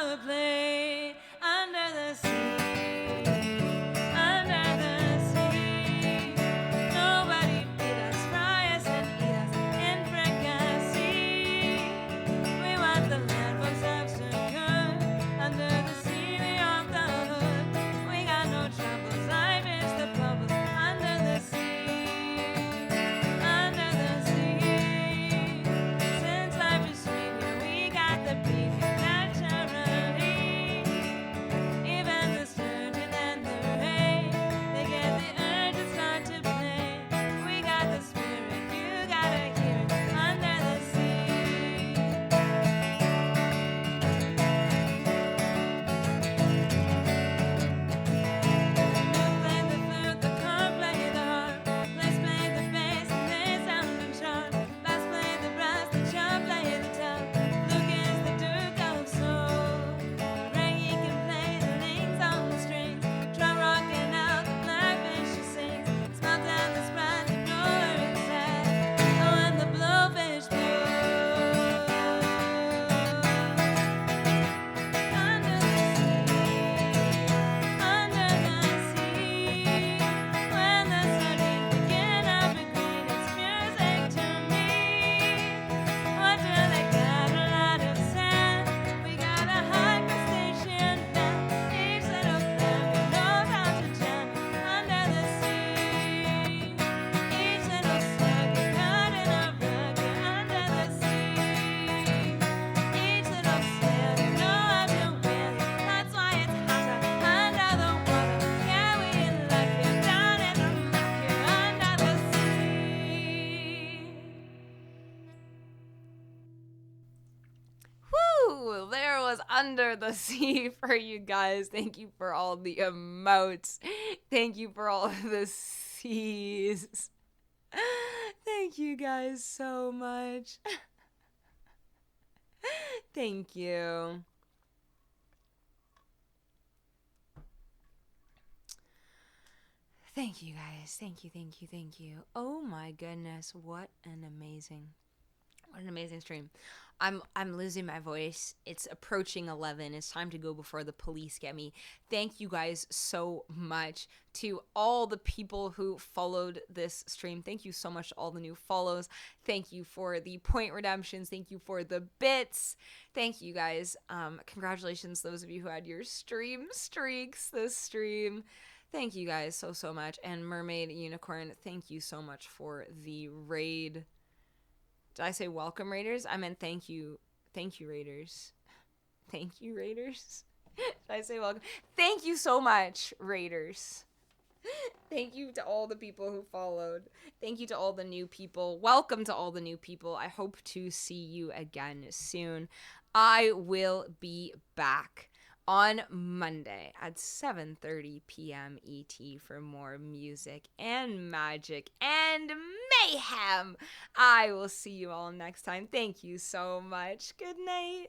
to play under the sea, under the sea. Nobody beat us, fry us, and eat us in fricassee. We want the land for substitute. Under the sea, we off the hook. We got no troubles, life is the bubbles. Under the sea, under the sea. Since life is sweet here, we got the beef naturally. Even the sturgeon and the ray, they get the urge to start to play. We got the spirit, you gotta hear it. Under the sea. You play the flute, the corn play the harp. Place play the bass and they sound and sharp. Bass play the brass, the chop play the top. Luke is the Duke of Soul. Ray he can play the links on the strings. Try rocking out the blackfish she sings. Smell down the sprite, the door inside. Oh, and the blowfish blow. Under the sea, under the sea. When the sardines begin, I regret its music to me. What do they got? A lot of sand. We got a high crustacean band. Each little clammy knows how to jam under the sea. Each little slug is caught in a rug under the sea. Each little snail you know how to whale it. That's why it's hotter under the water. Yeah, we in luck here down in the muck here under the sea. Woo! There was Under the Sea for you guys. Thank you for all the emotes. Thank you for all of the seas. Thank you guys so much. Thank you. Thank you guys. Thank you, thank you, thank you. Oh my goodness, what an amazing stream. I'm losing my voice. It's approaching 11. It's time to go before the police get me. Thank you guys so much to all the people who followed this stream. Thank you so much to all the new follows. Thank you for the point redemptions. Thank you for the bits. Thank you guys. Congratulations those of you who had your stream streaks this stream. Thank you guys so much. And Mermaid Unicorn, thank you so much for the raid. Did I say welcome, Raiders? I meant thank you. Thank you, Raiders. Thank you, Raiders. Did I say welcome? Thank you so much, Raiders. Thank you to all the people who followed. Thank you to all the new people. Welcome to all the new people. I hope to see you again soon. I will be back on Monday at 7:30 p.m. ET for more music and magic and mayhem. I will see you all next time. Thank you so much. Good night.